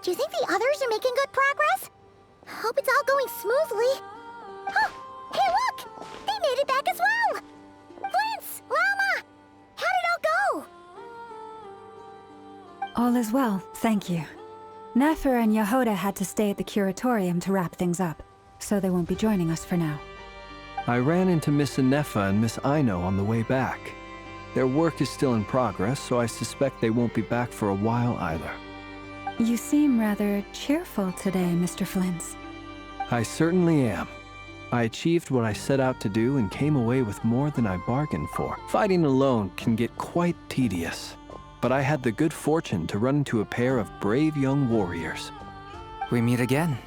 Do you think the others are making good progress? Hope it's all going smoothly. Oh, hey look! They made it back as well! Flintz! Llama! How did it all go? All is well, thank you. Nefer and Yehoda had to stay at the curatorium to wrap things up, so they won't be joining us for now. I ran into Miss Anefa and Miss Aino on the way back. Their work is still in progress, so I suspect they won't be back for a while either. You seem rather cheerful today, Mr. Flintz. I certainly am. I achieved what I set out to do and came away with more than I bargained for. Fighting alone can get quite tedious, but I had the good fortune to run into a pair of brave young warriors. We meet again.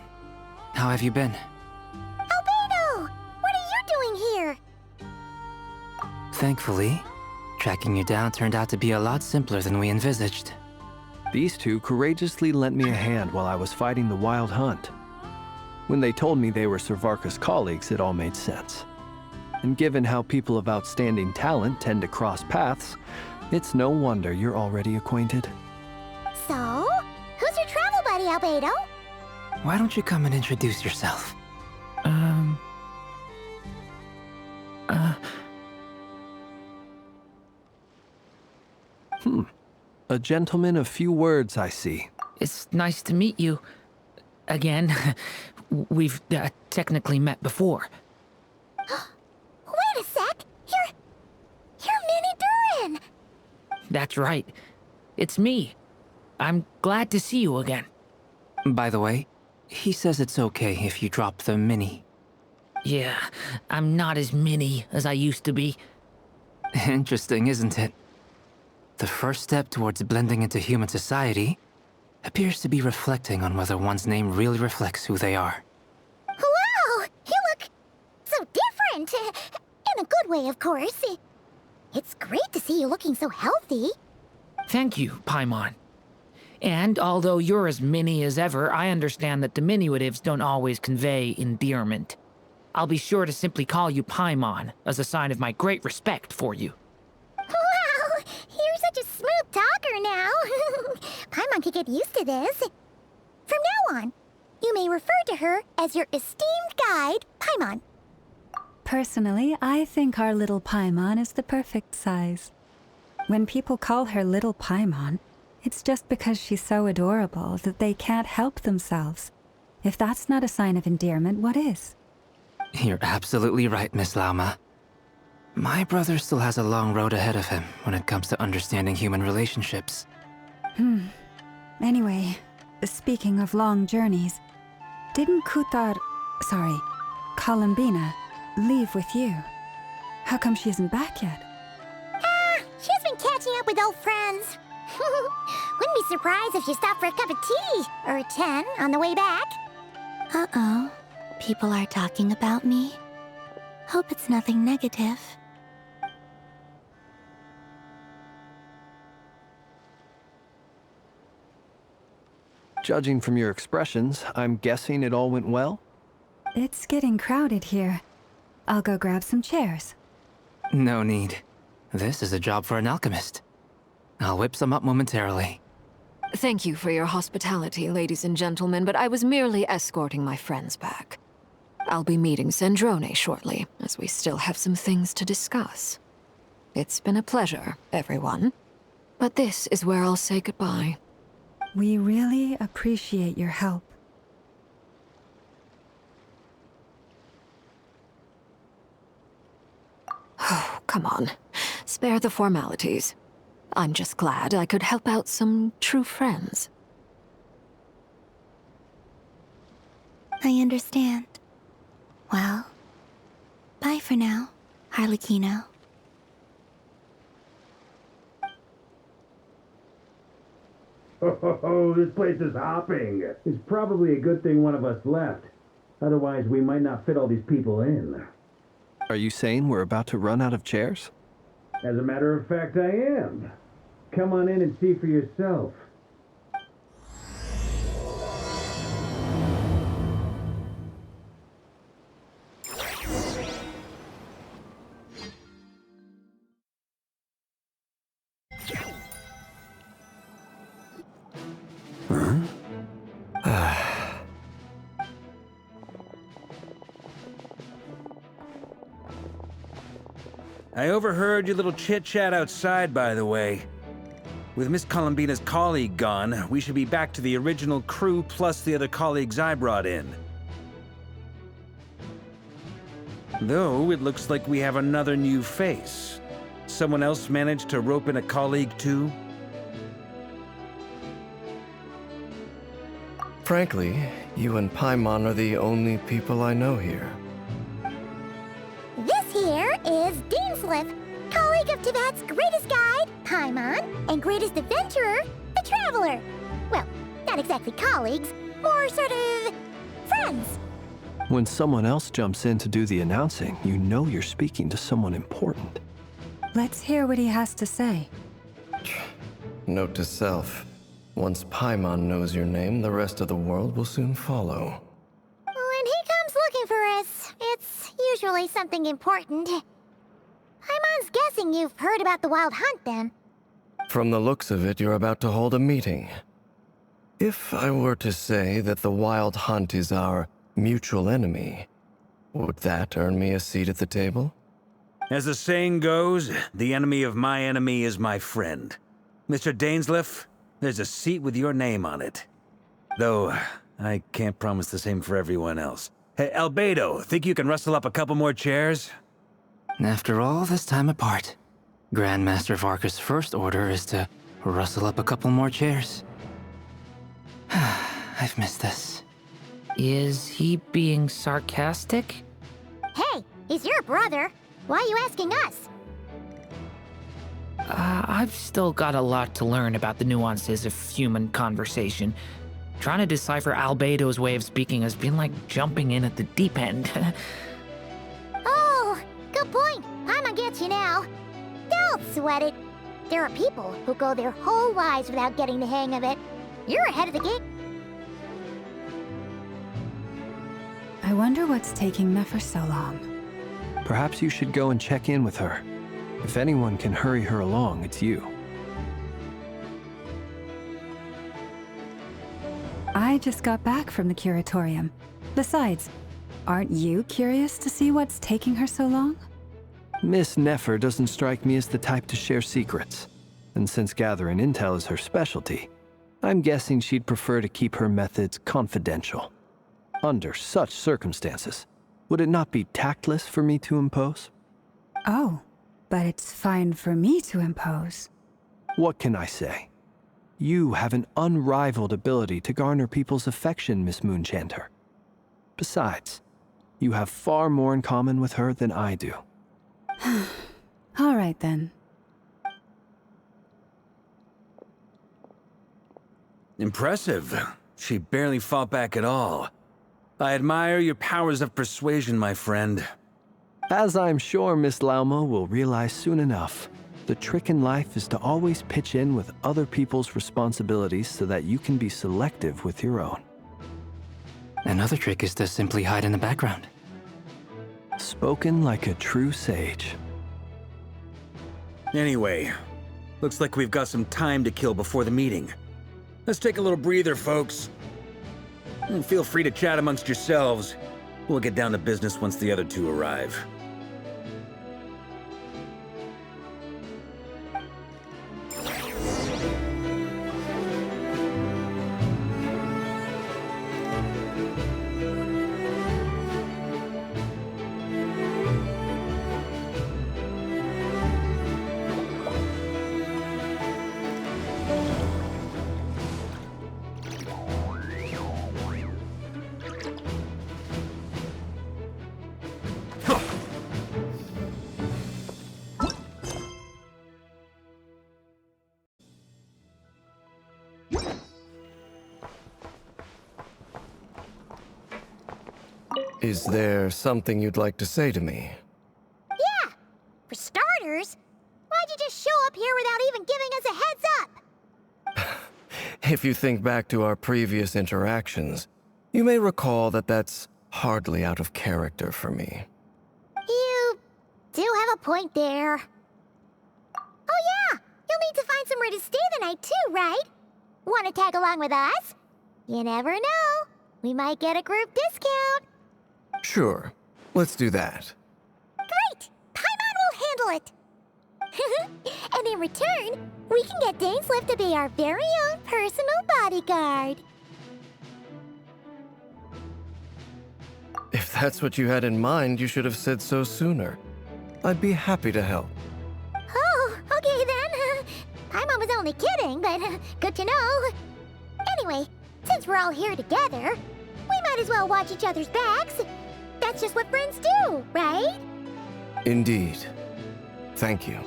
How have you been? Albedo! What are you doing here? Thankfully, tracking you down turned out to be a lot simpler than we envisaged. These two courageously lent me a hand while I was fighting the wild hunt. When they told me they were Servarka's colleagues, it all made sense. And given how people of outstanding talent tend to cross paths, it's no wonder you're already acquainted. So, who's your travel buddy, Albedo? Why don't you come and introduce yourself? A gentleman of few words, I see. It's nice to meet you. Again. We've technically met before. Wait a sec! You're Minnie Durin! That's right. It's me. I'm glad to see you again. By the way, he says it's okay if you drop the mini. Yeah, I'm not as mini as I used to be. Interesting, isn't it? The first step towards blending into human society appears to be reflecting on whether one's name really reflects who they are. Wow! You look so different! In a good way, of course. It's great to see you looking so healthy. Thank you, Paimon. And although you're as mini as ever, I understand that diminutives don't always convey endearment. I'll be sure to simply call you Paimon, as a sign of my great respect for you. Wow! You're such a smooth talker now. Paimon could get used to this. From now on, you may refer to her as your esteemed guide, Paimon. Personally, I think our little Paimon is the perfect size. When people call her Little Paimon, it's just because she's so adorable that they can't help themselves. If that's not a sign of endearment, what is? You're absolutely right, Miss Lauma. My brother still has a long road ahead of him when it comes to understanding human relationships. Anyway, speaking of long journeys, didn't Columbina, leave with you? How come she isn't back yet? She's been catching up with old friends. Wouldn't be surprised if she stopped for a cup of tea or a 10 on the way back. Uh-oh. People are talking about me. Hope it's nothing negative. Judging from your expressions, I'm guessing it all went well? It's getting crowded here. I'll go grab some chairs. No need. This is a job for an alchemist. I'll whip some up momentarily. Thank you for your hospitality, ladies and gentlemen, but I was merely escorting my friends back. I'll be meeting Sandrone shortly, as we still have some things to discuss. It's been a pleasure, everyone. But this is where I'll say goodbye. We really appreciate your help. Oh, come on. Spare the formalities. I'm just glad I could help out some true friends. I understand. Well, bye for now, Harlequino. Oh, this place is hopping. It's probably a good thing one of us left. Otherwise, we might not fit all these people in. Are you saying we're about to run out of chairs? As a matter of fact, I am. Come on in and see for yourself. I overheard your little chit-chat outside, by the way. With Miss Columbina's colleague gone, we should be back to the original crew plus the other colleagues I brought in. Though, it looks like we have another new face. Someone else managed to rope in a colleague, too? Frankly, you and Paimon are the only people I know here. This here is Deanslip, colleague of Tibet's greatest guide, Paimon, and greatest adventurer, the Traveler. Well, not exactly colleagues, more sort of friends. When someone else jumps in to do the announcing, you know you're speaking to someone important. Let's hear what he has to say. Note to self. Once Paimon knows your name, the rest of the world will soon follow. When he comes looking for us, it's usually something important. Paimon's guessing you've heard about the Wild Hunt, then. From the looks of it, you're about to hold a meeting. If I were to say that the Wild Hunt is our mutual enemy, would that earn me a seat at the table? As the saying goes, the enemy of my enemy is my friend. Mr. Dainsleif, there's a seat with your name on it. Though, I can't promise the same for everyone else. Hey, Albedo, think you can rustle up a couple more chairs? After all this time apart, Grandmaster Varka's first order is to rustle up a couple more chairs. I've missed this. Is he being sarcastic? Hey, he's your brother. Why are you asking us? I've still got a lot to learn about the nuances of human conversation. Trying to decipher Albedo's way of speaking has been like jumping in at the deep end. Oh, good point. Paimon gets you now. Don't sweat it. There are people who go their whole lives without getting the hang of it. You're ahead of the game. I wonder what's taking Nefer so long. Perhaps you should go and check in with her. If anyone can hurry her along, it's you. I just got back from the curatorium. Besides, aren't you curious to see what's taking her so long? Miss Nefer doesn't strike me as the type to share secrets. And since gathering intel is her specialty, I'm guessing she'd prefer to keep her methods confidential. Under such circumstances, would it not be tactless for me to impose? Oh, but it's fine for me to impose. What can I say? You have an unrivaled ability to garner people's affection, Miss Moonchanter. Besides, you have far more in common with her than I do. All right, then. Impressive. She barely fought back at all. I admire your powers of persuasion, my friend. As I'm sure Miss Lauma will realize soon enough, the trick in life is to always pitch in with other people's responsibilities so that you can be selective with your own. Another trick is to simply hide in the background. Spoken like a true sage. Anyway, looks like we've got some time to kill before the meeting. Let's take a little breather, folks. And feel free to chat amongst yourselves. We'll get down to business once the other two arrive. Is there something you'd like to say to me? Yeah. For starters, why'd you just show up here without even giving us a heads up? If you think back to our previous interactions, you may recall that that's hardly out of character for me. You do have a point there. Oh yeah, you'll need to find somewhere to stay the night too, right? Want to tag along with us? You never know. We might get a group discount. Sure, let's do that. Great! Paimon will handle it. And in return, we can get Dainslift to be our very own personal bodyguard. If that's what you had in mind, you should have said so sooner. I'd be happy to help. Oh, okay then. Paimon was only kidding, but good to know. Anyway, since we're all here together, we might as well watch each other's backs. That's just what friends do, right? Indeed. Thank you.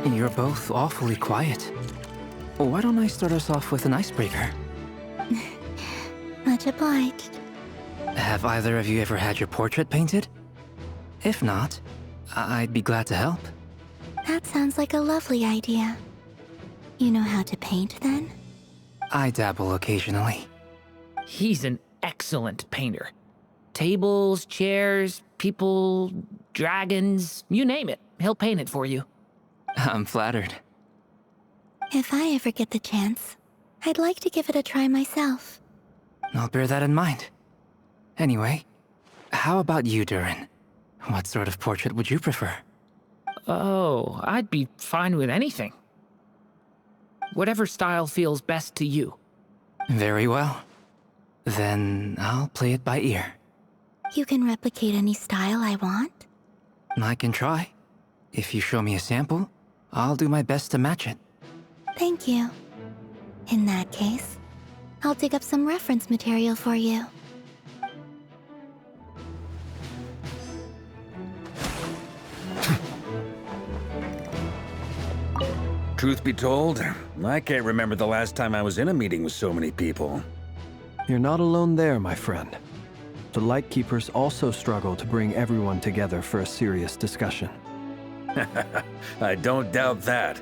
You're both awfully quiet. Why don't I start us off with an icebreaker? Much obliged. Have either of you ever had your portrait painted? If not, I'd be glad to help. That sounds like a lovely idea. You know how to paint, then? I dabble occasionally. He's an excellent painter. Tables, chairs, people, dragons, you name it. He'll paint it for you. I'm flattered. If I ever get the chance, I'd like to give it a try myself. I'll bear that in mind. Anyway, how about you, Durin? What sort of portrait would you prefer? Oh, I'd be fine with anything. Whatever style feels best to you. Very well. Then I'll play it by ear. You can replicate any style I want? I can try. If you show me a sample, I'll do my best to match it. Thank you. In that case, I'll dig up some reference material for you. Truth be told, I can't remember the last time I was in a meeting with so many people. You're not alone there, my friend. The Lightkeepers also struggle to bring everyone together for a serious discussion. I don't doubt that.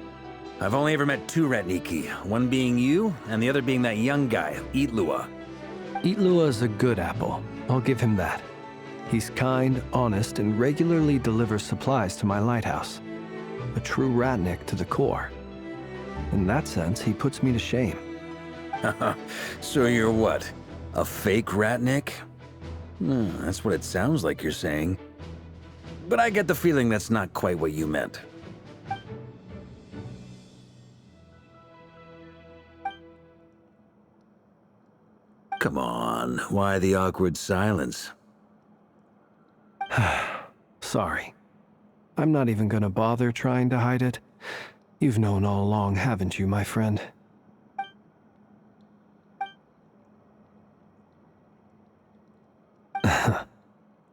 I've only ever met two Ratniki, one being you, and the other being that young guy, Itlua. Itlua is a good apple. I'll give him that. He's kind, honest, and regularly delivers supplies to my lighthouse. A true Ratnik to the core. In that sense, he puts me to shame. So you're what? A fake Ratnik? That's what it sounds like you're saying. But I get the feeling that's not quite what you meant. Come on, why the awkward silence? Sorry. I'm not even gonna bother trying to hide it. You've known all along, haven't you, my friend?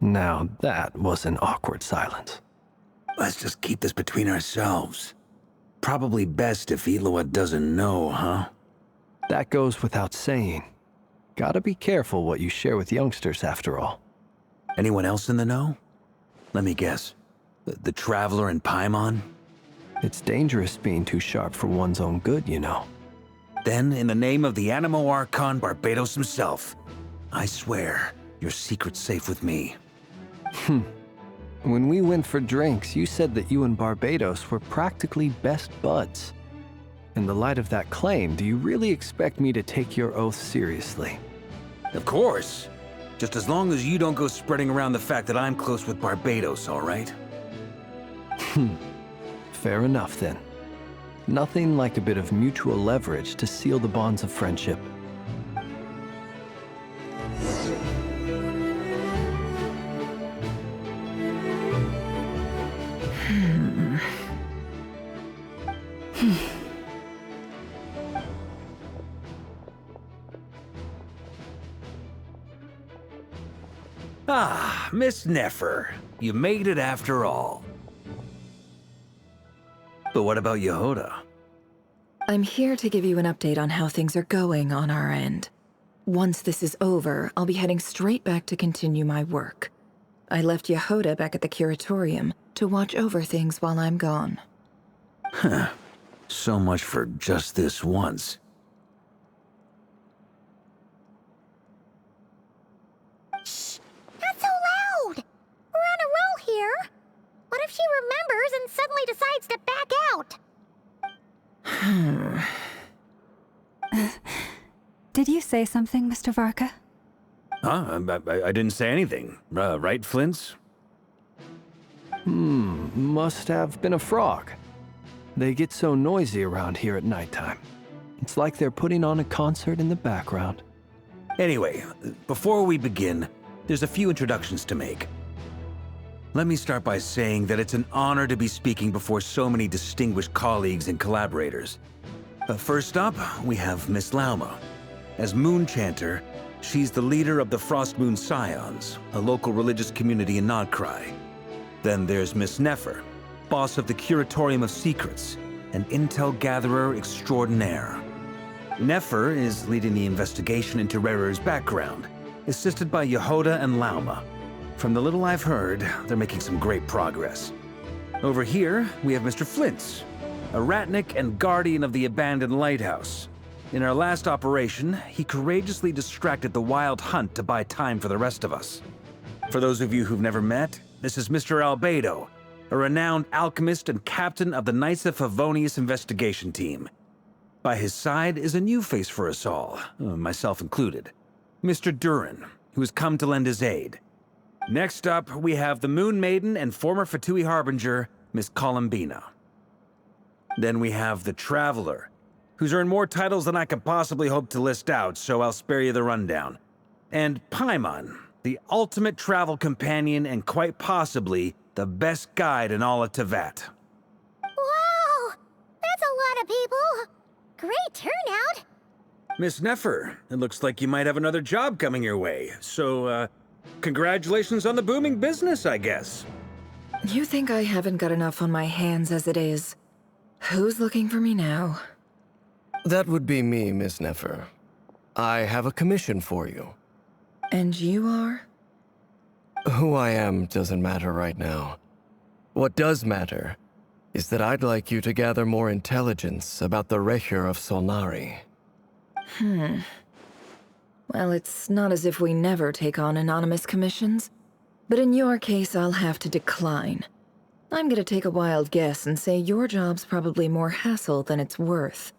Now that was an awkward silence. Let's just keep this between ourselves. Probably best if Itlua doesn't know, huh? That goes without saying. Gotta be careful what you share with youngsters, after all. Anyone else in the know? Let me guess. The Traveler and Paimon? It's dangerous being too sharp for one's own good, you know. Then, in the name of the Animo Archon Barbados himself, I swear, your secret's safe with me. When we went for drinks, you said that you and Barbados were practically best buds. In the light of that claim, do you really expect me to take your oath seriously? Of course. Just as long as you don't go spreading around the fact that I'm close with Barbados, all right? Fair enough, then. Nothing like a bit of mutual leverage to seal the bonds of friendship. Ah, Miss Nefer. You made it after all. But what about Yehoda? I'm here to give you an update on how things are going on our end. Once this is over, I'll be heading straight back to continue my work. I left Yehoda back at the Curatorium to watch over things while I'm gone. Huh. So much for just this once. Shh! Not so loud! We're on a roll here. What if she remembers and suddenly decides to back out? say something, Mr. Varka? Huh? I didn't say anything. Right, Flints? Must have been a frog. They get so noisy around here at nighttime. It's like they're putting on a concert in the background. Anyway, before we begin, there's a few introductions to make. Let me start by saying that it's an honor to be speaking before so many distinguished colleagues and collaborators. First up, we have Miss Lauma. As Moon Chanter, she's the leader of the Frost Moon Scions, a local religious community in Nodcry. Then there's Miss Nefer, boss of the Curatorium of Secrets, an intel gatherer extraordinaire. Nefer is leading the investigation into Rerer's background, assisted by Yehoda and Lauma. From the little I've heard, they're making some great progress. Over here, we have Mr. Flints, a ratnik and guardian of the abandoned lighthouse. In our last operation, he courageously distracted the Wild Hunt to buy time for the rest of us. For those of you who've never met, this is Mr. Albedo, a renowned alchemist and captain of the Knights of Favonius investigation team. By his side is a new face for us all, myself included, Mr. Durin, who has come to lend his aid. Next up, we have the Moon Maiden and former Fatui Harbinger, Miss Columbina. Then we have the Traveler, who's earned more titles than I could possibly hope to list out, so I'll spare you the rundown. And Paimon, the ultimate travel companion and quite possibly the best guide in all of Tevat. Wow! That's a lot of people! Great turnout! Miss Nefer, it looks like you might have another job coming your way, so, congratulations on the booming business, I guess. You think I haven't got enough on my hands as it is? Who's looking for me now? That would be me, Miss Nefer. I have a commission for you. And you are? Who I am doesn't matter right now. What does matter is that I'd like you to gather more intelligence about the Recher of Solnari. Well, it's not as if we never take on anonymous commissions. But in your case, I'll have to decline. I'm gonna take a wild guess and say your job's probably more hassle than it's worth.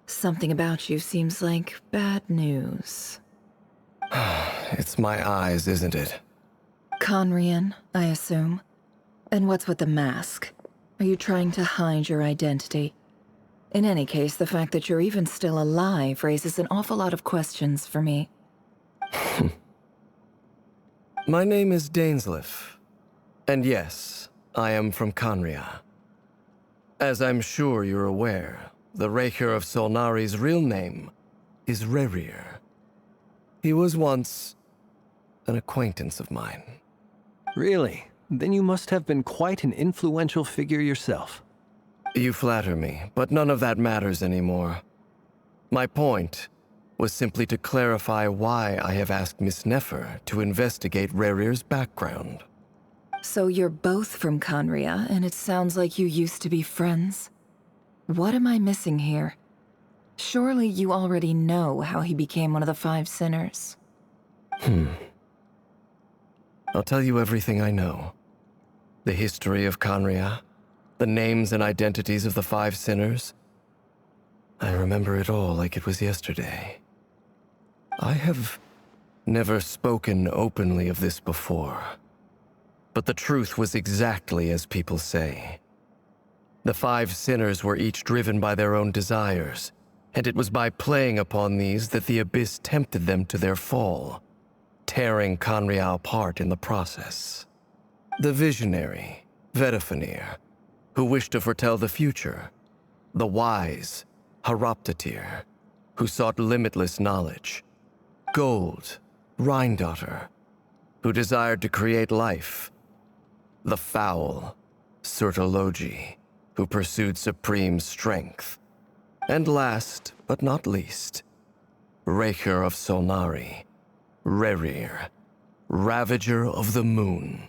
Something about you seems like bad news. It's my eyes, isn't it? Conrian, I assume. And what's with the mask? Are you trying to hide your identity? In any case, the fact that you're even still alive raises an awful lot of questions for me. My name is Dainsleif. And yes, I am from Conria. As I'm sure you're aware, the Recher of Solnari's real name is Rerir. He was once an acquaintance of mine. Really? Then you must have been quite an influential figure yourself. You flatter me, but none of that matters anymore. My point was simply to clarify why I have asked Miss Nefer to investigate Rerir's background. So you're both from Conria, and it sounds like you used to be friends? What am I missing here? Surely you already know how he became one of the Five Sinners. I'll tell you everything I know. The history of Conria, the names and identities of the Five Sinners. I remember it all like it was yesterday. I have never spoken openly of this before. But the truth was exactly as people say. The Five Sinners were each driven by their own desires, and it was by playing upon these that the Abyss tempted them to their fall, tearing Conria apart in the process. The visionary, Vedifenir, who wished to foretell the future. The wise, Haroptatir, who sought limitless knowledge. Gold, Rheindotter, who desired to create life. The foul, Sertologi, who pursued supreme strength. And last, but not least, Recher of Solnari, Rerir, Ravager of the Moon.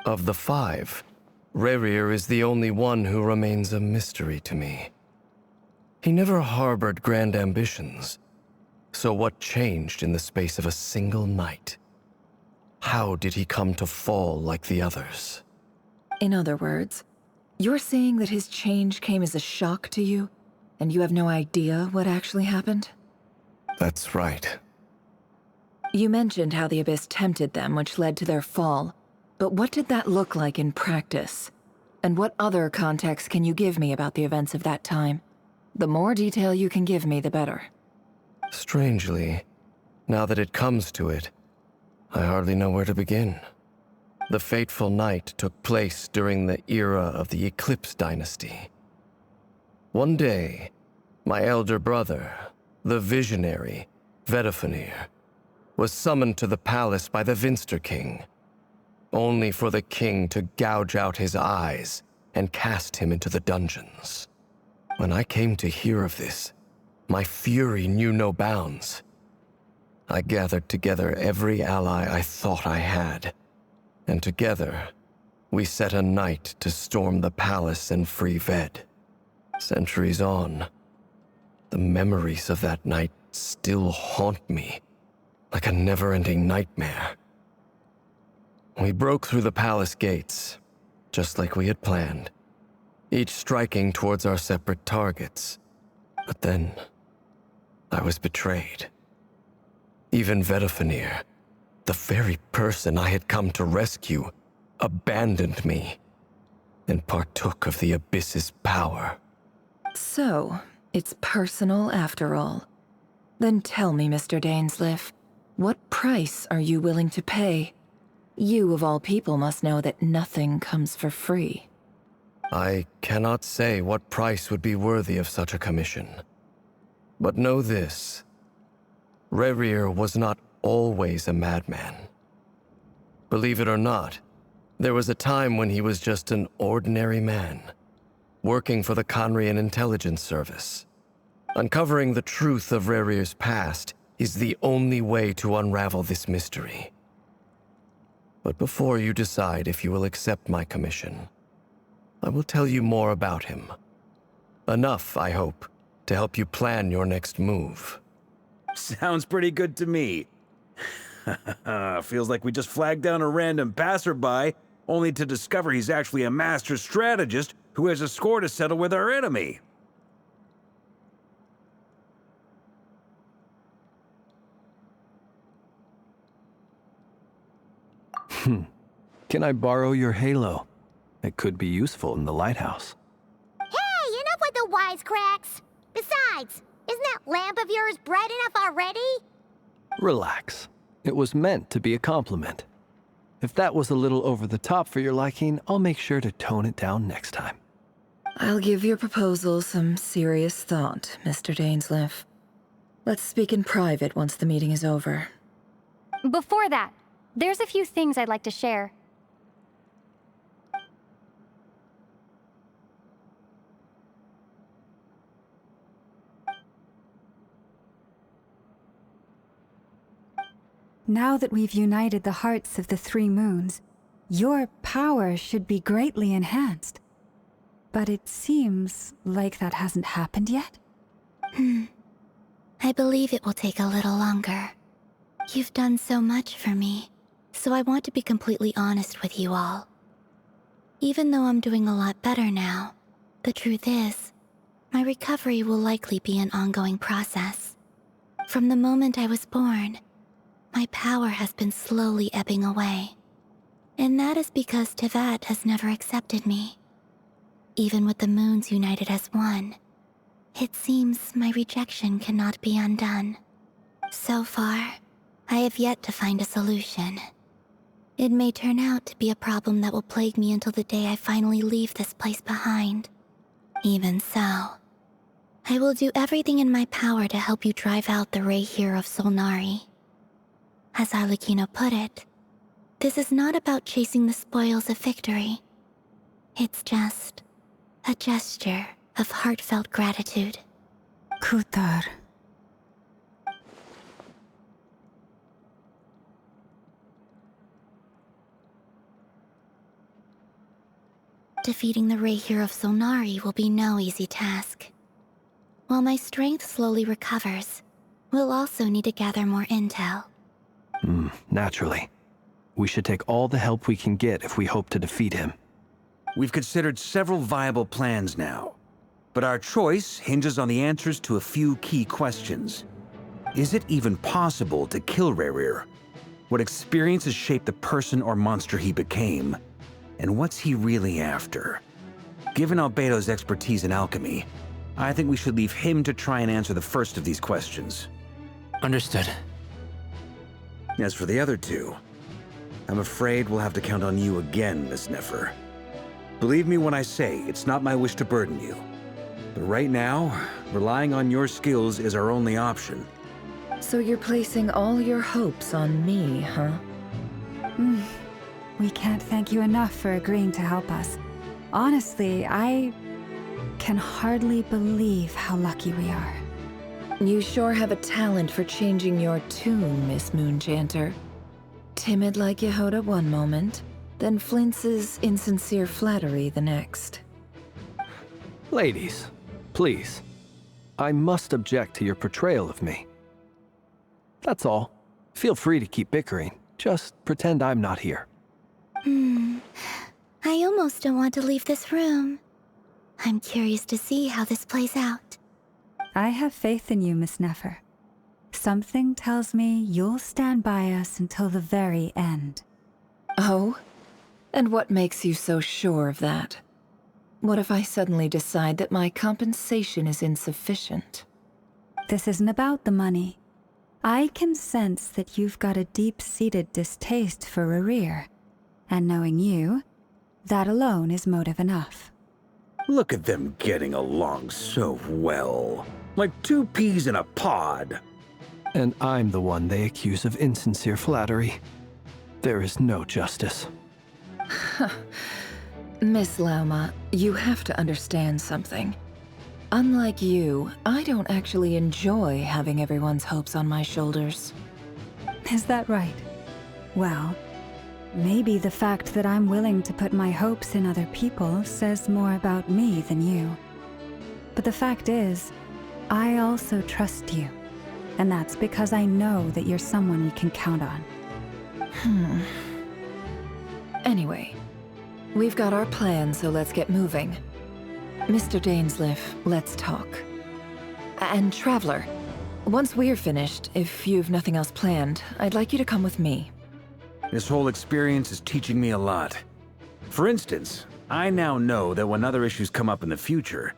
Of the five, Rerir is the only one who remains a mystery to me. He never harbored grand ambitions, so what changed in the space of a single night? How did he come to fall like the others? In other words, you're saying that his change came as a shock to you, and you have no idea what actually happened? That's right. You mentioned how the Abyss tempted them, which led to their fall. But what did that look like in practice? And what other context can you give me about the events of that time? The more detail you can give me, the better. Strangely, now that it comes to it, I hardly know where to begin. The fateful night took place during the era of the Eclipse Dynasty. One day, my elder brother, the visionary, Vedifenir, was summoned to the palace by the Vinster King, only for the king to gouge out his eyes and cast him into the dungeons. When I came to hear of this, my fury knew no bounds. I gathered together every ally I thought I had, and together, we set a night to storm the palace and free Ved. Centuries on, the memories of that night still haunt me, like a never-ending nightmare. We broke through the palace gates, just like we had planned, each striking towards our separate targets. But then, I was betrayed. Even Vedifenir, the very person I had come to rescue, abandoned me and partook of the Abyss's power. So, it's personal after all. Then tell me, Mr. Dainsleif, what price are you willing to pay? You, of all people, must know that nothing comes for free. I cannot say what price would be worthy of such a commission. But know this. Rerir was not always a madman. Believe it or not, there was a time when he was just an ordinary man, working for the Conrian Intelligence Service. Uncovering the truth of Rerir's past is the only way to unravel this mystery. But before you decide if you will accept my commission, I will tell you more about him. Enough, I hope, to help you plan your next move. Sounds pretty good to me. Feels like we just flagged down a random passerby, only to discover he's actually a master strategist who has a score to settle with our enemy. Can I borrow your halo? It could be useful in the lighthouse. Hey, enough with the wisecracks! Besides, isn't that lamp of yours bright enough already? Relax. It was meant to be a compliment. If that was a little over the top for your liking, I'll make sure to tone it down next time. I'll give your proposal some serious thought, Mr. Dainsleif. Let's speak in private once the meeting is over. Before that, there's a few things I'd like to share. Now that we've united the hearts of the three moons, your power should be greatly enhanced. But it seems like that hasn't happened yet? I believe it will take a little longer. You've done so much for me, so I want to be completely honest with you all. Even though I'm doing a lot better now, the truth is, my recovery will likely be an ongoing process. From the moment I was born, my power has been slowly ebbing away. And that is because Tevat has never accepted me. Even with the moons united as one, it seems my rejection cannot be undone. So far, I have yet to find a solution. It may turn out to be a problem that will plague me until the day I finally leave this place behind. Even so, I will do everything in my power to help you drive out the Ray here of Solnari. As Arlecchino put it, this is not about chasing the spoils of victory. It's just a gesture of heartfelt gratitude. Kutar. Defeating the Ray here of Solnari will be no easy task. While my strength slowly recovers, we'll also need to gather more intel. Naturally. We should take all the help we can get if we hope to defeat him. We've considered several viable plans now, but our choice hinges on the answers to a few key questions. Is it even possible to kill Rerir? What experiences shaped the person or monster he became? And what's he really after? Given Albedo's expertise in alchemy, I think we should leave him to try and answer the first of these questions. Understood. As for the other two, I'm afraid we'll have to count on you again, Miss Nefer. Believe me when I say it's not my wish to burden you. But right now, relying on your skills is our only option. So you're placing all your hopes on me, huh? We can't thank you enough for agreeing to help us. Honestly, I can hardly believe how lucky we are. You sure have a talent for changing your tune, Miss Moonchanter. Timid like Yehoda one moment, then flinches insincere flattery the next. Ladies, please. I must object to your portrayal of me. That's all. Feel free to keep bickering. Just pretend I'm not here. I almost don't want to leave this room. I'm curious to see how this plays out. I have faith in you, Miss Nefer. Something tells me you'll stand by us until the very end. Oh? And what makes you so sure of that? What if I suddenly decide that my compensation is insufficient? This isn't about the money. I can sense that you've got a deep-seated distaste for Rerir. And knowing you, that alone is motive enough. Look at them getting along so well. Like two peas in a pod. And I'm the one they accuse of insincere flattery. There is no justice. Miss Lauma, you have to understand something. Unlike you, I don't actually enjoy having everyone's hopes on my shoulders. Is that right? Well, maybe the fact that I'm willing to put my hopes in other people says more about me than you. But the fact is, I also trust you. And that's because I know that you're someone we can count on. Anyway, we've got our plan, so let's get moving. Mr. Dainsleif, let's talk. And Traveler, once we're finished, if you've nothing else planned, I'd like you to come with me. This whole experience is teaching me a lot. For instance, I now know that when other issues come up in the future,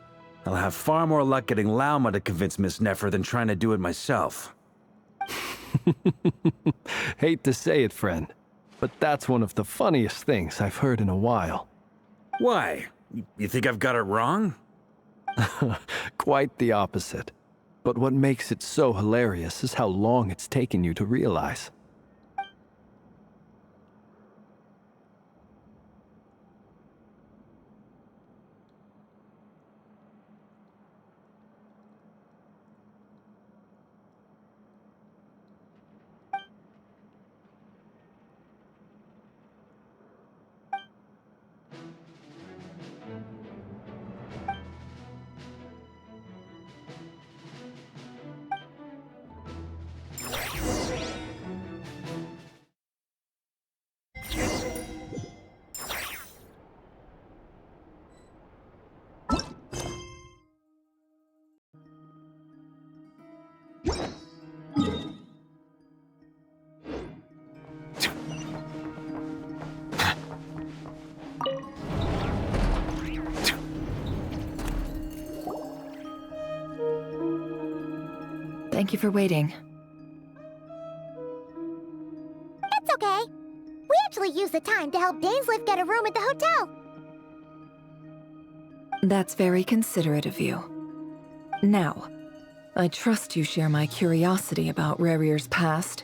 I'll have far more luck getting Lauma to convince Miss Nefer than trying to do it myself. Hate to say it, friend, but that's one of the funniest things I've heard in a while. Why? You think I've got it wrong? Quite the opposite. But what makes it so hilarious is how long it's taken you to realize. Thank you for waiting. It's okay. We actually used the time to help Dainsleif get a room at the hotel. That's very considerate of you. Now, I trust you share my curiosity about Rerir's past,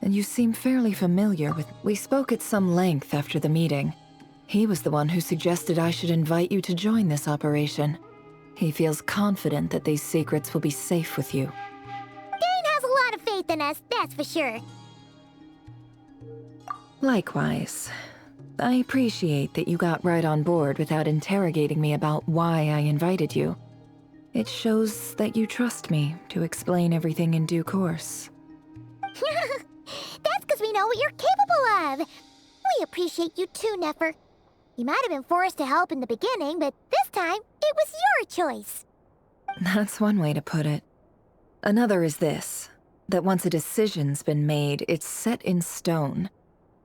and you seem fairly familiar with... We spoke at some length after the meeting. He was the one who suggested I should invite you to join this operation. He feels confident that these secrets will be safe with you. Dane has a lot of faith in us, that's for sure. Likewise. I appreciate that you got right on board without interrogating me about why I invited you. It shows that you trust me to explain everything in due course. That's because we know what you're capable of. We appreciate you too, Nefer. You might have been forced to help in the beginning, but this time, it was your choice. That's one way to put it. Another is this. That once a decision's been made, it's set in stone.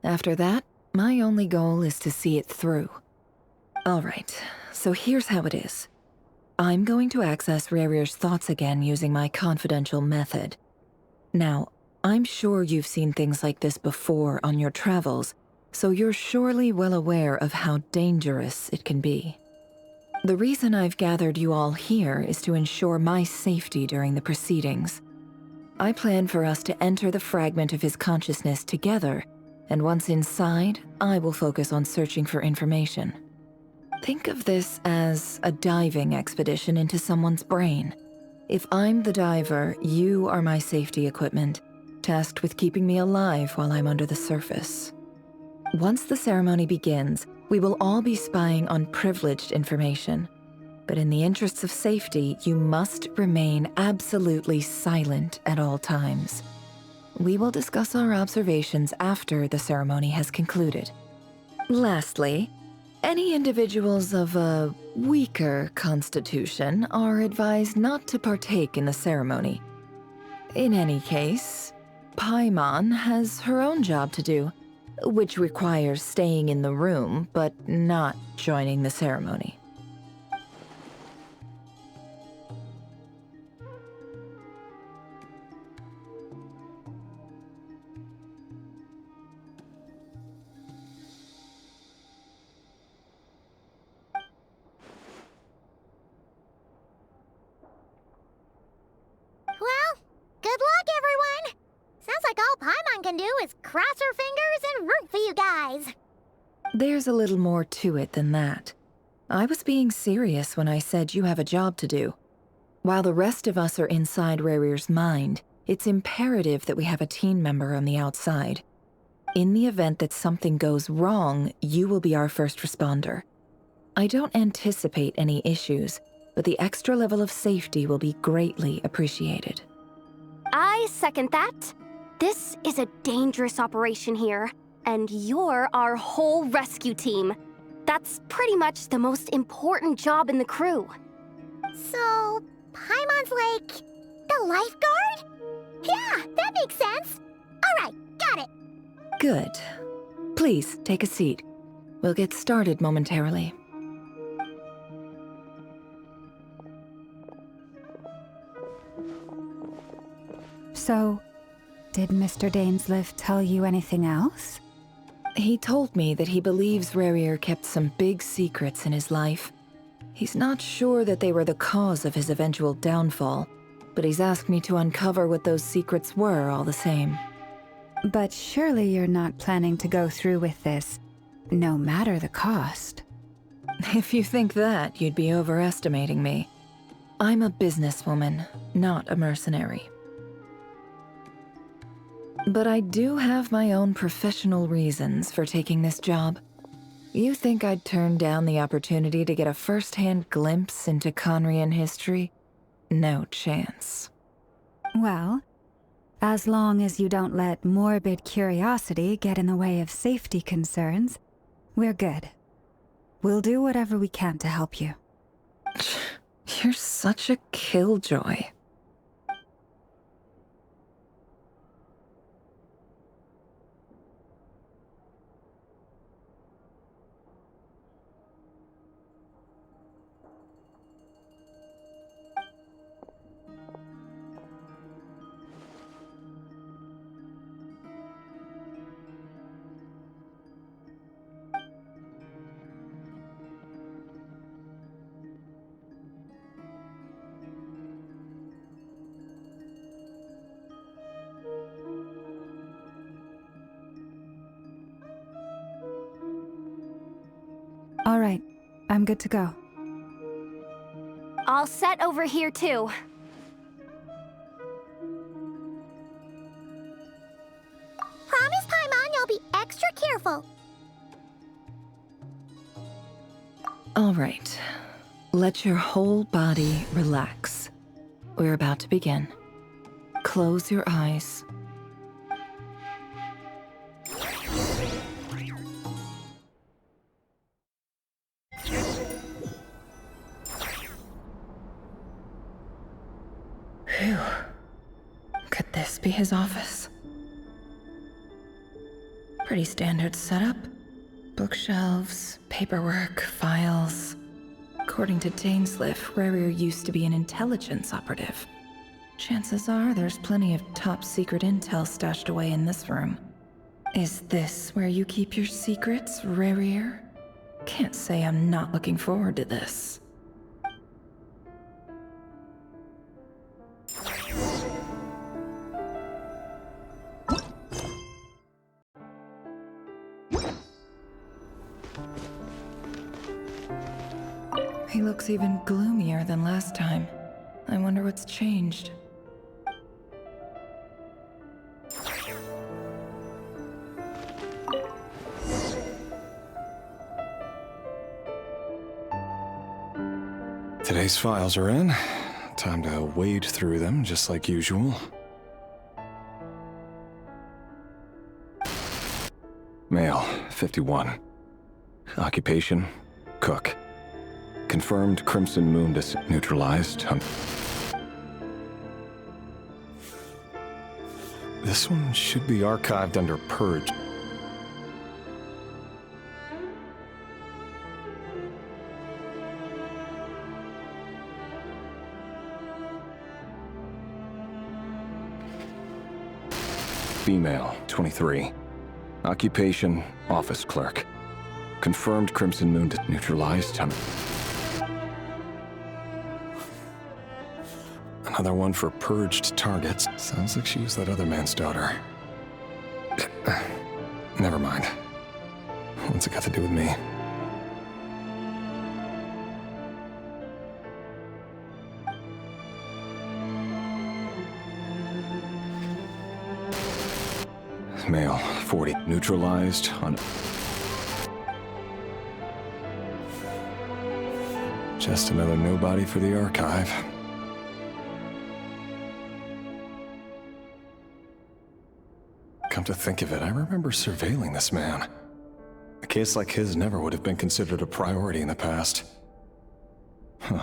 After that, my only goal is to see it through. All right, so here's how it is. I'm going to access Rarier's thoughts again using my confidential method. Now, I'm sure you've seen things like this before on your travels, so you're surely well aware of how dangerous it can be. The reason I've gathered you all here is to ensure my safety during the proceedings. I plan for us to enter the fragment of his consciousness together, and once inside, I will focus on searching for information. Think of this as a diving expedition into someone's brain. If I'm the diver, you are my safety equipment, tasked with keeping me alive while I'm under the surface. Once the ceremony begins, we will all be spying on privileged information. But in the interests of safety, you must remain absolutely silent at all times. We will discuss our observations after the ceremony has concluded. Lastly, any individuals of a weaker constitution are advised not to partake in the ceremony. In any case, Paimon has her own job to do, which requires staying in the room but not joining the ceremony. Well, good luck, everyone! Sounds like all Paimon can do is cross her fingers and root for you guys. There's a little more to it than that. I was being serious when I said you have a job to do. While the rest of us are inside Rarier's mind, it's imperative that we have a team member on the outside. In the event that something goes wrong, you will be our first responder. I don't anticipate any issues, but the extra level of safety will be greatly appreciated. I second that. This is a dangerous operation here, and you're our whole rescue team. That's pretty much the most important job in the crew. So, Paimon's like the lifeguard? Yeah, that makes sense. All right, got it. Good. Please, take a seat. We'll get started momentarily. So, did Mr. Dainsleif tell you anything else? He told me that he believes Rarier kept some big secrets in his life. He's not sure that they were the cause of his eventual downfall, but he's asked me to uncover what those secrets were all the same. But surely you're not planning to go through with this, no matter the cost. If you think that, you'd be overestimating me. I'm a businesswoman, not a mercenary. But I do have my own professional reasons for taking this job. You think I'd turn down the opportunity to get a first-hand glimpse into Conrian history? No chance. Well, as long as you don't let morbid curiosity get in the way of safety concerns, we're good. We'll do whatever we can to help you. You're such a killjoy. All right, I'm good to go. All set over here, too. Promise, Paimon, you'll be extra careful. All right. Let your whole body relax. We're about to begin. Close your eyes. Phew. Could this this be his office? Pretty standard setup. Bookshelves, paperwork, files. According to Dainsliff, Rarier used to be an intelligence operative. Chances are there's plenty of top-secret intel stashed away in this room. Is this where you keep your secrets, Rarier? Can't say I'm not looking forward to this. He looks even gloomier than last time. I wonder what's changed. Today's files are in. Time to wade through them, just like usual. Male, 51. Occupation, cook. Confirmed Crimson Moon neutralized. This one should be archived under Purge. Female, 23. Occupation, office clerk. Confirmed Crimson Moon neutralized. Another one for purged targets. Sounds like she was that other man's daughter. Never mind. What's it got to do with me? Male, 40. Neutralized on... Just another nobody for the archive. Come to think of it, I remember surveilling this man. A case like his never would have been considered a priority in the past. Huh.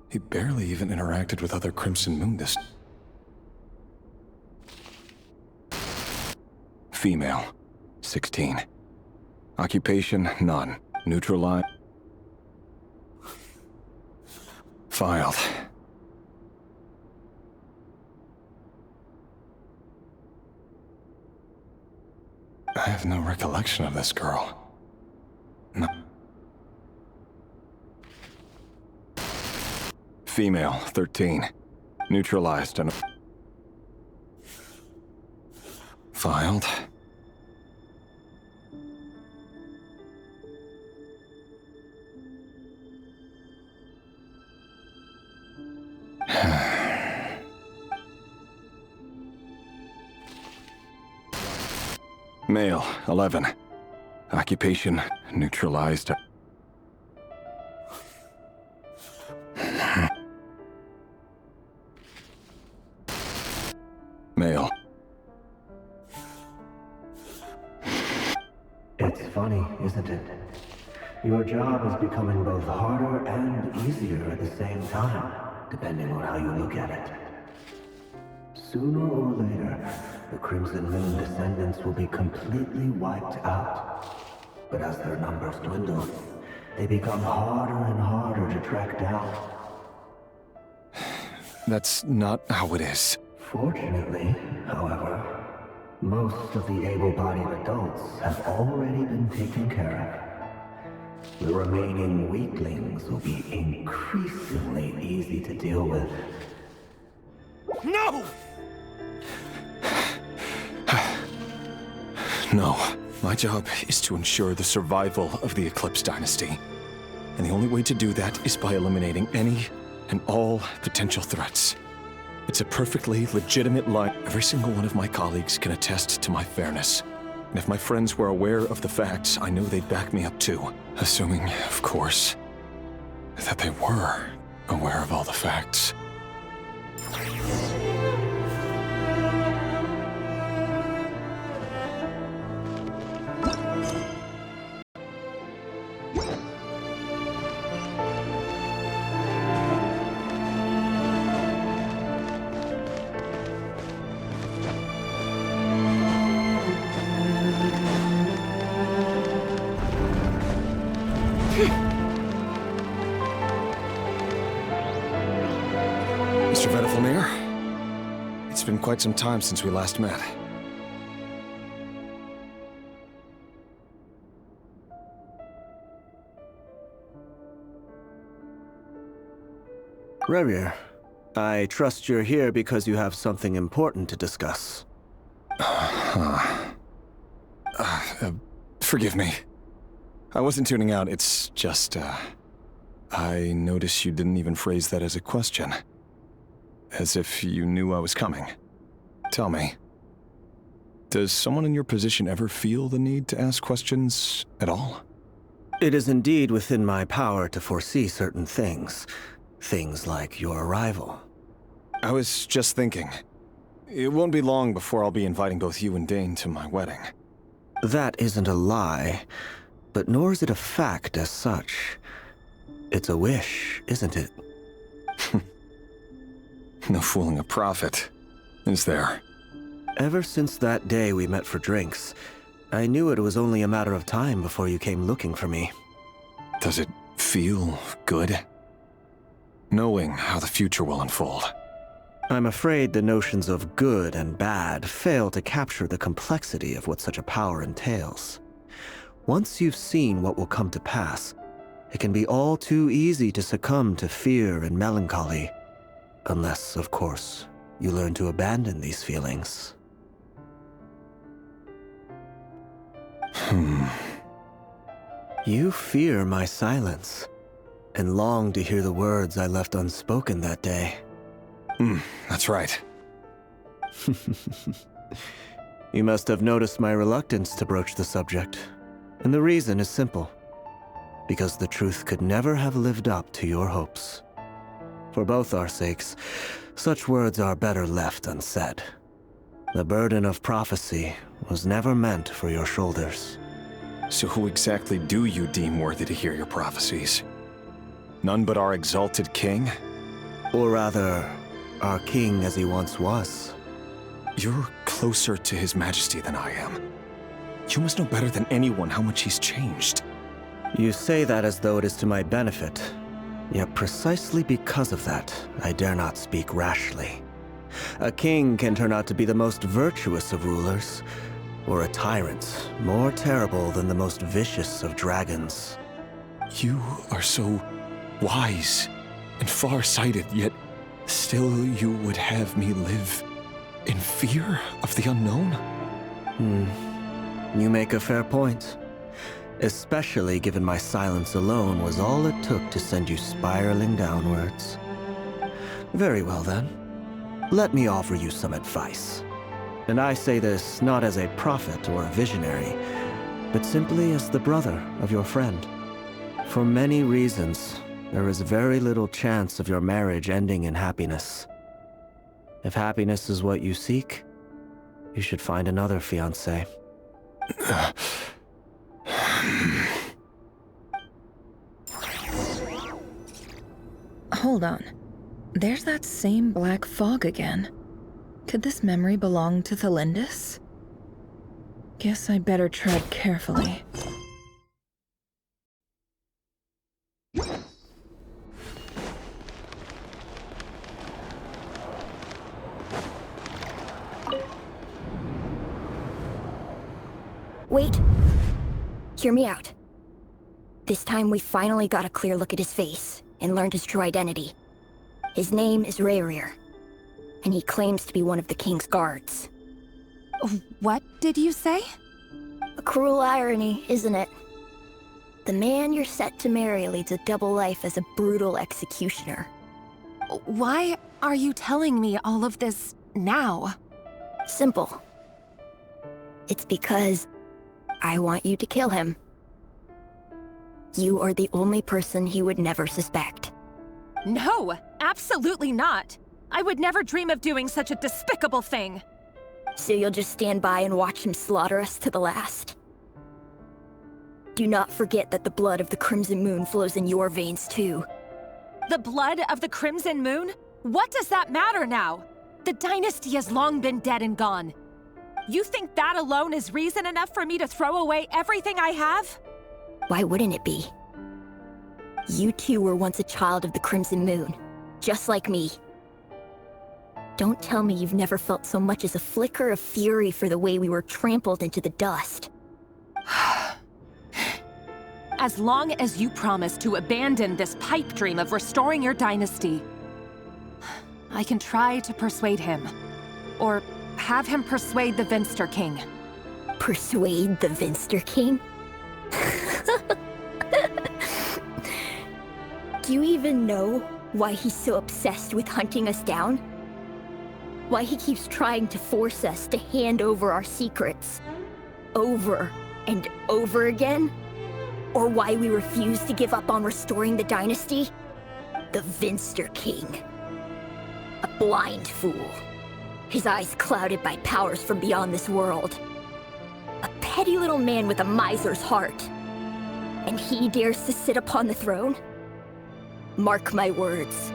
He barely even interacted with other Crimson Moon Female, 16. Occupation, none. Neutralized. Filed. I have no recollection of this girl. No. Female, 13. Neutralized and... Filed. Male, 11. Occupation, neutralized. Male. It's funny, isn't it? Your job is becoming both harder and easier at the same time, depending on how you look at it. Sooner or later, the Crimson Moon descendants will be completely wiped out. But as their numbers dwindle, they become harder and harder to track down. That's not how it is. Fortunately, however, most of the able-bodied adults have already been taken care of. The remaining weaklings will be increasingly easy to deal with. No! No. My job is to ensure the survival of the Eclipse Dynasty. And the only way to do that is by eliminating any and all potential threats. It's a perfectly legitimate line. Every single one of my colleagues can attest to my fairness. And if my friends were aware of the facts, I know they'd back me up too. Assuming, of course, that they were aware of all the facts. Mr. Vedifilnir, it's been quite some time since we last met. Rerir, I trust you're here because you have something important to discuss. Forgive me. I wasn't tuning out, it's just, I noticed you didn't even phrase that as a question. As if you knew I was coming. Tell me, does someone in your position ever feel the need to ask questions at all? It is indeed within my power to foresee certain things. Things like your arrival. I was just thinking. It won't be long before I'll be inviting both you and Dane to my wedding. That isn't a lie, but nor is it a fact as such. It's a wish, isn't it? No fooling a prophet, is there? Ever since that day we met for drinks, I knew it was only a matter of time before you came looking for me. Does it feel good? Knowing how the future will unfold. I'm afraid the notions of good and bad fail to capture the complexity of what such a power entails. Once you've seen what will come to pass, it can be all too easy to succumb to fear and melancholy. Unless, of course, you learn to abandon these feelings. You fear my silence, and long to hear the words I left unspoken that day. That's right. You must have noticed my reluctance to broach the subject, and the reason is simple. Because the truth could never have lived up to your hopes. For both our sakes, such words are better left unsaid. The burden of prophecy was never meant for your shoulders. So who exactly do you deem worthy to hear your prophecies? None but our exalted king? Or rather, our king as he once was. You're closer to his majesty than I am. You must know better than anyone how much he's changed. You say that as though it is to my benefit. Yet precisely because of that, I dare not speak rashly. A king can turn out to be the most virtuous of rulers, or a tyrant more terrible than the most vicious of dragons. You are so wise and far-sighted, yet still you would have me live in fear of the unknown? You make a fair point. Especially given my silence alone was all it took to send you spiraling downwards. Very well then. Let me offer you some advice. And I say this not as a prophet or a visionary, but simply as the brother of your friend. For many reasons, there is very little chance of your marriage ending in happiness. If happiness is what you seek, you should find another fiancé. Hold on. There's that same black fog again. Could this memory belong to Thelindis? Guess I'd better tread carefully. Wait. Hear me out. This time we finally got a clear look at his face and learned his true identity. His name is Rerir, and he claims to be one of the king's guards. What did you say? A cruel irony, isn't it? The man you're set to marry leads a double life as a brutal executioner. Why are you telling me all of this now? Simple. It's because I want you to kill him. You are the only person he would never suspect. No, absolutely not. I would never dream of doing such a despicable thing. So you'll just stand by and watch him slaughter us to the last? Do not forget that the blood of the Crimson Moon flows in your veins too. The blood of the Crimson Moon? What does that matter now? The dynasty has long been dead and gone. You think that alone is reason enough for me to throw away everything I have? Why wouldn't it be? You two were once a child of the Crimson Moon, just like me. Don't tell me you've never felt so much as a flicker of fury for the way we were trampled into the dust. As long as you promise to abandon this pipe dream of restoring your dynasty, I can try to persuade him. Or have him persuade the Vinster King. Persuade the Vinster King? Do you even know why he's so obsessed with hunting us down? Why he keeps trying to force us to hand over our secrets? Over and over again? Or why we refuse to give up on restoring the dynasty? The Vinster King. A blind fool. His eyes clouded by powers from beyond this world. A petty little man with a miser's heart. And he dares to sit upon the throne? Mark my words.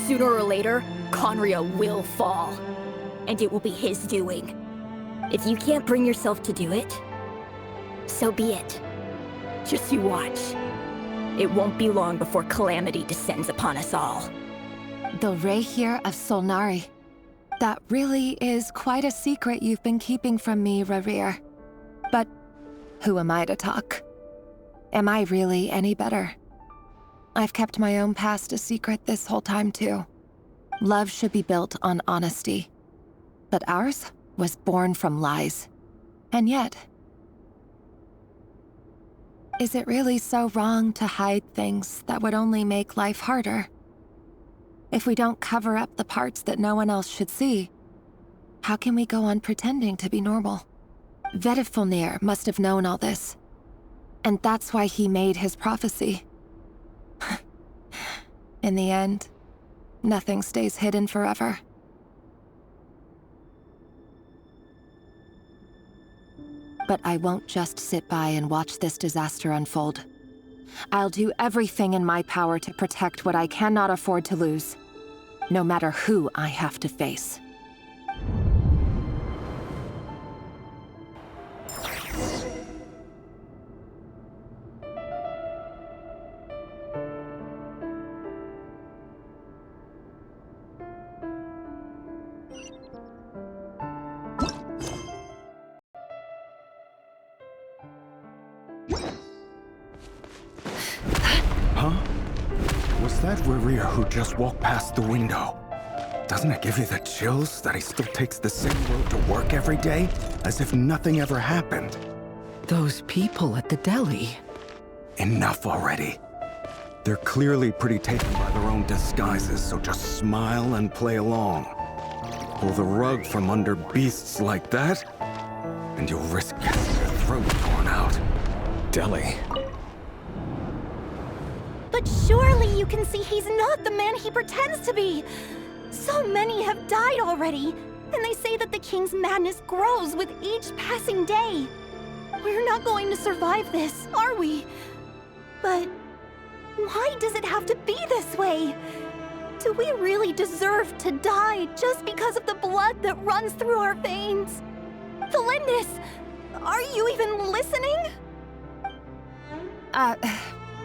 Sooner or later, Conria will fall. And it will be his doing. If you can't bring yourself to do it, so be it. Just you watch. It won't be long before calamity descends upon us all. The Rehir of Solnari. That really is quite a secret you've been keeping from me, Rerir. But who am I to talk? Am I really any better? I've kept my own past a secret this whole time, too. Love should be built on honesty. But ours was born from lies. And yet... is it really so wrong to hide things that would only make life harder? If we don't cover up the parts that no one else should see, how can we go on pretending to be normal? Vedifulnir must have known all this. And that's why he made his prophecy. In the end, nothing stays hidden forever. But I won't just sit by and watch this disaster unfold. I'll do everything in my power to protect what I cannot afford to lose, no matter who I have to face. Huh? Was that Rerir who just walked past the window? Doesn't it give you the chills that he still takes the same road to work every day, as if nothing ever happened? Those people at the deli. Enough already. They're clearly pretty taken by their own disguises, so just smile and play along. Pull the rug from under beasts like that, and you'll risk getting your throat torn out. Deli. But surely you can see he's not the man he pretends to be. So many have died already, and they say that the king's madness grows with each passing day. We're not going to survive this, are we? But why does it have to be this way? Do we really deserve to die just because of the blood that runs through our veins? Felindis, are you even listening?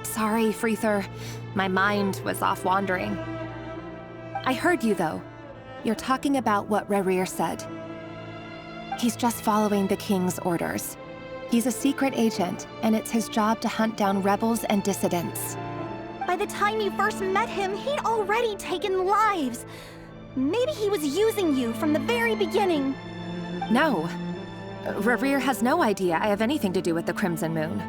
Sorry, Freether. My mind was off wandering. I heard you, though. You're talking about what Rerir said. He's just following the king's orders. He's a secret agent, and it's his job to hunt down rebels and dissidents. By the time you first met him, he'd already taken lives. Maybe he was using you from the very beginning. No. Rerir has no idea I have anything to do with the Crimson Moon.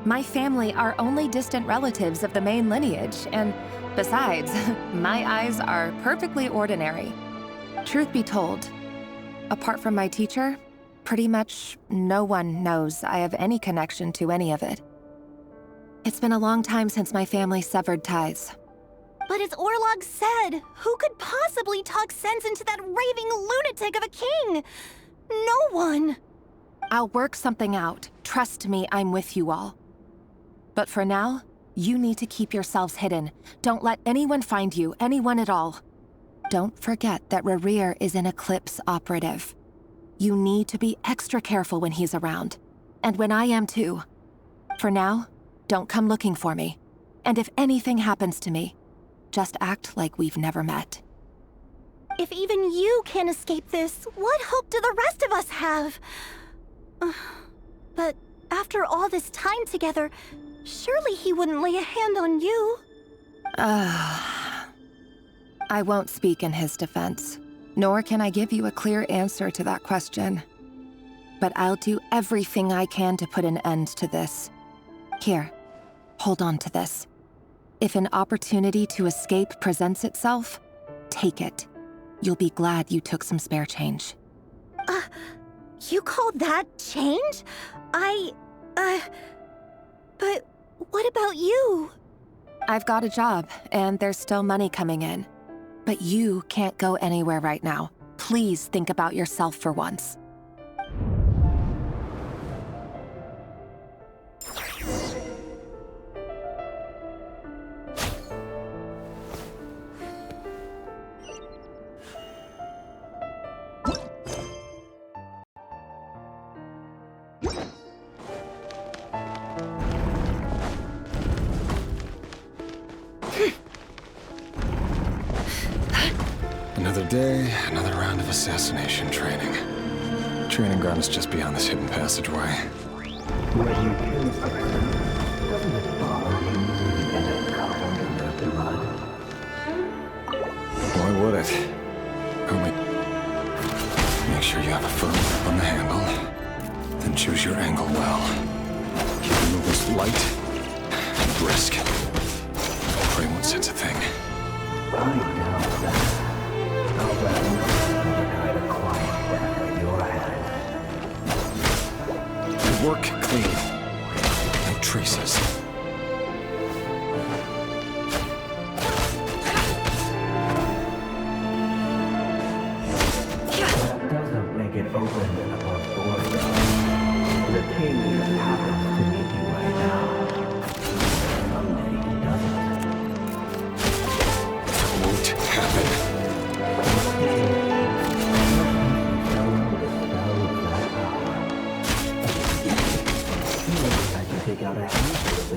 My family are only distant relatives of the main lineage, and besides, my eyes are perfectly ordinary. Truth be told, apart from my teacher, pretty much no one knows I have any connection to any of it. It's been a long time since my family severed ties. But as Orlog said, who could possibly talk sense into that raving lunatic of a king? No one. I'll work something out. Trust me, I'm with you all. But for now, you need to keep yourselves hidden. Don't let anyone find you, anyone at all. Don't forget that Rerir is an Eclipse operative. You need to be extra careful when he's around. And when I am too. For now, don't come looking for me. And if anything happens to me, just act like we've never met. If even you can't escape this, what hope do the rest of us have? But after all this time together, surely he wouldn't lay a hand on you. I won't speak in his defense, nor can I give you a clear answer to that question. But I'll do everything I can to put an end to this. Here, hold on to this. If an opportunity to escape presents itself, take it. You'll be glad you took some spare change. You call that change? But what about you? I've got a job, and there's still money coming in. But you can't go anywhere right now. Please think about yourself for once. Another day, another round of assassination training. Training ground is just beyond this hidden passageway. When you kill a person, doesn't it bother you when you end up covered in their blood? Why would it? Only make sure you have a firm grip on the handle, then choose your angle well. Keep your movements light and brisk. Pray won't sense a thing. I doubt that. I'll let another kind of quiet death in your hand. The work clean. No traces. That doesn't make it open and above board, though. The king just happens to meet you right now. Someday he doesn't. Won't happen. Take out a handful of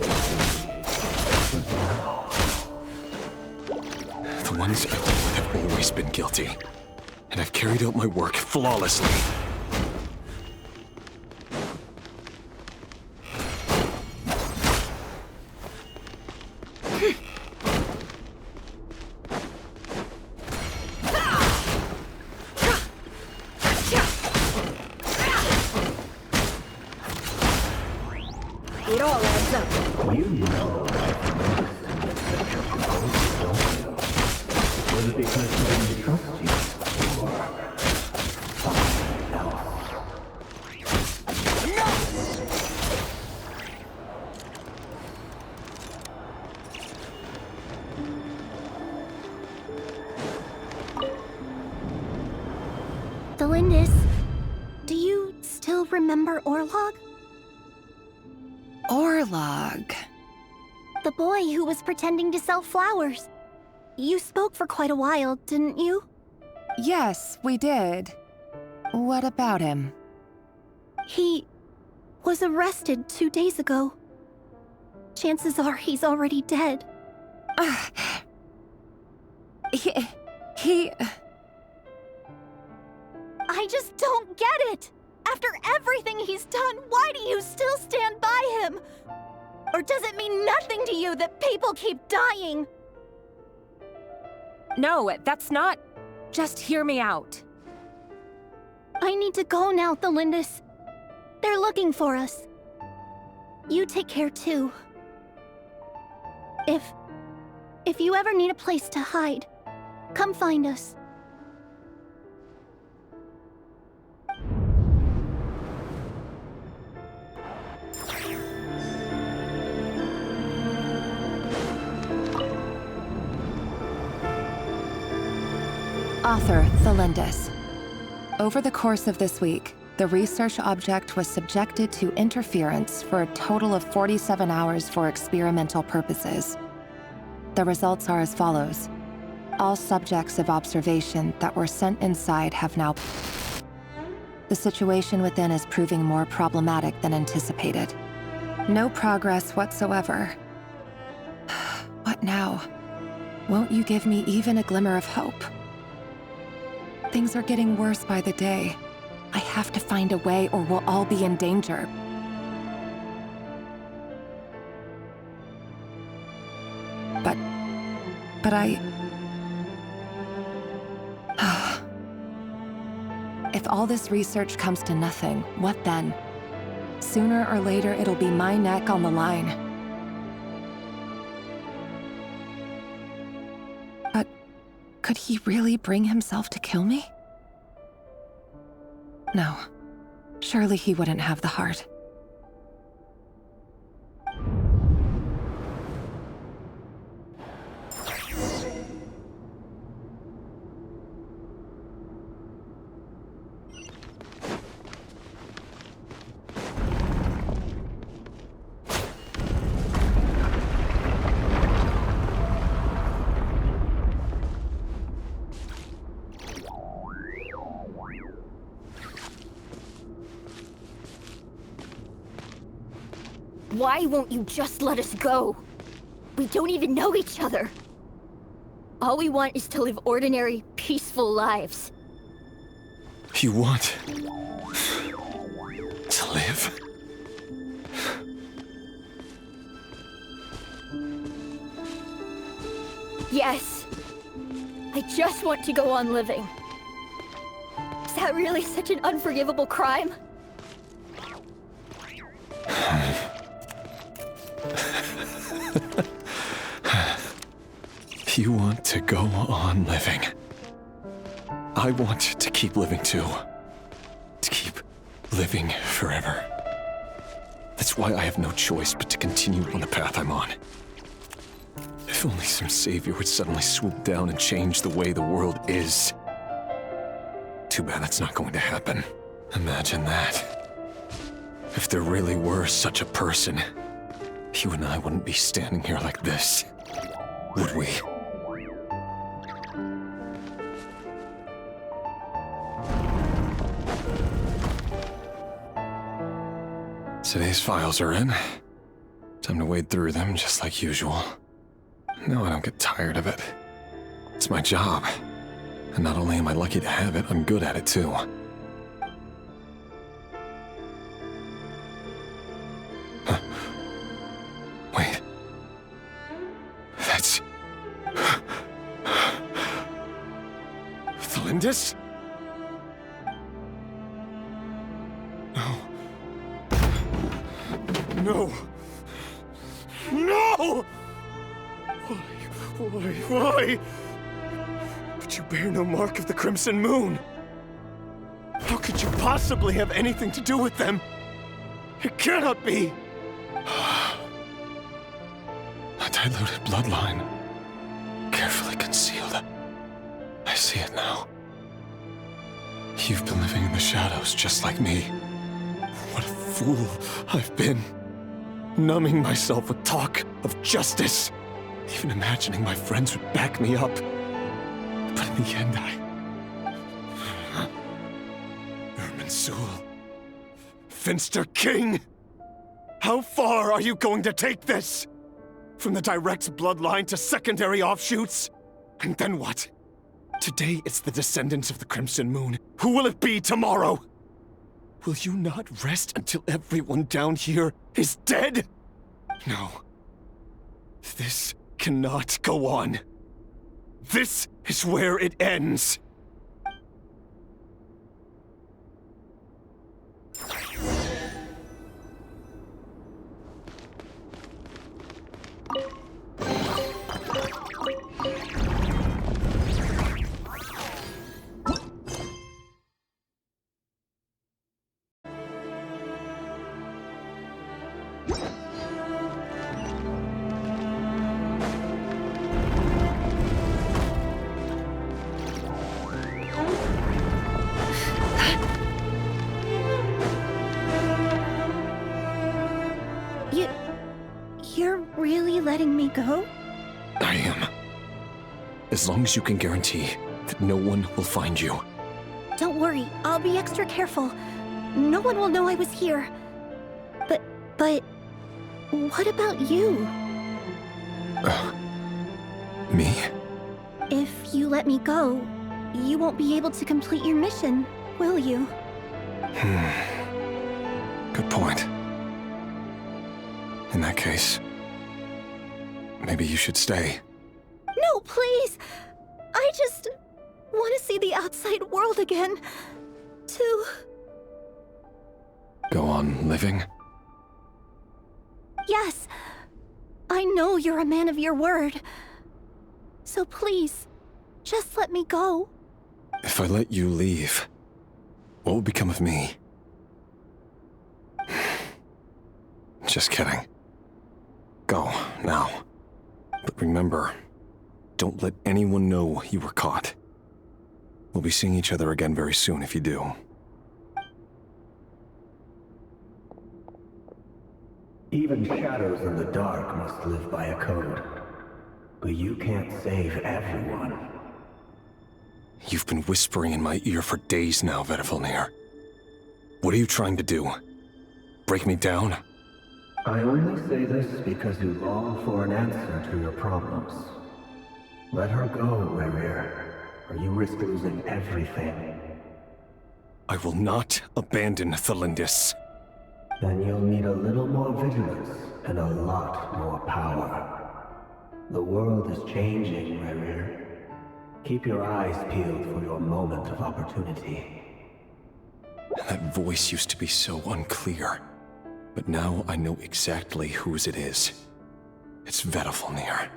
The ones I deal with have always been guilty, and I've carried out my work flawlessly. It all adds up. You know life works. Don't you? Was it because he didn't trust you? Or something else? The Lindis, do you still remember Orlog? Orlog. The boy who was pretending to sell flowers. You spoke for quite a while, didn't you? Yes, we did. What about him? He was arrested 2 days ago. Chances are he's already dead. He... I just don't get it! After everything he's done, why do you still stand by him? Or does it mean nothing to you that people keep dying? No, that's not... Just hear me out. I need to go now, Thelindis. They're looking for us. You take care too. If you ever need a place to hide, come find us. Author, Thelindis. Over the course of this week, the research object was subjected to interference for a total of 47 hours for experimental purposes. The results are as follows. All subjects of observation that were sent inside have now... The situation within is proving more problematic than anticipated. No progress whatsoever. Now, won't you give me even a glimmer of hope? Things are getting worse by the day. I have to find a way or we'll all be in danger. But I... If all this research comes to nothing, what then? Sooner or later, it'll be my neck on the line. But could he really bring himself to kill me? No. Surely he wouldn't have the heart. Why won't you just let us go? We don't even know each other. All we want is to live ordinary, peaceful lives. You want to live? Yes. I just want to go on living. Is that really such an unforgivable crime? You want to go on living. I want to keep living too. To keep living forever. That's why I have no choice but to continue on the path I'm on. If only some savior would suddenly swoop down and change the way the world is. Too bad that's not going to happen. Imagine that. If there really were such a person, you and I wouldn't be standing here like this, would we? Today's files are in. Time to wade through them just like usual. No, I don't get tired of it. It's my job. And not only am I lucky to have it, I'm good at it too. Wait. That's... Thalindis? No. No! Why? But you bear no mark of the Crimson Moon. How could you possibly have anything to do with them? It cannot be! A diluted bloodline. Carefully concealed. I see it now. You've been living in the shadows just like me. What a fool I've been. Numbing myself with talk of justice. Even imagining my friends would back me up. But in the end, Irminsul. Finster King! How far are you going to take this? From the direct bloodline to secondary offshoots? And then what? Today it's the descendants of the Crimson Moon. Who will it be tomorrow? Will you not rest until everyone down here is dead? No. This cannot go on. This is where it ends. You're really letting me go? I am. As long as you can guarantee that no one will find you. Don't worry, I'll be extra careful. No one will know I was here. But what about you? Me? If you let me go, you won't be able to complete your mission, will you? Good point. In that case, maybe you should stay. No, please! I just want to see the outside world again. To... Go on living? Yes. I know you're a man of your word. So please, just let me go. If I let you leave, what will become of me? Just kidding. Go, now. But remember, don't let anyone know you were caught. We'll be seeing each other again very soon if you do. Even shadows in the dark must live by a code. But you can't save everyone. You've been whispering in my ear for days now, Vedifalnir. What are you trying to do? Break me down? I only say this because you long for an answer to your problems. Let her go, Rerir, or you risk losing everything. I will not abandon Thelindis. Then you'll need a little more vigilance and a lot more power. The world is changing, Rerir. Keep your eyes peeled for your moment of opportunity. That voice used to be so unclear. But now I know exactly whose it is. It's Vedifalnir.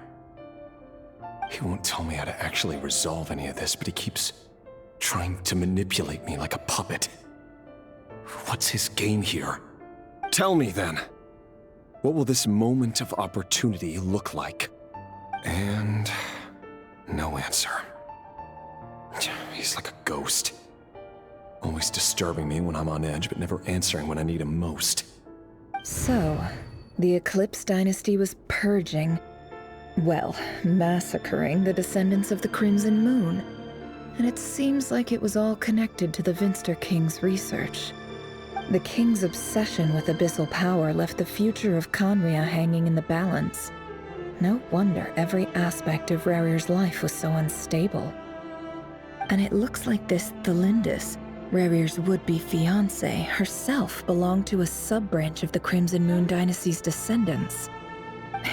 He won't tell me how to actually resolve any of this, but he keeps trying to manipulate me like a puppet. What's his game here? Tell me then. What will this moment of opportunity look like? And no answer. He's like a ghost. Always disturbing me when I'm on edge, but never answering when I need him most. So, the Eclipse Dynasty was purging, well, massacring the descendants of the Crimson Moon. And it seems like it was all connected to the Vinster King's research. The King's obsession with abyssal power left the future of Conria hanging in the balance. No wonder every aspect of Rerir's life was so unstable. And it looks like this Thelindis, Rerir's would-be fiancée, herself belonged to a sub-branch of the Crimson Moon Dynasty's descendants.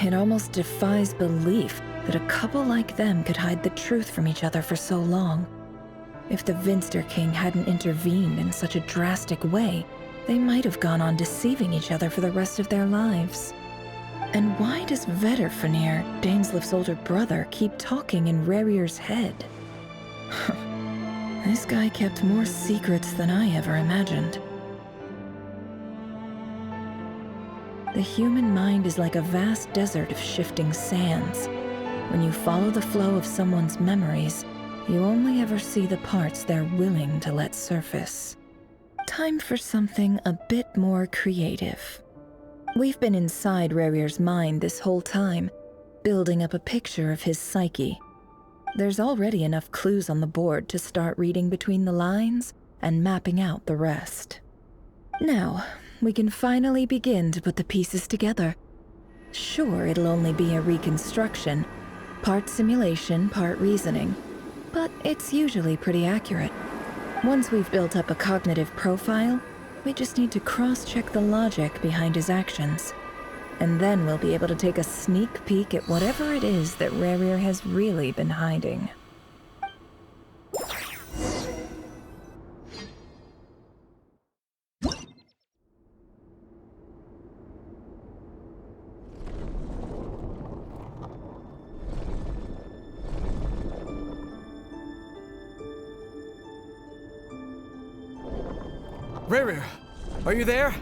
It almost defies belief that a couple like them could hide the truth from each other for so long. If the Vinster King hadn't intervened in such a drastic way, they might have gone on deceiving each other for the rest of their lives. And why does Vedifalnir, Dainslif's older brother, keep talking in Rerir's head? This guy kept more secrets than I ever imagined. The human mind is like a vast desert of shifting sands. When you follow the flow of someone's memories, you only ever see the parts they're willing to let surface. Time for something a bit more creative. We've been inside Rerir's mind this whole time, building up a picture of his psyche. There's already enough clues on the board to start reading between the lines and mapping out the rest. Now, we can finally begin to put the pieces together. Sure, it'll only be a reconstruction, part simulation, part reasoning, but it's usually pretty accurate. Once we've built up a cognitive profile, we just need to cross-check the logic behind his actions. And then we'll be able to take a sneak peek at whatever it is that Rerir has really been hiding. Rerir, are you there?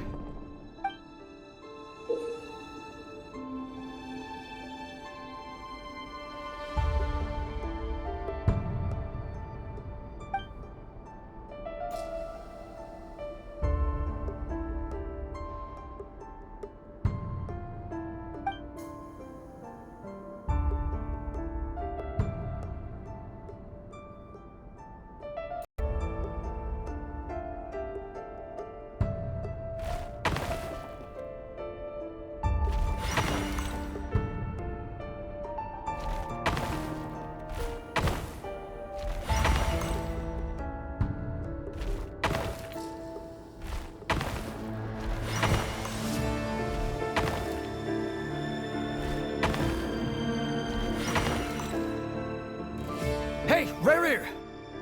Hey, Rerir!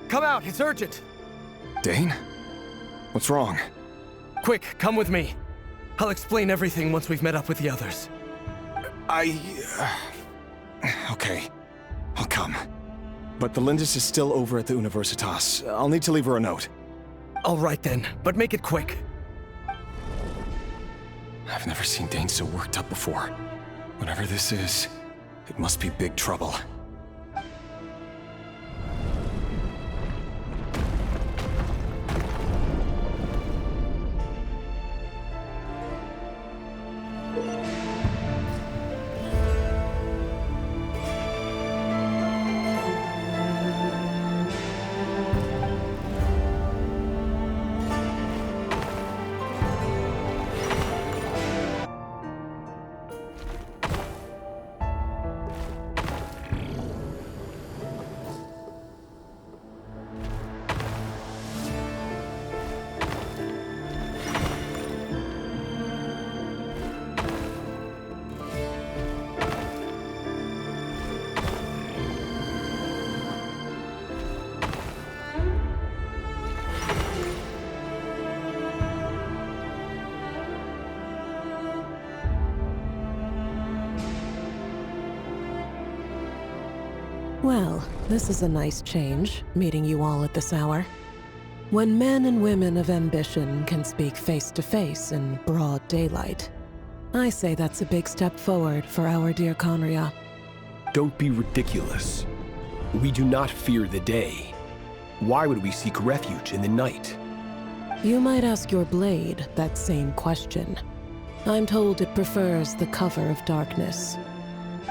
Come out, it's urgent! Dane? What's wrong? Quick, come with me. I'll explain everything once we've met up with the others. Okay. I'll come. But the Lindis is still over at the Universitas. I'll need to leave her a note. All right then, but make it quick. I've never seen Dane so worked up before. Whatever this is, it must be big trouble. Well, this is a nice change, meeting you all at this hour. When men and women of ambition can speak face to face in broad daylight, I say that's a big step forward for our dear Conria. Don't be ridiculous. We do not fear the day. Why would we seek refuge in the night? You might ask your blade that same question. I'm told it prefers the cover of darkness.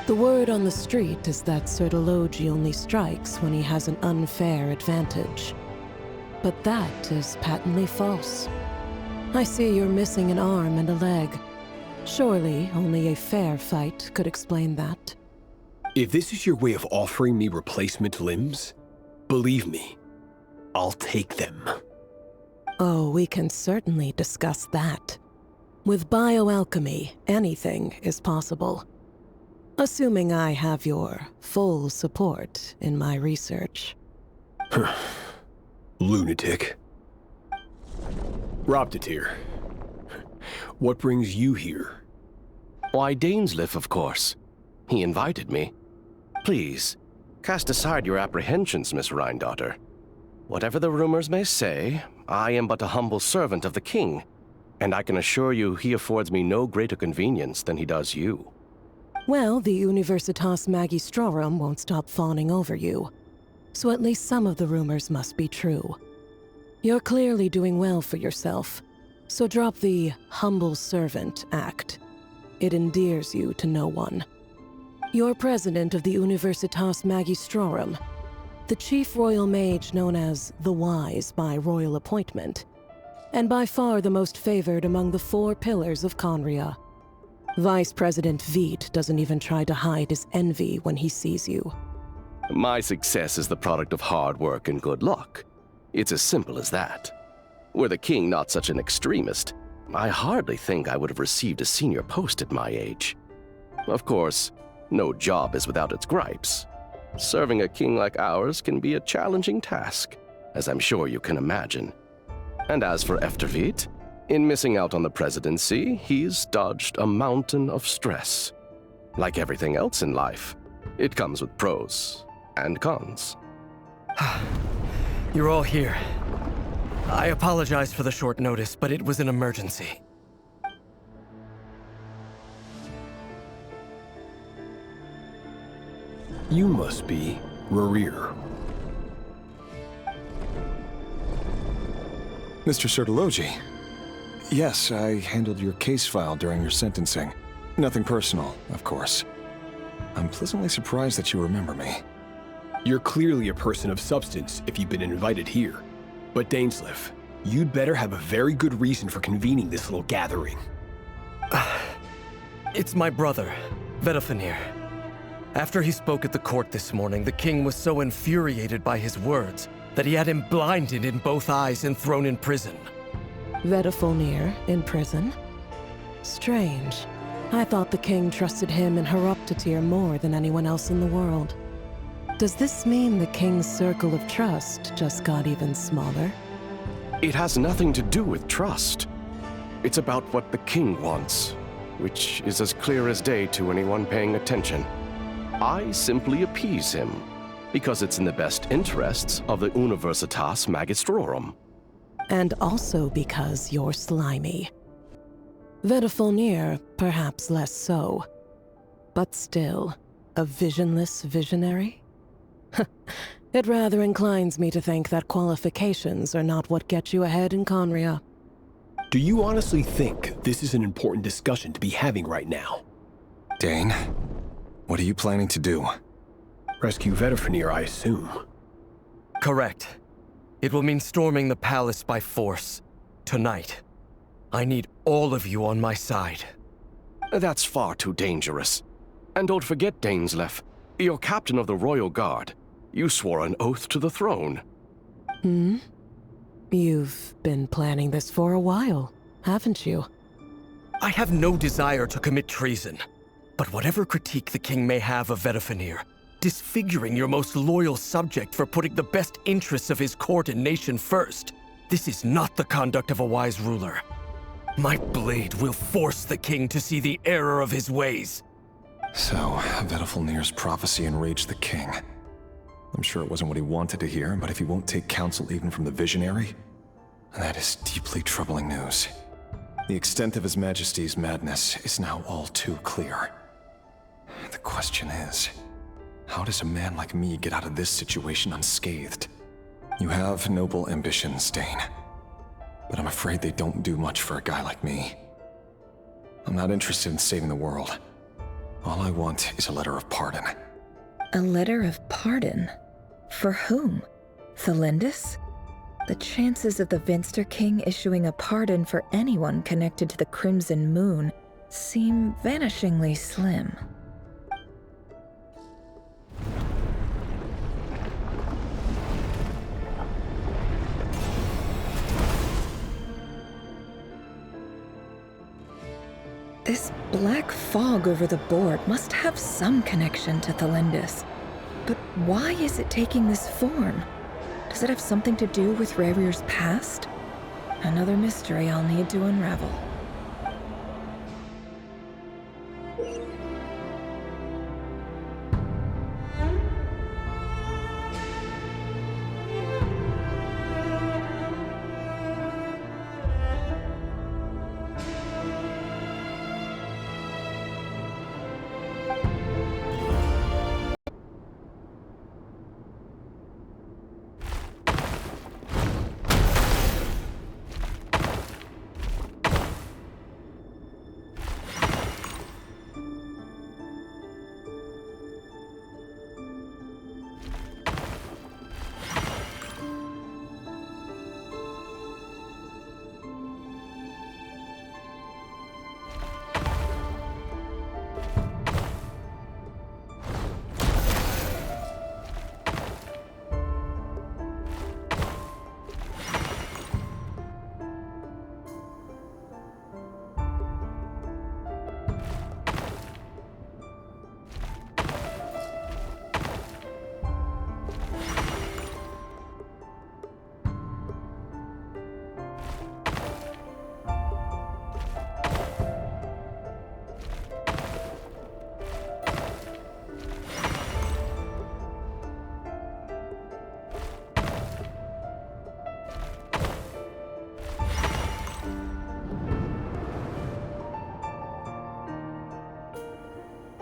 The word on the street is that Sertologi only strikes when he has an unfair advantage. But that is patently false. I see you're missing an arm and a leg. Surely only a fair fight could explain that. If this is your way of offering me replacement limbs, believe me, I'll take them. Oh, we can certainly discuss that. With bioalchemy, anything is possible. Assuming I have your full support in my research. Lunatic. Robtatir, what brings you here? Why, Dainsleif, of course. He invited me. Please, cast aside your apprehensions, Miss Rhindaughter. Whatever the rumors may say, I am but a humble servant of the king, and I can assure you he affords me no greater convenience than he does you. Well, the Universitas Magistrorum won't stop fawning over you, so at least some of the rumors must be true. You're clearly doing well for yourself, so drop the humble servant act. It endears you to no one. You're president of the Universitas Magistrorum, the chief royal mage known as the Wise by royal appointment, and by far the most favored among the 4 pillars of Conria. Vice President Veit doesn't even try to hide his envy when he sees you. My success is the product of hard work and good luck. It's as simple as that. Were the king not such an extremist, I hardly think I would have received a senior post at my age. Of course, no job is without its gripes. Serving a king like ours can be a challenging task, as I'm sure you can imagine. And as for Efterveit, in missing out on the presidency, he's dodged a mountain of stress. Like everything else in life, it comes with pros and cons. You're all here. I apologize for the short notice, but it was an emergency. You must be Rerir. Mr. Sertologi. Yes, I handled your case file during your sentencing. Nothing personal, of course. I'm pleasantly surprised that you remember me. You're clearly a person of substance if you've been invited here. But Dainsleif, you'd better have a very good reason for convening this little gathering. It's my brother, Vedafenir. After he spoke at the court this morning, the king was so infuriated by his words that he had him blinded in both eyes and thrown in prison. Vedafenir in prison? Strange. I thought the king trusted him and Horoptatir more than anyone else in the world. Does this mean the king's circle of trust just got even smaller? It has nothing to do with trust. It's about what the king wants, which is as clear as day to anyone paying attention. I simply appease him, because it's in the best interests of the Universitas Magistrorum. And also because you're slimy. Vedifalnir, perhaps less so. But still, a visionless visionary? It rather inclines me to think that qualifications are not what get you ahead in Conria. Do you honestly think this is an important discussion to be having right now? Dane, what are you planning to do? Rescue Vedifalnir, I assume. Correct. It will mean storming the palace by force. Tonight. I need all of you on my side. That's far too dangerous. And don't forget, Dainsleif, you're captain of the Royal Guard. You swore an oath to the throne. Hmm? You've been planning this for a while, haven't you? I have no desire to commit treason. But whatever critique the king may have of Vedifalnir, disfiguring your most loyal subject for putting the best interests of his court and nation first, this is not the conduct of a wise ruler. My blade will force the king to see the error of his ways. So, Vedifalnir's prophecy enraged the king. I'm sure it wasn't what he wanted to hear, but if he won't take counsel even from the visionary, that is deeply troubling news. The extent of His Majesty's madness is now all too clear. The question is, how does a man like me get out of this situation unscathed? You have noble ambitions, Dane, but I'm afraid they don't do much for a guy like me. I'm not interested in saving the world. All I want is a letter of pardon. A letter of pardon? For whom? Thelindis? The chances of the Vinster King issuing a pardon for anyone connected to the Crimson Moon seem vanishingly slim. This black fog over the board must have some connection to Thelindis. But why is it taking this form? Does it have something to do with Revir's past? Another mystery I'll need to unravel.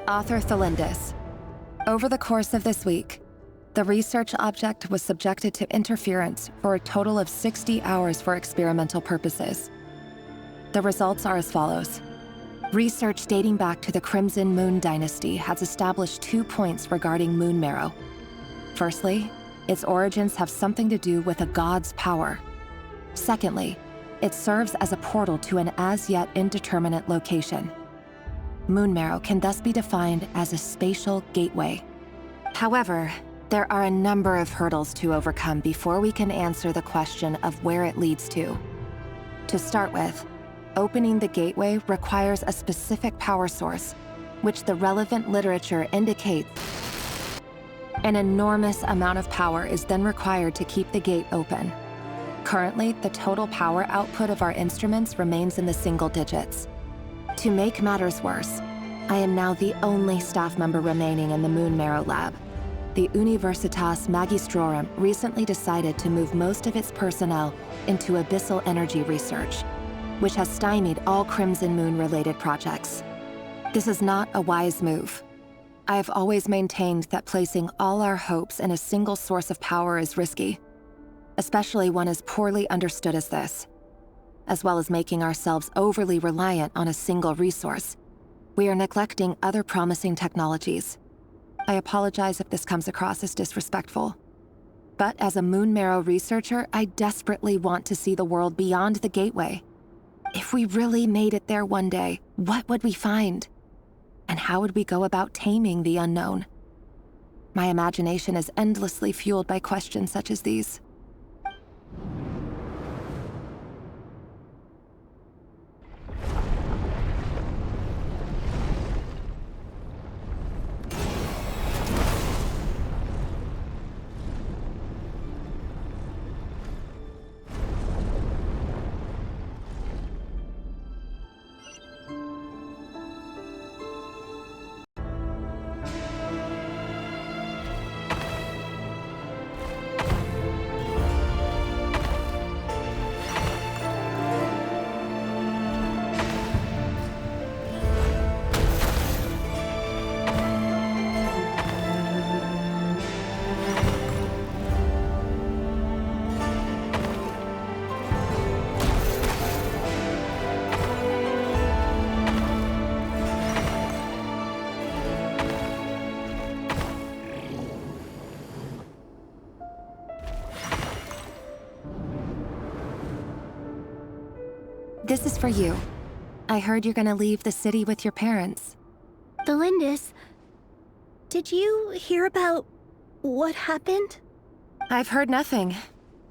Author Thelindis. Over the course of this week, the research object was subjected to interference for a total of 60 hours for experimental purposes. The results are as follows. Research dating back to the Crimson Moon dynasty has established 2 points regarding moon marrow. Firstly, its origins have something to do with a god's power. Secondly, it serves as a portal to an as-yet indeterminate location. Moon marrow can thus be defined as a spatial gateway. However, there are a number of hurdles to overcome before we can answer the question of where it leads to. To start with, opening the gateway requires a specific power source, which the relevant literature indicates An enormous amount of power is then required to keep the gate open. Currently, the total power output of our instruments remains in the single digits. To make matters worse, I am now the only staff member remaining in the Moon Marrow lab. The Universitas Magistrorum recently decided to move most of its personnel into abyssal energy research, which has stymied all Crimson Moon-related projects. This is not a wise move. I have always maintained that placing all our hopes in a single source of power is risky, especially one as poorly understood as this. As well as making ourselves overly reliant on a single resource, we are neglecting other promising technologies. I apologize if this comes across as disrespectful. But as a Moon Marrow researcher, I desperately want to see the world beyond the gateway. If we really made it there one day, what would we find? And how would we go about taming the unknown? My imagination is endlessly fueled by questions such as these. This is for you. I heard you're gonna leave the city with your parents. The Lindis. Did you hear about what happened? I've heard nothing.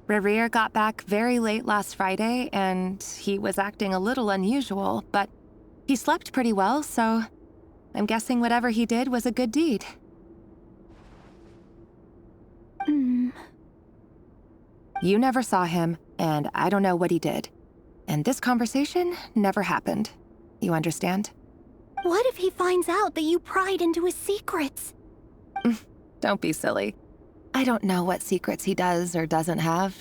Rerir got back very late last Friday, and he was acting a little unusual, but he slept pretty well, so I'm guessing whatever he did was a good deed. You never saw him, and I don't know what he did. And this conversation never happened. You understand? What if he finds out that you pried into his secrets? Don't be silly. I don't know what secrets he does or doesn't have.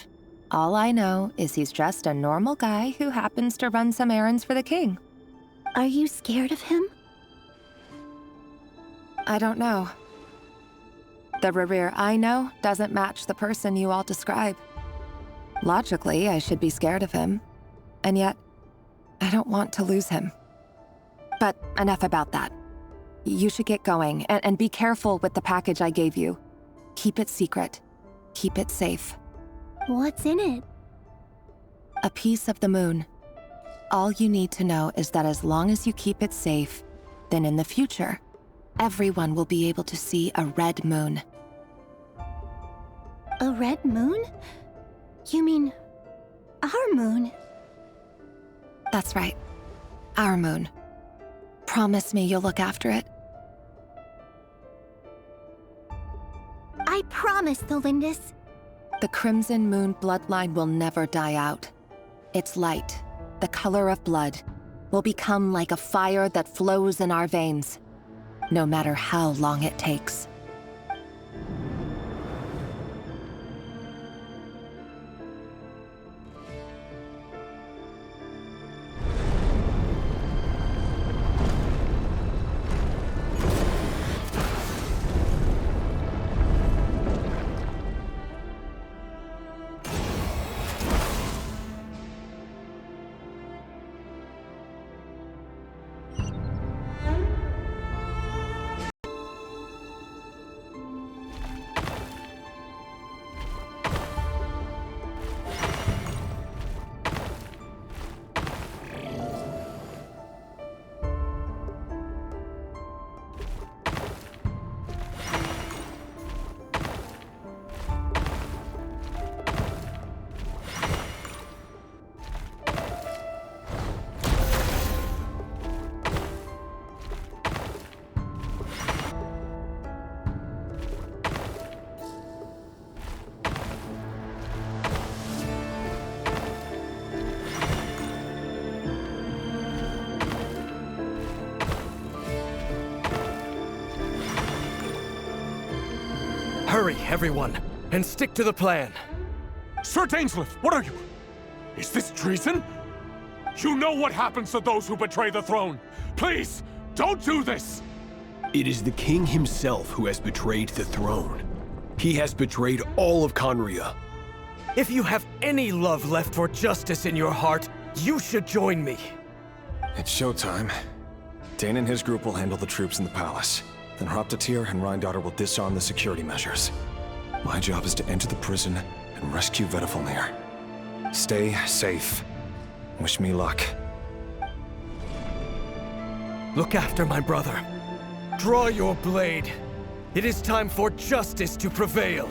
All I know is he's just a normal guy who happens to run some errands for the king. Are you scared of him? I don't know. The Rerir I know doesn't match the person you all describe. Logically, I should be scared of him. And yet, I don't want to lose him. But enough about that. You should get going, and be careful with the package I gave you. Keep it secret. Keep it safe. What's in it? A piece of the moon. All you need to know is that as long as you keep it safe, then in the future, everyone will be able to see a red moon. A red moon? You mean our moon? That's right. Our moon. Promise me you'll look after it. I promise, the Lindis. The Crimson Moon bloodline will never die out. Its light, the color of blood, will become like a fire that flows in our veins, no matter how long it takes. Hurry, everyone, and stick to the plan. Sir Dainsleif, what are you? Is this treason? You know what happens to those who betray the throne. Please, don't do this! It is the king himself who has betrayed the throne. He has betrayed all of Conria. If you have any love left for justice in your heart, you should join me. It's showtime. Dane and his group will handle the troops in the palace. Then Hraptatir and Rhindaughter will disarm the security measures. My job is to enter the prison and rescue Vedifalnir. Stay safe. Wish me luck. Look after my brother. Draw your blade. It is time for justice to prevail.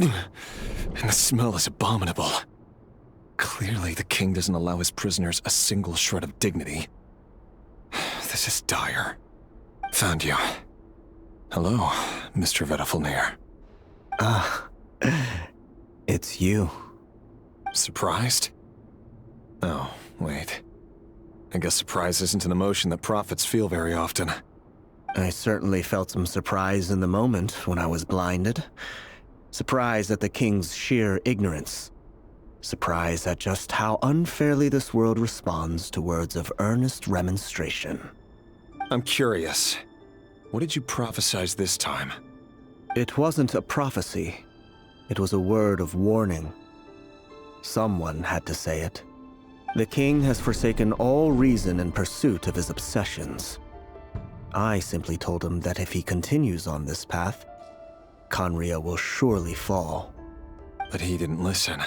And the smell is abominable. Clearly, the king doesn't allow his prisoners a single shred of dignity. This is dire. Found you. Hello, Mr. Vedifalnir. It's you. Surprised? Oh, wait. I guess surprise isn't an emotion that prophets feel very often. I certainly felt some surprise in the moment when I was blinded. Surprise at the king's sheer ignorance. Surprise at just how unfairly this world responds to words of earnest remonstration. I'm curious. What did you prophesize this time? It wasn't a prophecy. It was a word of warning. Someone had to say it. The king has forsaken all reason in pursuit of his obsessions. I simply told him that if he continues on this path, Conria will surely fall. But he didn't listen.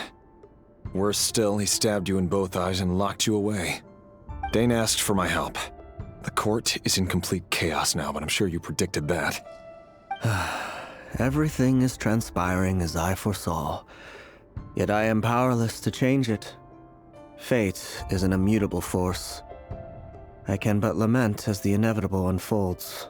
Worse still, he stabbed you in both eyes and locked you away. Dane asked for my help. The court is in complete chaos now, but I'm sure you predicted that. Everything is transpiring as I foresaw, yet I am powerless to change it. Fate is an immutable force. I can but lament as the inevitable unfolds.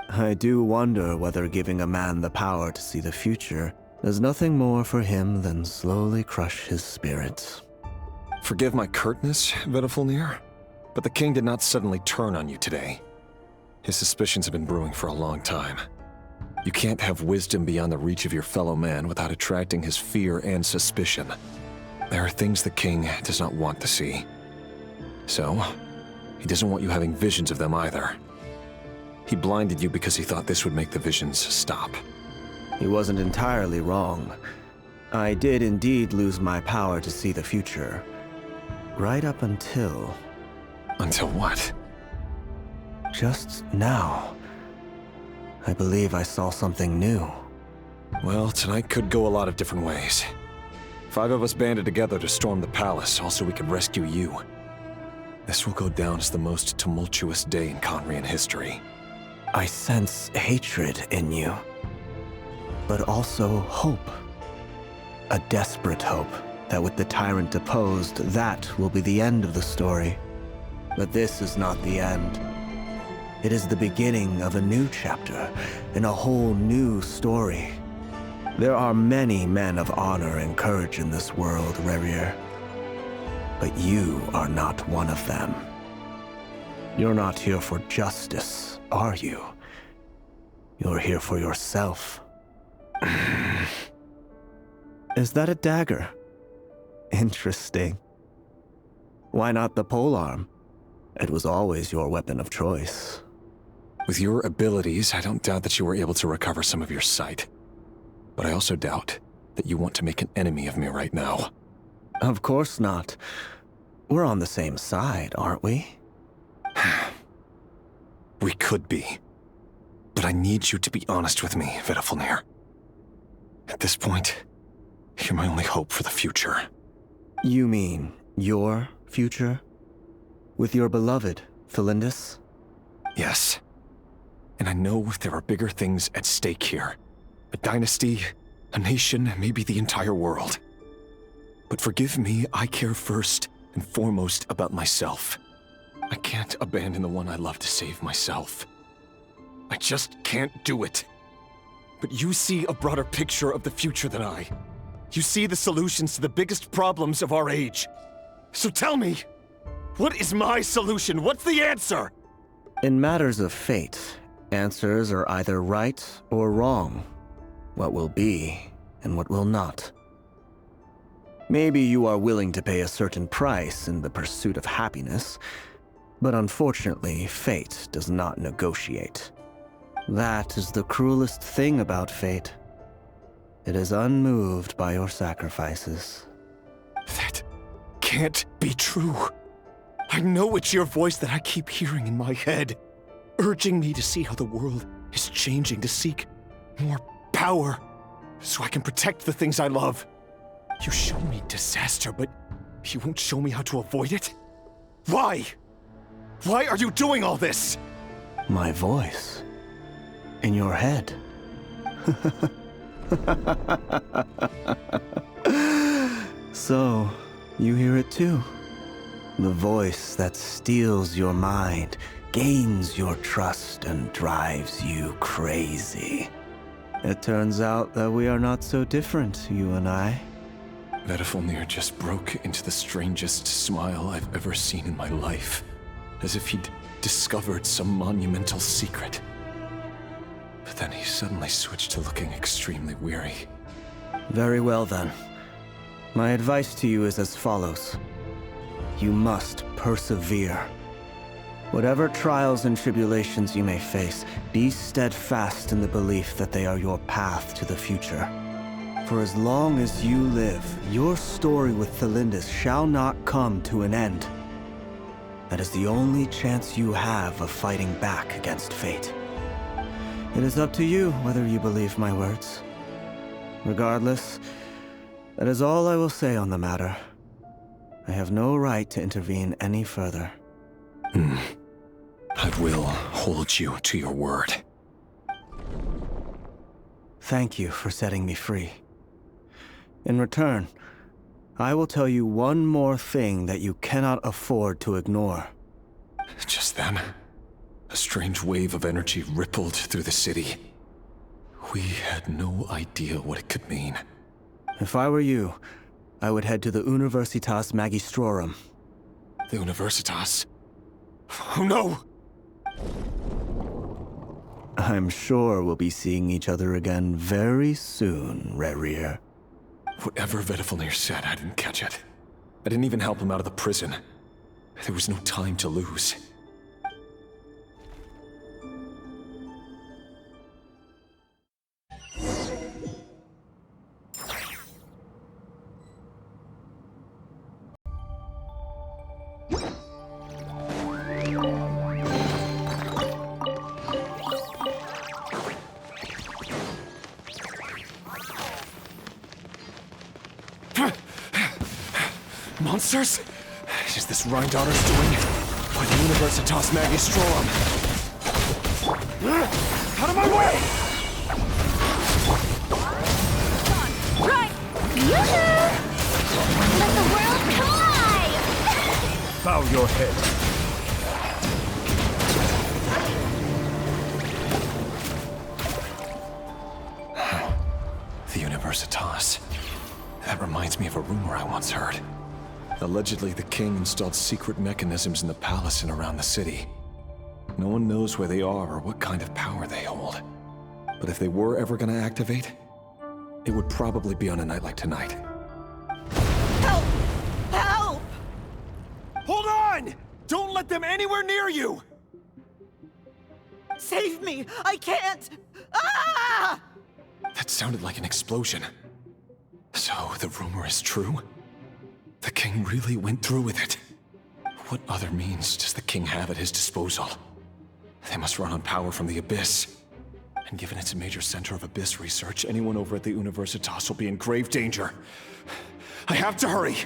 I do wonder whether giving a man the power to see the future does nothing more for him than slowly crush his spirit. Forgive my curtness, Vedifalnir, but the king did not suddenly turn on you today. His suspicions have been brewing for a long time. You can't have wisdom beyond the reach of your fellow man without attracting his fear and suspicion. There are things the king does not want to see. So, he doesn't want you having visions of them either. He blinded you because he thought this would make the visions stop. He wasn't entirely wrong. I did indeed lose my power to see the future. Right up until... Until what? Just now. I believe I saw something new. Well, tonight could go a lot of different ways. 5 of us banded together to storm the palace, also we could rescue you. This will go down as the most tumultuous day in Conrian history. I sense hatred in you, but also hope. A desperate hope that with the tyrant deposed, that will be the end of the story. But this is not the end. It is the beginning of a new chapter in a whole new story. There are many men of honor and courage in this world, Rerir. But you are not one of them. You're not here for justice, are you? You're here for yourself. Is that a dagger? Interesting. Why not the polearm? It was always your weapon of choice. With your abilities, I don't doubt that you were able to recover some of your sight. But I also doubt that you want to make an enemy of me right now. Of course not. We're on the same side, aren't we? We could be. But I need you to be honest with me, Vedifalnir. At this point, you're my only hope for the future. You mean your future? With your beloved, Felindis? Yes. And I know there are bigger things at stake here. A dynasty, a nation, maybe the entire world. But forgive me, I care first and foremost about myself. I can't abandon the one I love to save myself. I just can't do it. But you see a broader picture of the future than I. You see the solutions to the biggest problems of our age. So tell me, what is my solution? What's the answer? In matters of fate, answers are either right or wrong. What will be and what will not. Maybe you are willing to pay a certain price in the pursuit of happiness, but unfortunately, fate does not negotiate. That is the cruelest thing about fate. It is unmoved by your sacrifices. That can't be true. I know it's your voice that I keep hearing in my head, urging me to see how the world is changing, to seek more power, so I can protect the things I love. You show me disaster, but you won't show me how to avoid it? Why? Why are you doing all this? My voice. In your head. So, you hear it too? The voice that steals your mind, gains your trust, and drives you crazy. It turns out that we are not so different, you and I. Vedifalnir just broke into the strangest smile I've ever seen in my life, as if he'd discovered some monumental secret. But then he suddenly switched to looking extremely weary. Very well then. My advice to you is as follows. You must persevere. Whatever trials and tribulations you may face, be steadfast in the belief that they are your path to the future. For as long as you live, your story with Felindis shall not come to an end. That is the only chance you have of fighting back against fate. It is up to you whether you believe my words. Regardless, that is all I will say on the matter. I have no right to intervene any further. I will hold you to your word. Thank you for setting me free. In return, I will tell you one more thing that you cannot afford to ignore. Just then, a strange wave of energy rippled through the city. We had no idea what it could mean. If I were you, I would head to the Universitas Magistrorum. The Universitas? Oh no! I'm sure we'll be seeing each other again very soon, Rerir. Whatever Vedifalnir said, I didn't catch it. I didn't even help him out of the prison. There was no time to lose. Monsters? Is this Rhine Daughter's doing? By the Universitas Magistrorum! Out of my way! Right! Yoo-hoo! Let the world come alive! Bow your head. The Universitas. That reminds me of a rumor I once heard. Allegedly, the king installed secret mechanisms in the palace and around the city. No one knows where they are or what kind of power they hold. But if they were ever gonna activate, it would probably be on a night like tonight. Help! Help! Hold on! Don't let them anywhere near you! Save me! I can't! Ah! That sounded like an explosion. So, the rumor is true? The king really went through with it? What other means does the king have at his disposal? They must run on power from the Abyss. And given it's a major center of Abyss research, anyone over at the Universitas will be in grave danger. I have to hurry!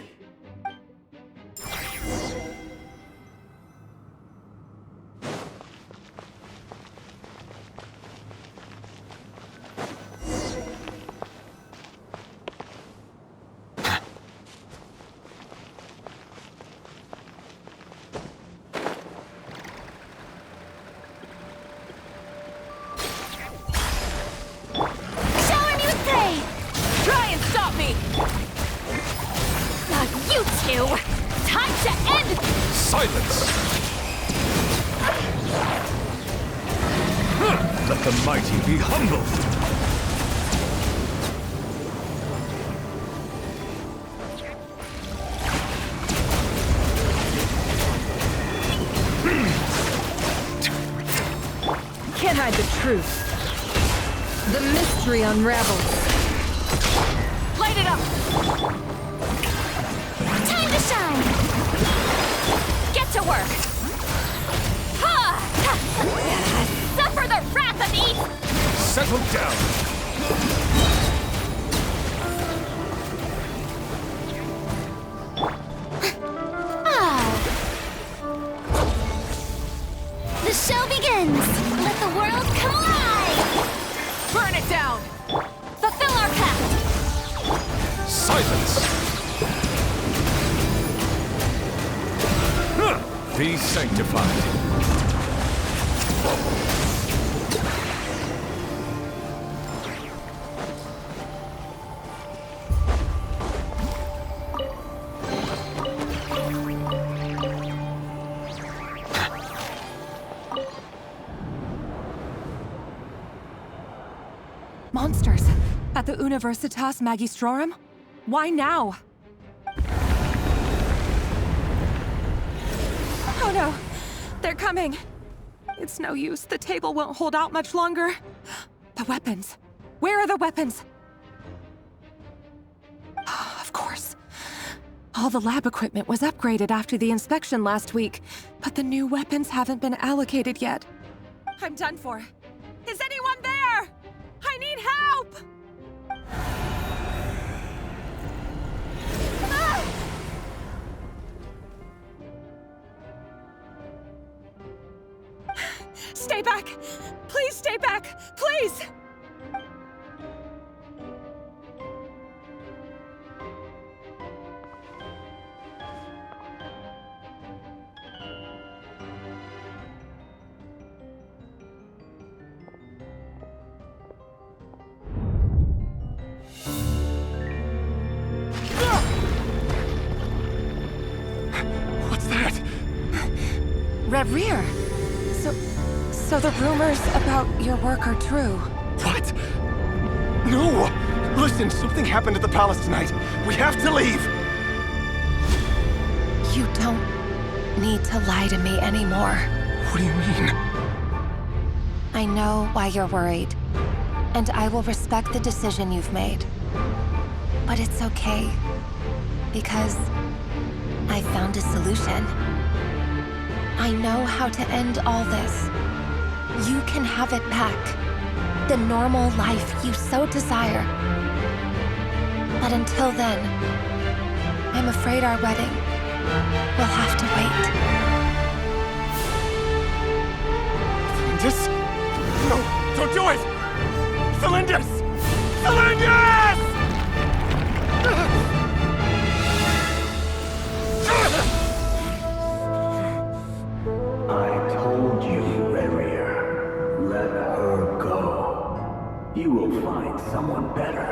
Let the mighty be humbled! Can't hide the truth. The mystery unravels. Light it up! Time to shine! Get to work! Suffer the wrath of Eve! Settle down! The show begins! Let the world come alive! Burn it down! Fulfill our pact! Silence! Be sanctified. Monsters! At the Universitas Magistrorum? Why now? Oh no! They're coming! It's no use. The table won't hold out much longer. The weapons. Where are the weapons? Of course. All the lab equipment was upgraded after the inspection last week, but the new weapons haven't been allocated yet. I'm done for. Is anyone there? I need help! Ah! Stay back! Please stay back! Please! What's that? Reverie! So the rumors about your work are true. What? No! Listen, something happened at the palace tonight. We have to leave! You don't need to lie to me anymore. What do you mean? I know why you're worried, and I will respect the decision you've made. But it's okay, because I found a solution. I know how to end all this. You can have it back. The normal life you so desire. But until then, I'm afraid our wedding will have to wait. Celindus? No, don't do it! Celindus! Celindus! I told you, Rarier. Let her go. You will find someone better.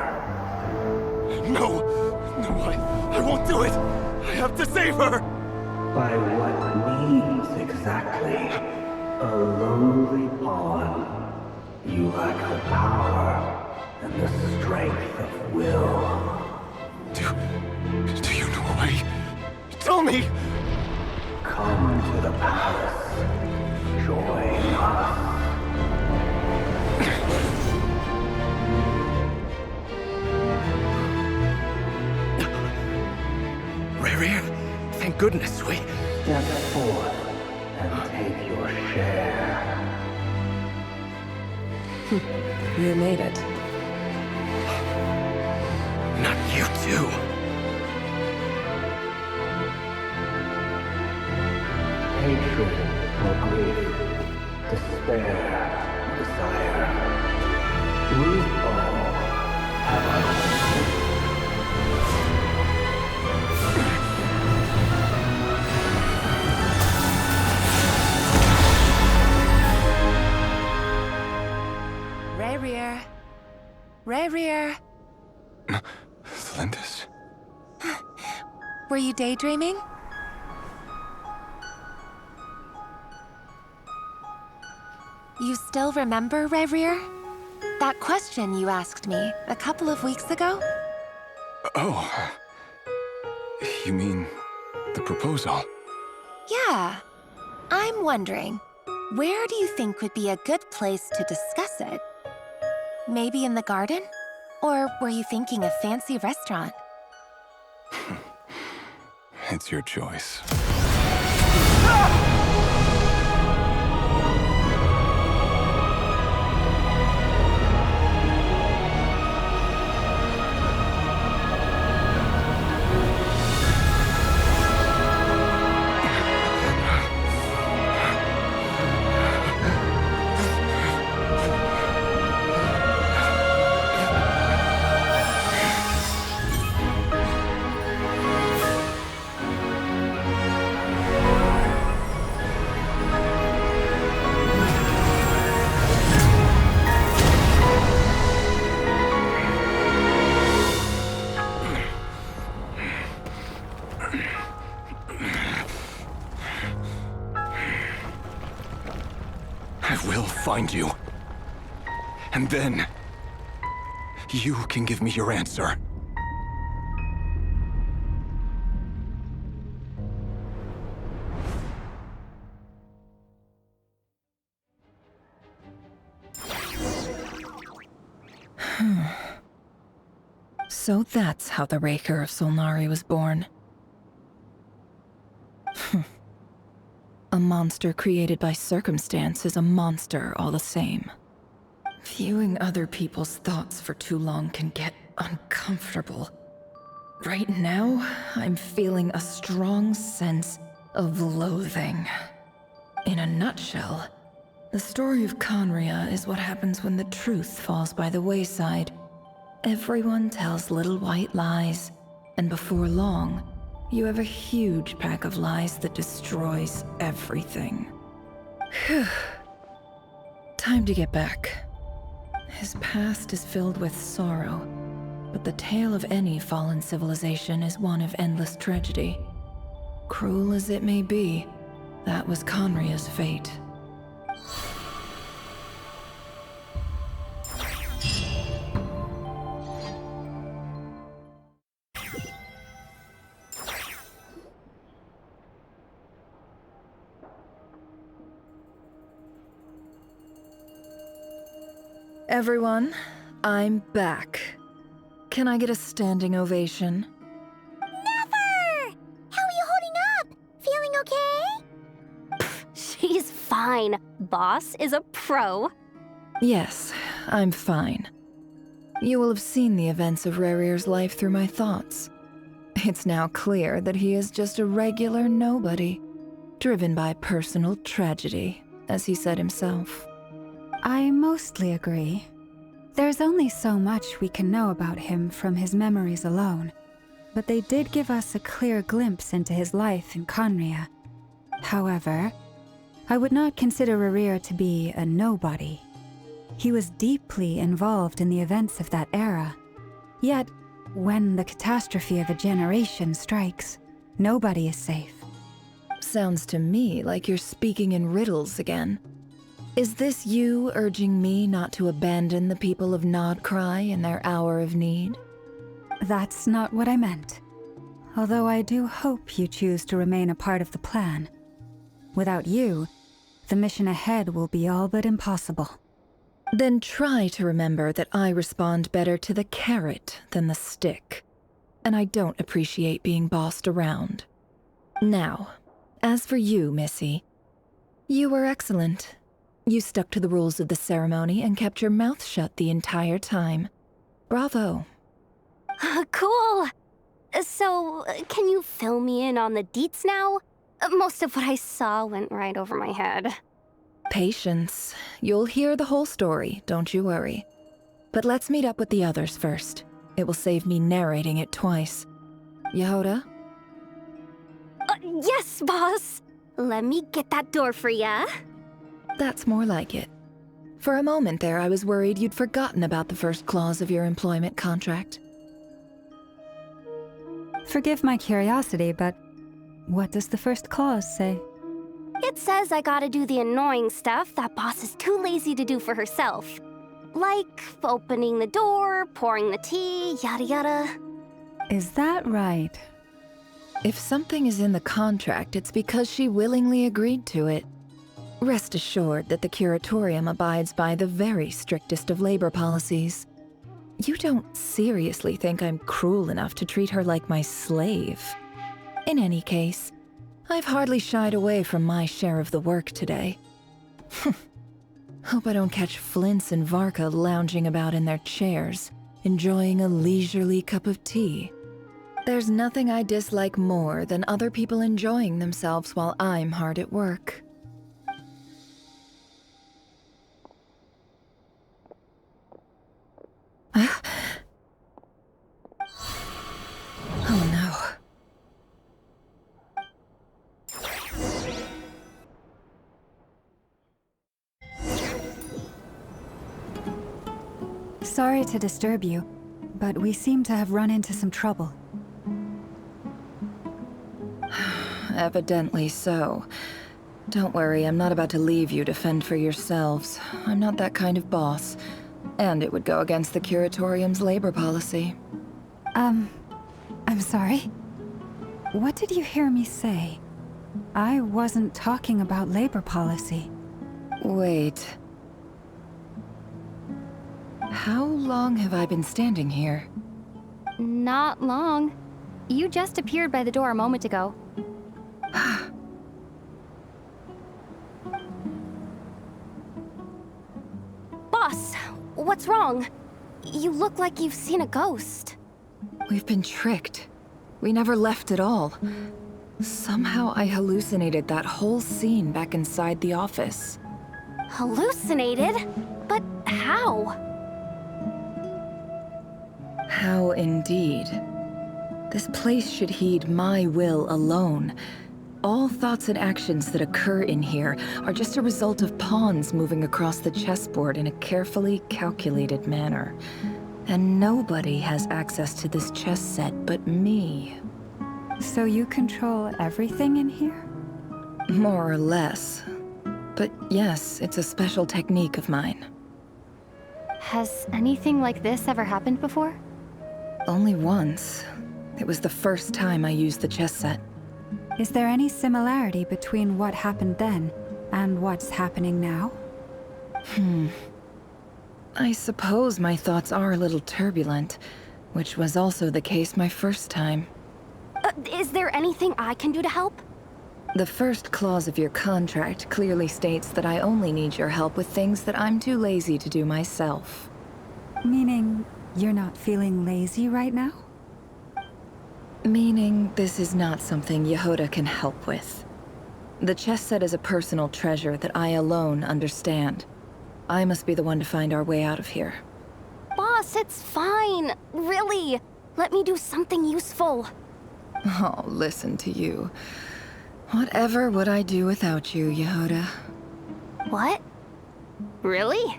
No! No, I won't do it! I have to save her! By what means exactly? A lowly pawn. You lack the power and the strength of will. Do you know a way? Tell me! Come to the palace. Join us. Rarier, thank goodness we... Step forth and take your share. You made it. Not you too. Hatred or grief, despair, desire. We all have our own. Rarier. Rarier. Celindus? Were you daydreaming? You still remember, Rarier? That question you asked me a couple of weeks ago? Oh. You mean the proposal? Yeah. I'm wondering, where do you think would be a good place to discuss it? Maybe in the garden? Or were you thinking a fancy restaurant? It's your choice. I will find you. And then, you can give me your answer. So that's how the Raker of Solnari was born. A monster created by circumstance is a monster all the same. Viewing other people's thoughts for too long can get uncomfortable. Right now, I'm feeling a strong sense of loathing. In a nutshell, the story of Conria is what happens when the truth falls by the wayside. Everyone tells little white lies, and before long, you have a huge pack of lies that destroys everything. Whew. Time to get back. His past is filled with sorrow, but the tale of any fallen civilization is one of endless tragedy. Cruel as it may be, that was Conria's fate. Everyone, I'm back. Can I get a standing ovation? Never! How are you holding up? Feeling okay? She's fine. Boss is a pro. Yes, I'm fine. You will have seen the events of Rarier's life through my thoughts. It's now clear that he is just a regular nobody, driven by personal tragedy, as he said himself. I mostly agree. There's only so much we can know about him from his memories alone, but they did give us a clear glimpse into his life in Conria. However, I would not consider Rerir to be a nobody. He was deeply involved in the events of that era. Yet, when the catastrophe of a generation strikes, nobody is safe. Sounds to me like you're speaking in riddles again. Is this you urging me not to abandon the people of Nodcry in their hour of need? That's not what I meant. Although I do hope you choose to remain a part of the plan. Without you, the mission ahead will be all but impossible. Then try to remember that I respond better to the carrot than the stick. And I don't appreciate being bossed around. Now, as for you, Missy, you were excellent. You stuck to the rules of the ceremony and kept your mouth shut the entire time. Bravo. Cool! So, can you fill me in on the deets now? Most of what I saw went right over my head. Patience. You'll hear the whole story, don't you worry. But let's meet up with the others first. It will save me narrating it twice. Yehoda? Yes, boss! Let me get that door for ya. That's more like it. For a moment there, I was worried you'd forgotten about the first clause of your employment contract. Forgive my curiosity, but what does the first clause say? It says I gotta do the annoying stuff that boss is too lazy to do for herself. Like opening the door, pouring the tea, yada yada. Is that right? If something is in the contract, it's because she willingly agreed to it. Rest assured that the Curatorium abides by the very strictest of labor policies. You don't seriously think I'm cruel enough to treat her like my slave? In any case, I've hardly shied away from my share of the work today. Hope I don't catch Flintz and Varka lounging about in their chairs, enjoying a leisurely cup of tea. There's nothing I dislike more than other people enjoying themselves while I'm hard at work. Oh no. Sorry to disturb you, but we seem to have run into some trouble. Evidently so. Don't worry, I'm not about to leave you to fend for yourselves. I'm not that kind of boss. And it would go against the Curatorium's labor policy. I'm sorry? What did you hear me say? I wasn't talking about labor policy. Wait. How long have I been standing here? Not long. You just appeared by the door a moment ago. Boss, what's wrong? You look like you've seen a ghost. We've been tricked. We never left at all. Somehow I hallucinated that whole scene back inside the office. Hallucinated? But how? How indeed. This place should heed my will alone. All thoughts and actions that occur in here are just a result of pawns moving across the chessboard in a carefully calculated manner. And nobody has access to this chess set but me. So you control everything in here? More or less. But yes, it's a special technique of mine. Has anything like this ever happened before? Only once. It was the first time I used the chess set. Is there any similarity between what happened then and what's happening now? I suppose my thoughts are a little turbulent, which was also the case my first time. Is there anything I can do to help? The first clause of your contract clearly states that I only need your help with things that I'm too lazy to do myself. Meaning, you're not feeling lazy right now? Meaning, this is not something Yehoda can help with. The chess set is a personal treasure that I alone understand. I must be the one to find our way out of here. Boss, it's fine. Really. Let me do something useful. Oh, listen to you. Whatever would I do without you, Yehoda? What? Really?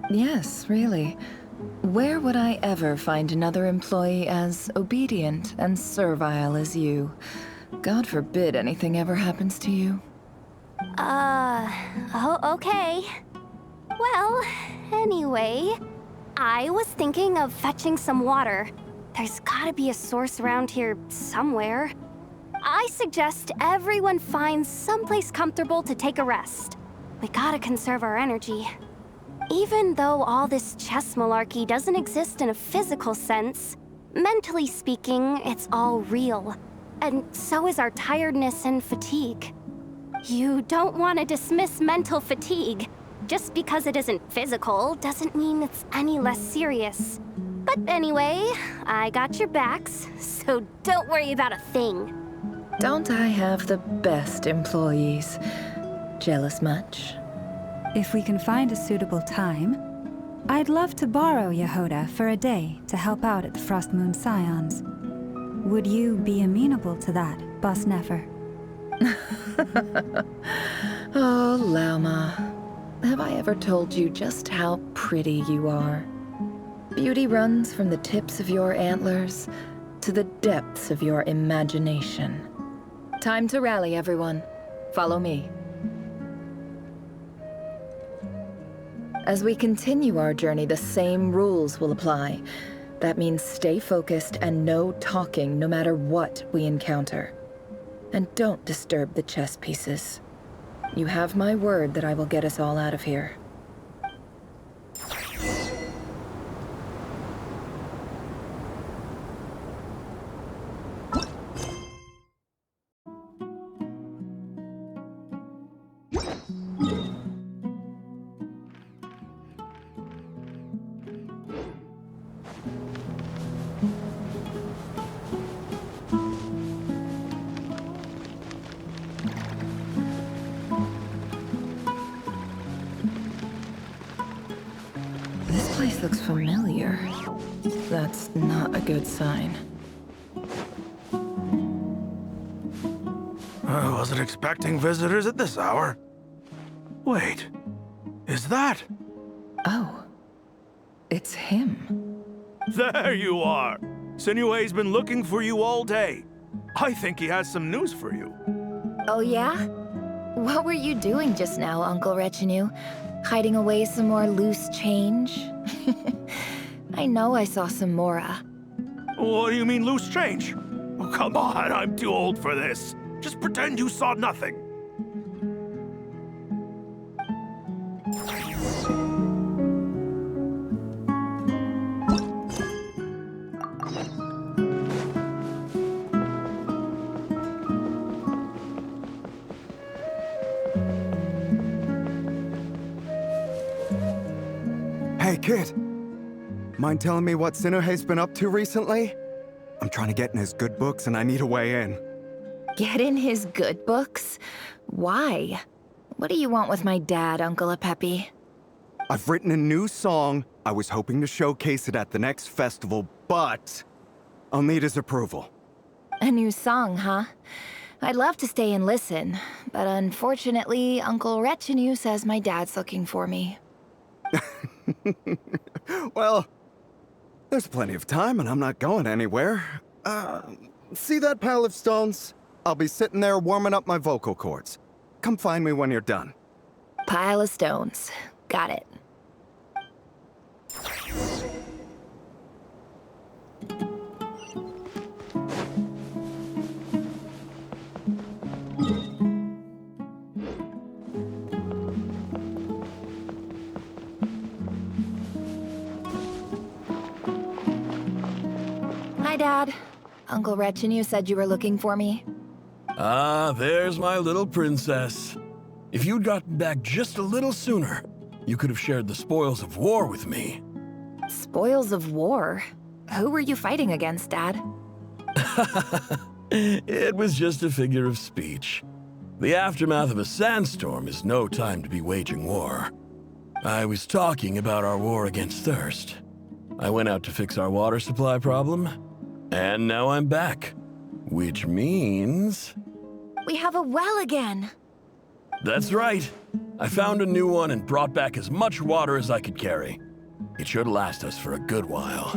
Yes, really. Where would I ever find another employee as obedient and servile as you? God forbid anything ever happens to you. Oh, okay. Well, anyway, I was thinking of fetching some water. There's gotta be a source around here somewhere. I suggest everyone finds someplace comfortable to take a rest. We gotta conserve our energy. Even though all this chess malarkey doesn't exist in a physical sense, mentally speaking, it's all real. And so is our tiredness and fatigue. You don't want to dismiss mental fatigue. Just because it isn't physical doesn't mean it's any less serious. But anyway, I got your backs, so don't worry about a thing. Don't I have the best employees? Jealous much? If we can find a suitable time, I'd love to borrow Yehoda for a day to help out at the Frost Moon Scions. Would you be amenable to that, Boss Nefer? Oh, Lauma. Have I ever told you just how pretty you are? Beauty runs from the tips of your antlers to the depths of your imagination. Time to rally, everyone. Follow me. As we continue our journey, the same rules will apply. That means stay focused and no talking no matter what we encounter. And don't disturb the chess pieces. You have my word that I will get us all out of here. This place looks familiar. That's not a good sign. I wasn't expecting visitors at this hour. Wait, is that? Oh, it's him. There you are! Sinue's been looking for you all day. I think he has some news for you. Oh yeah? What were you doing just now, Uncle Retinue? Hiding away some more loose change? I know I saw some Mora. What do you mean, loose change? Oh, come on, I'm too old for this. Just pretend you saw nothing. Hey, kid. Mind telling me what Sinuhe's been up to recently? I'm trying to get in his good books and I need a way in. Get in his good books? Why? What do you want with my dad, Uncle Apepi? I've written a new song. I was hoping to showcase it at the next festival, but I'll need his approval. A new song, huh? I'd love to stay and listen, but unfortunately, Uncle Retinue says my dad's looking for me. Well, there's plenty of time and I'm not going anywhere. See that pile of stones? I'll be sitting there warming up my vocal cords. Come find me when you're done. Pile of stones. Got it. Hi, Dad. Uncle Retinue said you were looking for me. Ah, there's my little princess. If you'd gotten back just a little sooner, you could have shared the spoils of war with me. Spoils of war? Who were you fighting against, Dad? It was just a figure of speech. The aftermath of a sandstorm is no time to be waging war. I was talking about our war against thirst. I went out to fix our water supply problem, and now I'm back. Which means... We have a well again. That's right. I found a new one and brought back as much water as I could carry. It should last us for a good while.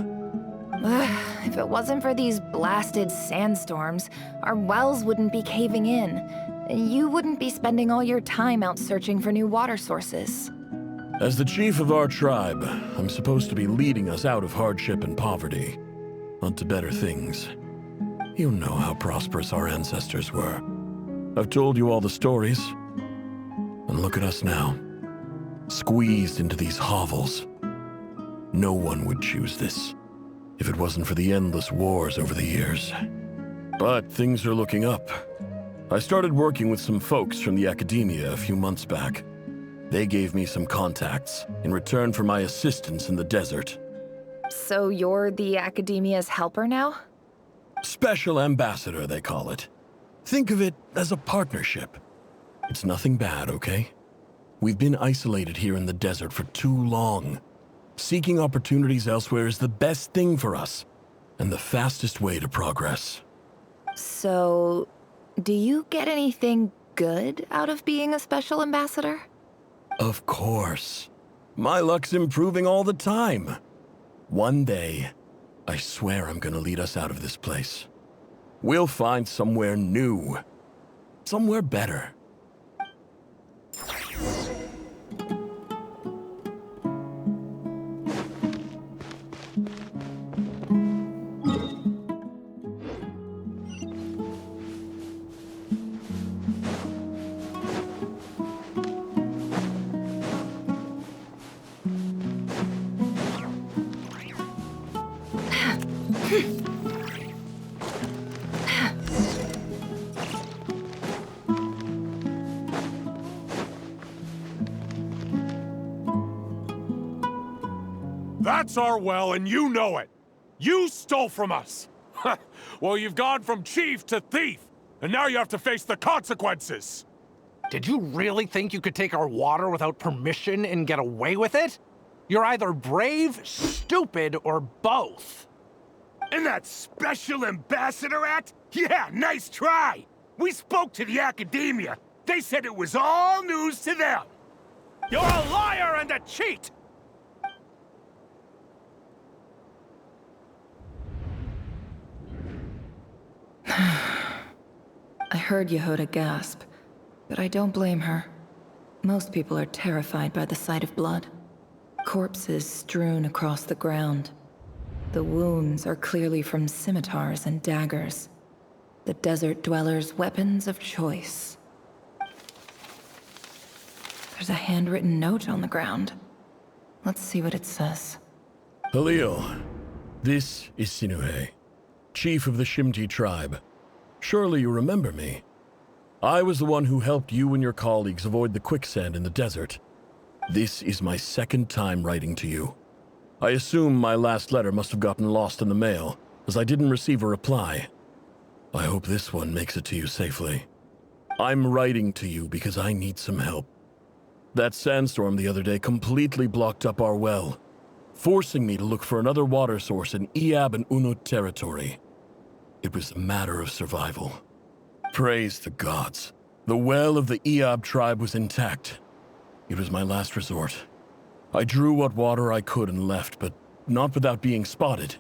If it wasn't for these blasted sandstorms, our wells wouldn't be caving in. You wouldn't be spending all your time out searching for new water sources. As the chief of our tribe, I'm supposed to be leading us out of hardship and poverty, onto better things. You know how prosperous our ancestors were. I've told you all the stories. And look at us now, squeezed into these hovels. No one would choose this, if it wasn't for the endless wars over the years. But things are looking up. I started working with some folks from the academia a few months back. They gave me some contacts in return for my assistance in the desert. So you're the academia's helper now? Special ambassador, they call it. Think of it as a partnership. It's nothing bad, okay? We've been isolated here in the desert for too long. Seeking opportunities elsewhere is the best thing for us, and the fastest way to progress. So, do you get anything good out of being a special ambassador? Of course. My luck's improving all the time. One day, I swear I'm gonna lead us out of this place. We'll find somewhere new. Somewhere better. That's our well, and you know it. You stole from us. Well, you've gone from chief to thief, and now you have to face the consequences. Did you really think you could take our water without permission and get away with it? You're either brave, stupid, or both. And that Special Ambassador Act? Yeah, nice try. We spoke to the academia. They said it was all news to them. You're a liar and a cheat! I heard Yehoda gasp, but I don't blame her. Most people are terrified by the sight of blood. Corpses strewn across the ground. The wounds are clearly from scimitars and daggers. The desert dwellers' weapons of choice. There's a handwritten note on the ground. Let's see what it says. Halil, this is Sinuhe, chief of the Shimti tribe. Surely you remember me. I was the one who helped you and your colleagues avoid the quicksand in the desert. This is my second time writing to you. I assume my last letter must have gotten lost in the mail, as I didn't receive a reply. I hope this one makes it to you safely. I'm writing to you because I need some help. That sandstorm the other day completely blocked up our well, forcing me to look for another water source in Iab and Unut territory. It was a matter of survival. Praise the gods. The well of the Iab tribe was intact. It was my last resort. I drew what water I could and left, but not without being spotted.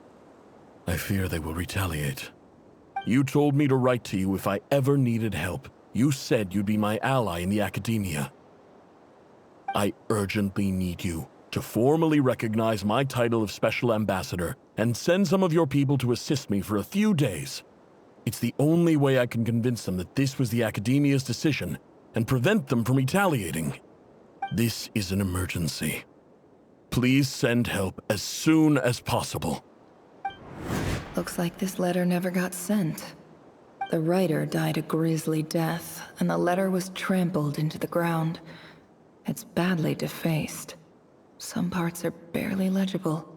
I fear they will retaliate. You told me to write to you if I ever needed help. You said you'd be my ally in the academia. I urgently need you to formally recognize my title of Special Ambassador and send some of your people to assist me for a few days. It's the only way I can convince them that this was the academia's decision and prevent them from retaliating. This is an emergency. Please send help as soon as possible. Looks like this letter never got sent. The writer died a grisly death, and the letter was trampled into the ground. It's badly defaced. Some parts are barely legible.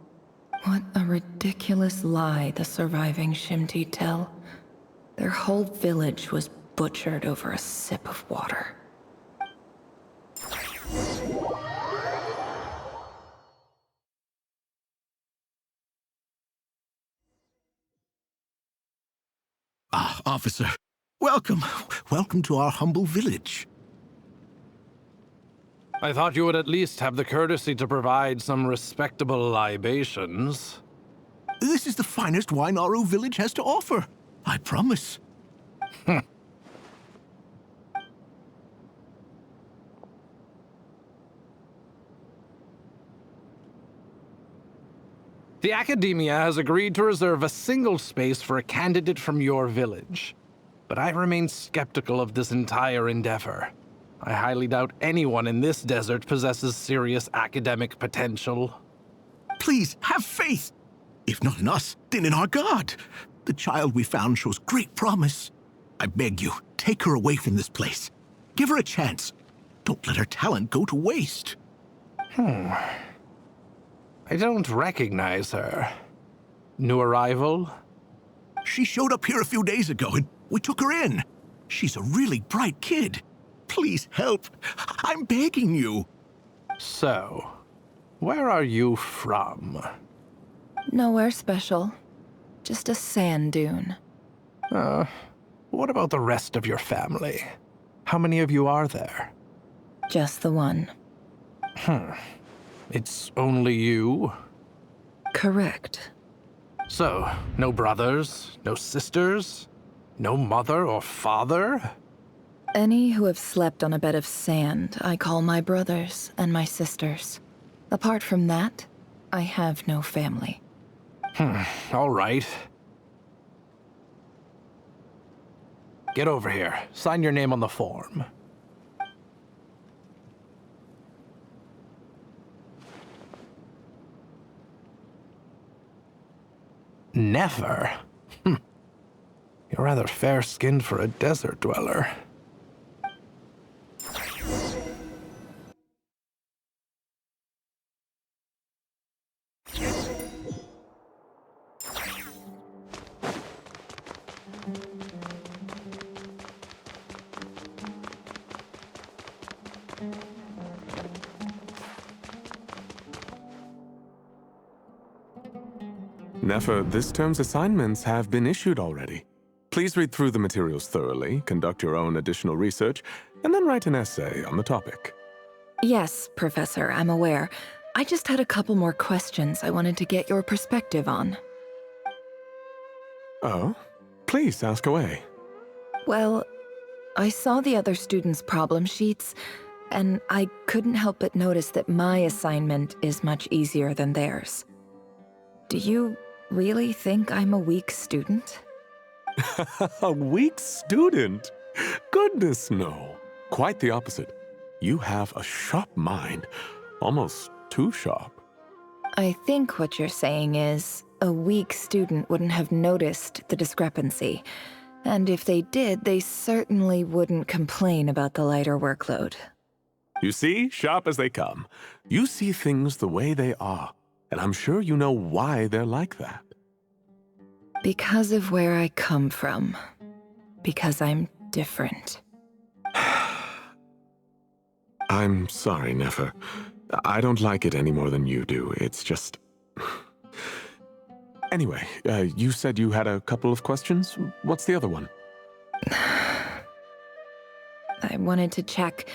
What a ridiculous lie the surviving Shimti tell. Their whole village was butchered over a sip of water. officer. Welcome. Welcome to our humble village. I thought you would at least have the courtesy to provide some respectable libations. This is the finest wine our village has to offer. I promise. The Academia has agreed to reserve a single space for a candidate from your village. But I remain skeptical of this entire endeavor. I highly doubt anyone in this desert possesses serious academic potential. Please, have faith. If not in us, then in our god. The child we found shows great promise. I beg you, take her away from this place. Give her a chance. Don't let her talent go to waste. I don't recognize her. New arrival? She showed up here a few days ago and we took her in. She's a really bright kid. Please help. I'm begging you. So, where are you from? Nowhere special. Just a sand dune. What about the rest of your family? How many of you are there? Just the one. It's only you? Correct. So, no brothers, no sisters, no mother or father? Any who have slept on a bed of sand, I call my brothers and my sisters. Apart from that, I have no family. All right. Get over here. Sign your name on the form. Never? You're rather fair-skinned for a desert dweller. Nefer, this term's assignments have been issued already. Please read through the materials thoroughly, conduct your own additional research, and then write an essay on the topic. Yes, Professor, I'm aware. I just had a couple more questions I wanted to get your perspective on. Oh? Please ask away. Well, I saw the other students' problem sheets, and I couldn't help but notice that my assignment is much easier than theirs. Do you really think I'm a weak student? A weak student? Goodness, no. Quite the opposite. You have a sharp mind. Almost too sharp. I think what you're saying is, a weak student wouldn't have noticed the discrepancy. And if they did, they certainly wouldn't complain about the lighter workload. You see, sharp as they come. You see things the way they are. And I'm sure you know why they're like that. Because of where I come from. Because I'm different. I'm sorry, Nefer. I don't like it any more than you do. It's just... Anyway, you said you had a couple of questions. What's the other one? I wanted to check...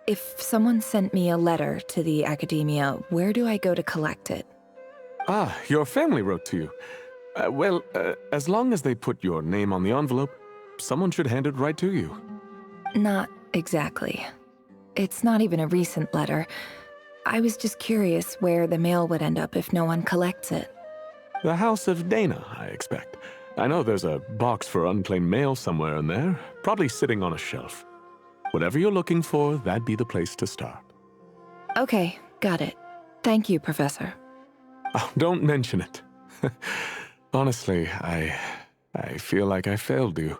If someone sent me a letter to the Academia, where do I go to collect it? Ah, your family wrote to you. Well, as long as they put your name on the envelope, someone should hand it right to you. Not exactly. It's not even a recent letter. I was just curious where the mail would end up if no one collects it. The House of Dana, I expect. I know there's a box for unclaimed mail somewhere in there, probably sitting on a shelf. Whatever you're looking for, that'd be the place to start. Okay, got it. Thank you, Professor. Oh, don't mention it. Honestly, I feel like I failed you.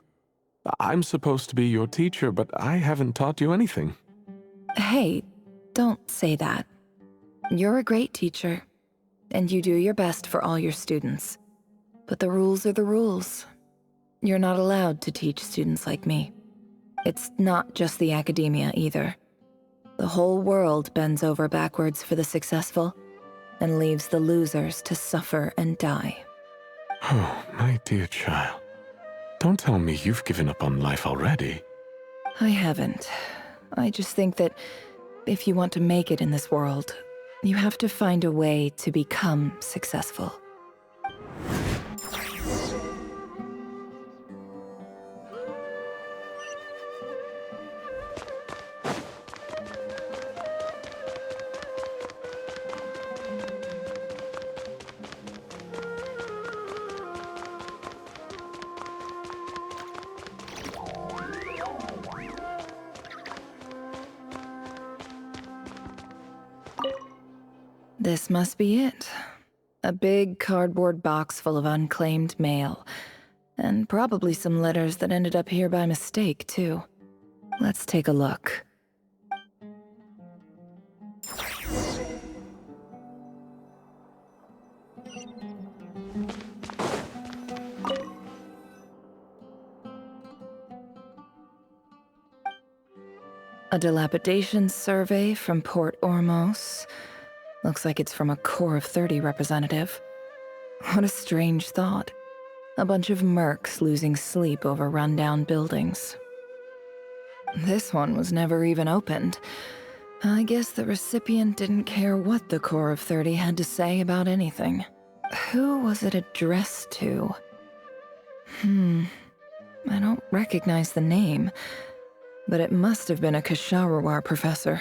I'm supposed to be your teacher, but I haven't taught you anything. Hey, don't say that. You're a great teacher, and you do your best for all your students. But the rules are the rules. You're not allowed to teach students like me. It's not just the Academia either. The whole world bends over backwards for the successful, and leaves the losers to suffer and die. Oh, my dear child. Don't tell me you've given up on life already. I haven't. I just think that if you want to make it in this world, you have to find a way to become successful. This must be it. A big cardboard box full of unclaimed mail. And probably some letters that ended up here by mistake, too. Let's take a look. A dilapidation survey from Port Ormos. Looks like it's from a Core of 30 representative. What a strange thought. A bunch of mercs losing sleep over rundown buildings. This one was never even opened. I guess the recipient didn't care what the Core of 30 had to say about anything. Who was it addressed to? I don't recognize the name, but it must have been a Kasharawar professor.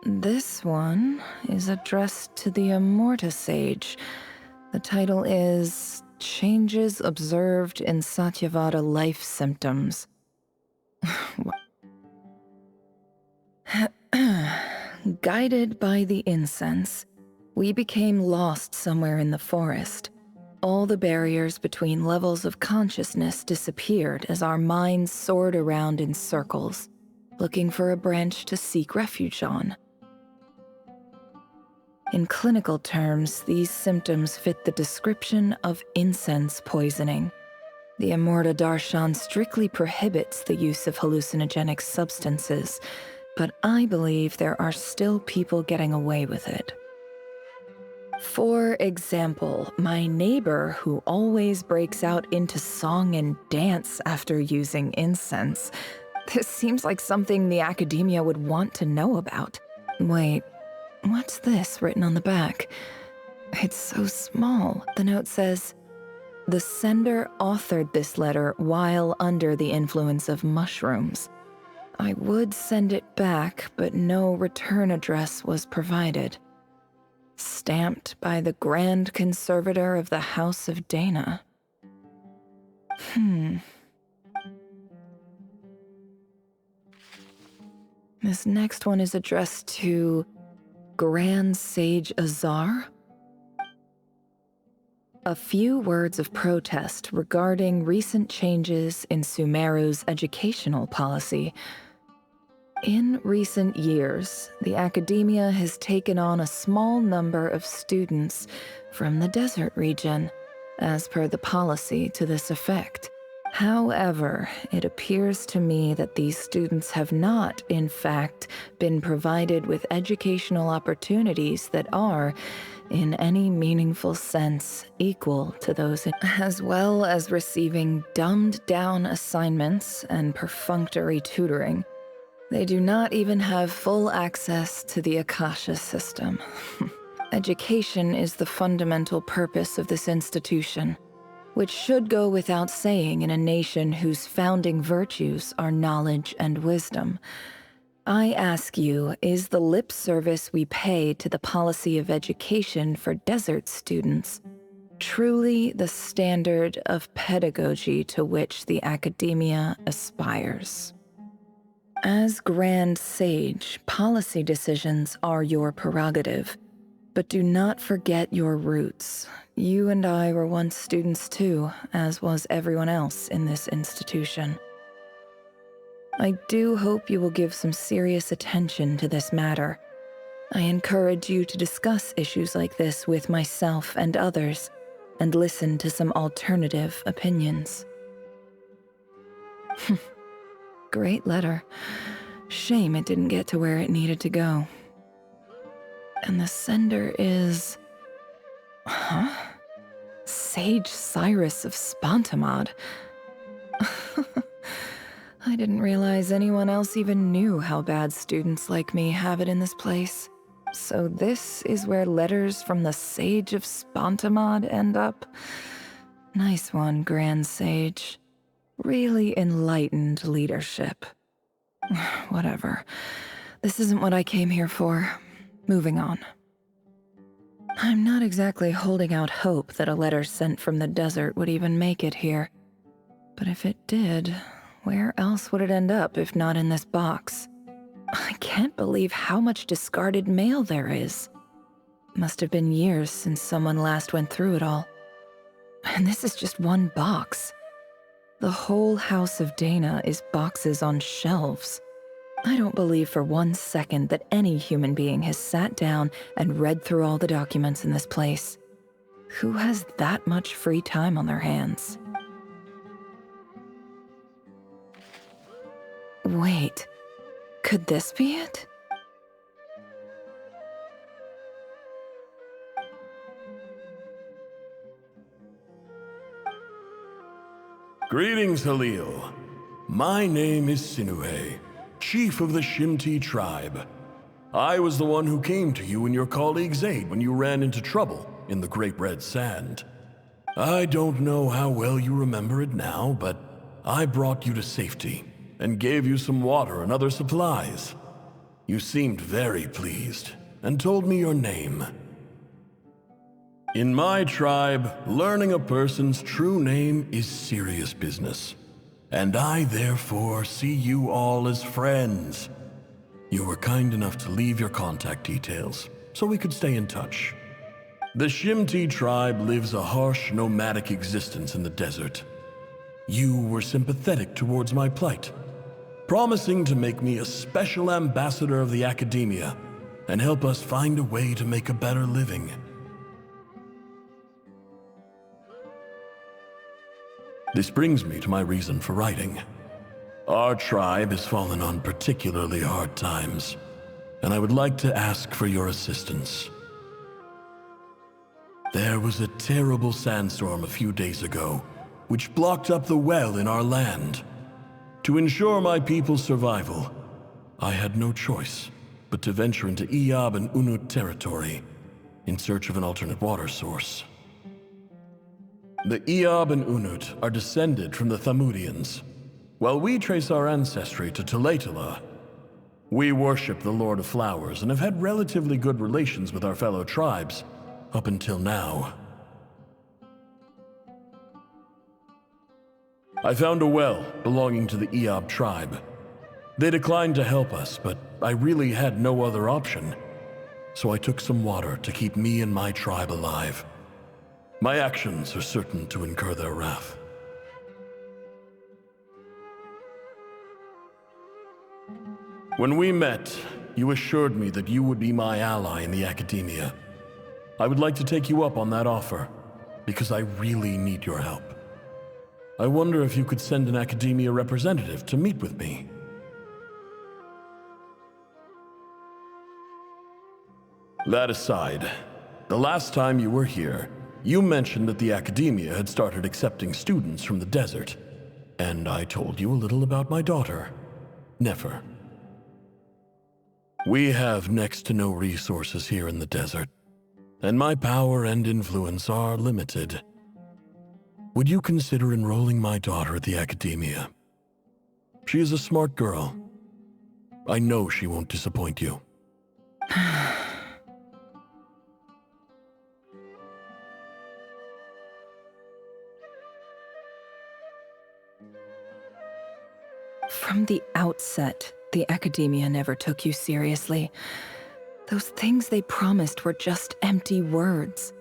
This one is addressed to the Immorta Sage. The title is Changes Observed in Satyavada Life Symptoms. Guided by the incense, we became lost somewhere in the forest. All the barriers between levels of consciousness disappeared as our minds soared around in circles, looking for a branch to seek refuge on. In clinical terms, these symptoms fit the description of incense poisoning. The Immorta Darshan strictly prohibits the use of hallucinogenic substances, but I believe there are still people getting away with it. For example, my neighbor who always breaks out into song and dance after using incense. This seems like something the academia would want to know about. Wait. What's this written on the back? It's so small. The note says, "The sender authored this letter while under the influence of mushrooms. I would send it back, but no return address was provided. Stamped by the Grand Conservator of the House of Dana." This next one is addressed to Grand Sage Azar? A few words of protest regarding recent changes in Sumeru's educational policy. In recent years, the academia has taken on a small number of students from the desert region, as per the policy to this effect. However, it appears to me that these students have not, in fact, been provided with educational opportunities that are, in any meaningful sense, equal to those, as well as receiving dumbed-down assignments and perfunctory tutoring. They do not even have full access to the Akasha system. Education is the fundamental purpose of this institution, which should go without saying in a nation whose founding virtues are knowledge and wisdom. I ask you, is the lip service we pay to the policy of education for desert students truly the standard of pedagogy to which the academia aspires? As Grand Sage, policy decisions are your prerogative, but do not forget your roots. You and I were once students too, as was everyone else in this institution. I do hope you will give some serious attention to this matter. I encourage you to discuss issues like this with myself and others, and listen to some alternative opinions. Great letter. Shame it didn't get to where it needed to go. And the sender is... Huh? Sage Cyrus of Spontamod. I didn't realize anyone else even knew how bad students like me have it in this place. So this is where letters from the Sage of Spontamod end up? Nice one, Grand Sage. Really enlightened leadership. Whatever. This isn't what I came here for. Moving on. I'm not exactly holding out hope that a letter sent from the desert would even make it here. But if it did, where else would it end up if not in this box? I can't believe how much discarded mail there is. Must have been years since someone last went through it all. And this is just one box. The whole House of Dana is boxes on shelves. I don't believe for 1 second that any human being has sat down and read through all the documents in this place. Who has that much free time on their hands? Wait, could this be it? Greetings, Halil. My name is Sinuhe, chief of the Shimti tribe. I was the one who came to you and your colleague's aid when you ran into trouble in the Great Red Sand. I don't know how well you remember it now, but I brought you to safety and gave you some water and other supplies. You seemed very pleased and told me your name. In my tribe, learning a person's true name is serious business, and I therefore see you all as friends. You were kind enough to leave your contact details so we could stay in touch. The Shimti tribe lives a harsh, nomadic existence in the desert. You were sympathetic towards my plight, promising to make me a special ambassador of the academia and help us find a way to make a better living. This brings me to my reason for writing. Our tribe has fallen on particularly hard times, and I would like to ask for your assistance. There was a terrible sandstorm a few days ago, which blocked up the well in our land. To ensure my people's survival, I had no choice but to venture into Iyab and Unut territory in search of an alternate water source. The Iyab and Unut are descended from the Thamudians, while we trace our ancestry to Tulatala. We worship the Lord of Flowers and have had relatively good relations with our fellow tribes up until now. I found a well belonging to the Iyab tribe. They declined to help us, but I really had no other option, so I took some water to keep me and my tribe alive. My actions are certain to incur their wrath. When we met, you assured me that you would be my ally in the academia. I would like to take you up on that offer, because I really need your help. I wonder if you could send an academia representative to meet with me. That aside, the last time you were here, you mentioned that the academia had started accepting students from the desert, and I told you a little about my daughter, Nefer. We have next to no resources here in the desert, and my power and influence are limited. Would you consider enrolling my daughter at the academia? She is a smart girl. I know she won't disappoint you. From the outset, the academia never took you seriously. Those things they promised were just empty words.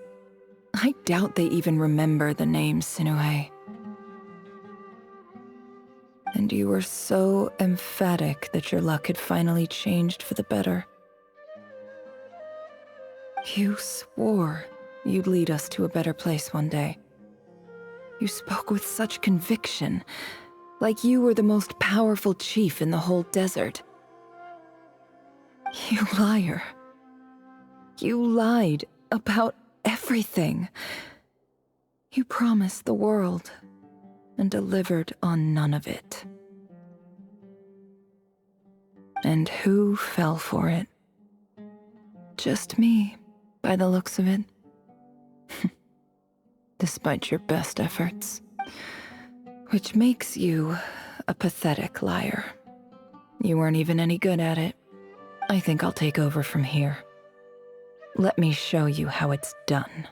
I doubt they even remember the name Sinuhe. And you were so emphatic that your luck had finally changed for the better. You swore you'd lead us to a better place one day. You spoke with such conviction, like you were the most powerful chief in the whole desert. You liar. You lied about everything. You promised the world and delivered on none of it. And who fell for it? Just me, by the looks of it. Despite your best efforts. Which makes you a pathetic liar. You weren't even any good at it. I think I'll take over from here. Let me show you how it's done.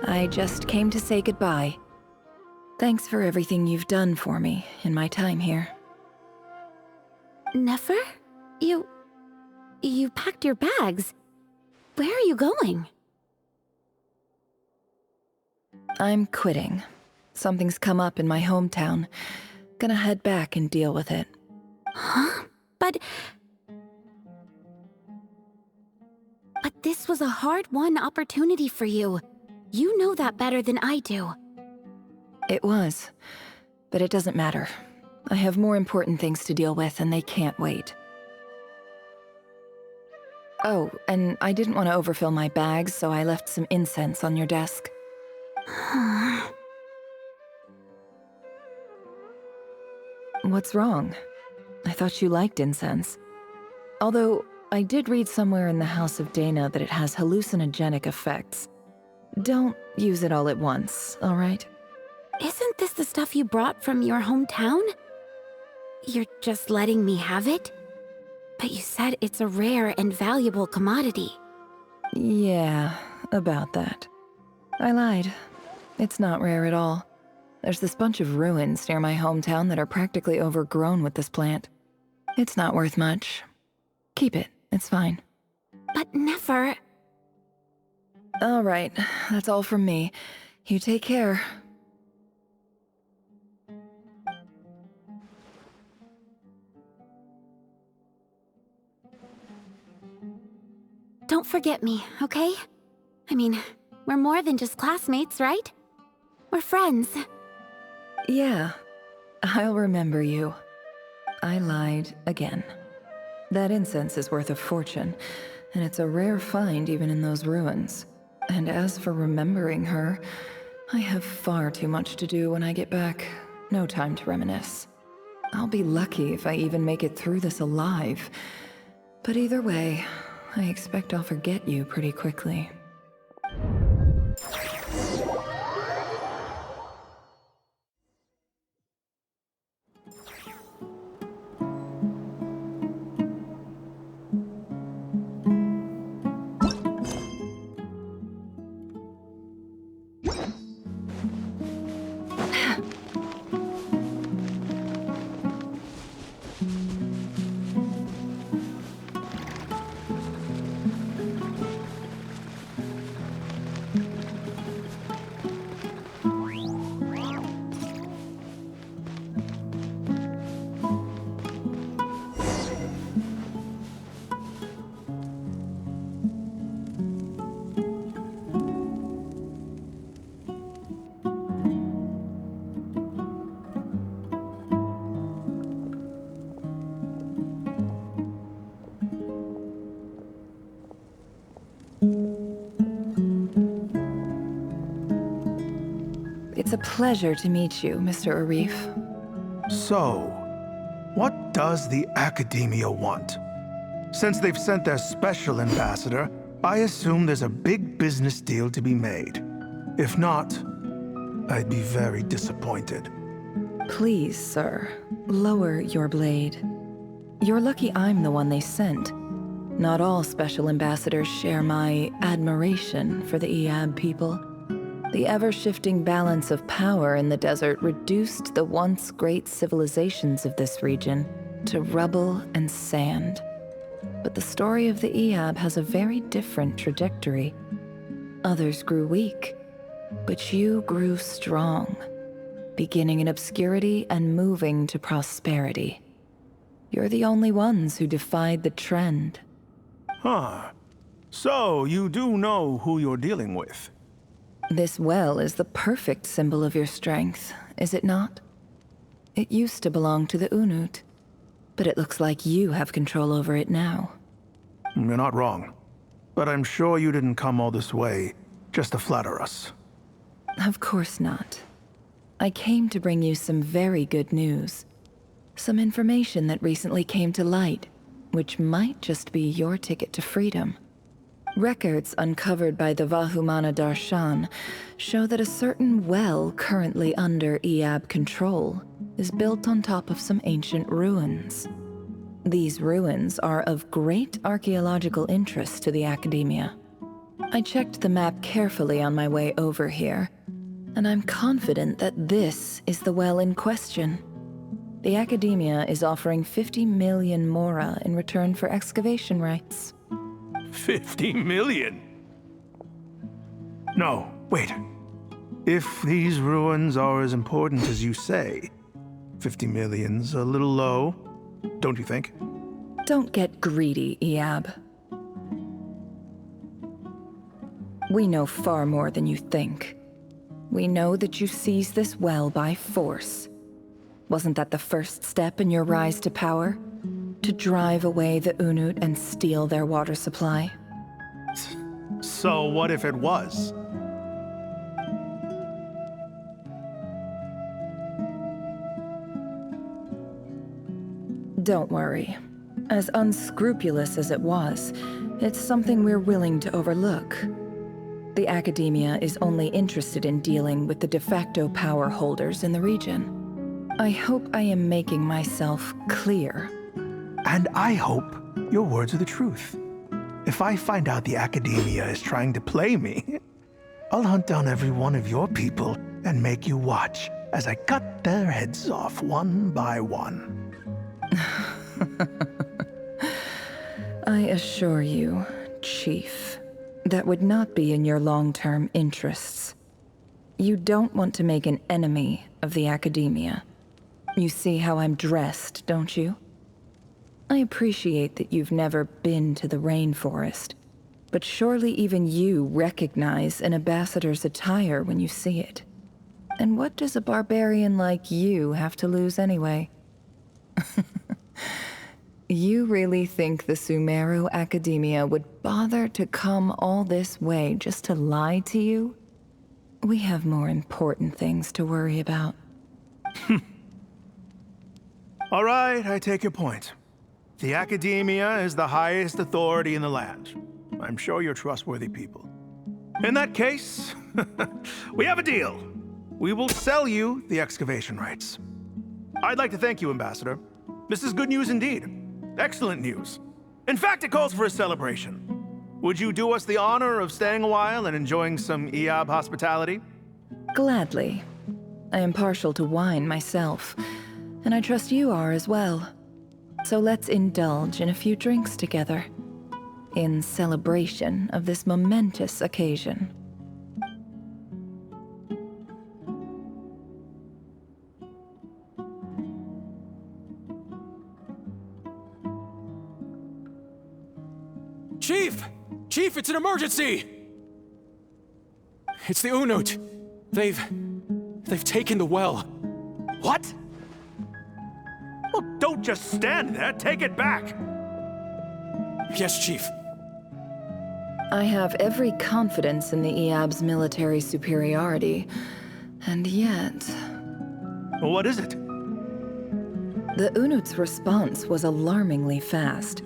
I just came to say goodbye. Thanks for everything you've done for me in my time here. Nefer? You packed your bags. Where are you going? I'm quitting. Something's come up in my hometown. Gonna head back and deal with it. Huh? But this was a hard-won opportunity for you. You know that better than I do. It was, but it doesn't matter. I have more important things to deal with, and they can't wait. Oh, and I didn't want to overfill my bags, so I left some incense on your desk. What's wrong? I thought you liked incense. Although, I did read somewhere in the House of Dana that it has hallucinogenic effects. Don't use it all at once, all right? Isn't this the stuff you brought from your hometown? You're just letting me have it? But you said it's a rare and valuable commodity. Yeah, about that. I lied. It's not rare at all. There's this bunch of ruins near my hometown that are practically overgrown with this plant. It's not worth much. Keep it, it's fine. But Nefer... All right, that's all from me. You take care. Don't forget me, okay? I mean, we're more than just classmates, right? We're friends. Yeah, I'll remember you. I lied again. That incense is worth a fortune, and it's a rare find even in those ruins. And as for remembering her, I have far too much to do when I get back. No time to reminisce. I'll be lucky if I even make it through this alive. But either way, I expect I'll forget you pretty quickly. It's a pleasure to meet you, Mr. Arif. So, what does the Academia want? Since they've sent their special ambassador, I assume there's a big business deal to be made. If not, I'd be very disappointed. Please, sir, lower your blade. You're lucky I'm the one they sent. Not all special ambassadors share my admiration for the Iab people. The ever-shifting balance of power in the desert reduced the once great civilizations of this region to rubble and sand. But the story of the Iab has a very different trajectory. Others grew weak, but you grew strong. beginning in obscurity and moving to prosperity. You're the only ones who defied the trend. Huh. So, you do know who you're dealing with? This well is the perfect symbol of your strength, is it not? It used to belong to the Unut, but it looks like you have control over it now. You're not wrong. But I'm sure you didn't come all this way just to flatter us. Of course not. I came to bring you some very good news. Some information that recently came to light, which might just be your ticket to freedom. Records uncovered by the Vahumana Darshan show that a certain well currently under Iab control is built on top of some ancient ruins. These ruins are of great archaeological interest to the Academia. I checked the map carefully on my way over here, and I'm confident that this is the well in question. The Academia is offering 50 million mora in return for excavation rights. 50 million? No, wait. If these ruins are as important as you say, 50 million's a little low, don't you think? Don't get greedy, Iab. We know far more than you think. We know that you seized this well by force. Wasn't that the first step in your rise to power? To drive away the Unut and steal their water supply? So what if it was? Don't worry. As unscrupulous as it was, it's something we're willing to overlook. The Academia is only interested in dealing with the de facto power holders in the region. I hope I am making myself clear. And I hope your words are the truth. If I find out the Academia is trying to play me, I'll hunt down every one of your people and make you watch as I cut their heads off one by one. I assure you, Chief, that would not be in your long-term interests. You don't want to make an enemy of the Academia. You see how I'm dressed, don't you? I appreciate that you've never been to the rainforest, but surely even you recognize an ambassador's attire when you see it. And what does a barbarian like you have to lose anyway? You really think the Sumeru Academia would bother to come all this way just to lie to you? We have more important things to worry about. All right, I take your point. The Academia is the highest authority in the land. I'm sure you're trustworthy people. In that case, we have a deal. We will sell you the excavation rights. I'd like to thank you, Ambassador. This is good news indeed. Excellent news. In fact, it calls for a celebration. Would you do us the honor of staying a while and enjoying some Iab hospitality? Gladly. I am partial to wine myself, and I trust you are as well. So let's indulge in a few drinks together, in celebration of this momentous occasion. Chief! Chief, it's an emergency! It's the Unut. They've taken the well. What? Well, don't just stand there. Take it back. Yes, Chief. I have every confidence in the Iab's military superiority, and yet... What is it? The Unut's response was alarmingly fast.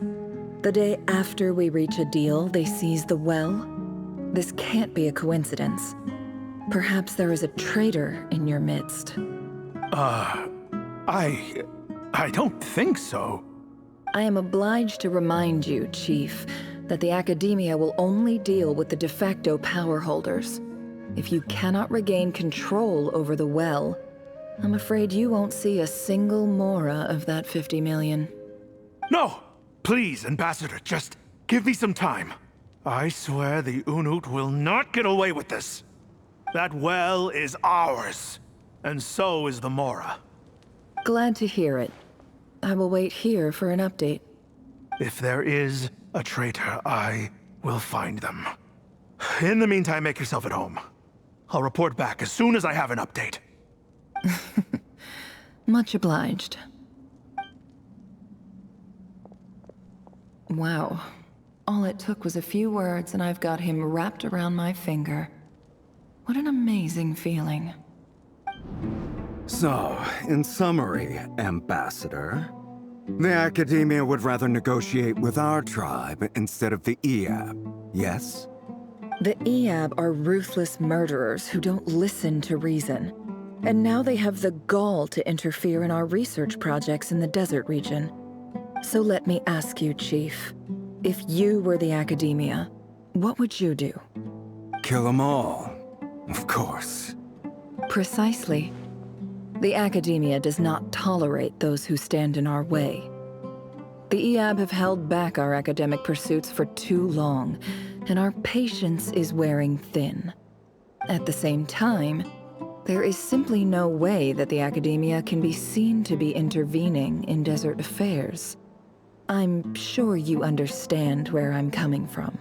The day after we reach a deal, they seize the well. This can't be a coincidence. Perhaps there is a traitor in your midst. I don't think so. I am obliged to remind you, Chief, that the Academia will only deal with the de facto power holders. If you cannot regain control over the well, I'm afraid you won't see a single mora of that 50 million. No! Please, Ambassador, just give me some time. I swear the Unut will not get away with this. That well is ours, and so is the Mora. Glad to hear it. I will wait here for an update. If there is a traitor, I will find them. In the meantime, make yourself at home. I'll report back as soon as I have an update. Much obliged. Wow. All it took was a few words and I've got him wrapped around my finger. What an amazing feeling. So, in summary, Ambassador, the Academia would rather negotiate with our tribe instead of the EAB, yes? The EAB are ruthless murderers who don't listen to reason. And now they have the gall to interfere in our research projects in the desert region. So let me ask you, Chief. If you were the Academia, what would you do? Kill them all, of course. Precisely. The Academia does not tolerate those who stand in our way. The EAB have held back our academic pursuits for too long, and our patience is wearing thin. At the same time, there is simply no way that the Academia can be seen to be intervening in desert affairs. I'm sure you understand where I'm coming from.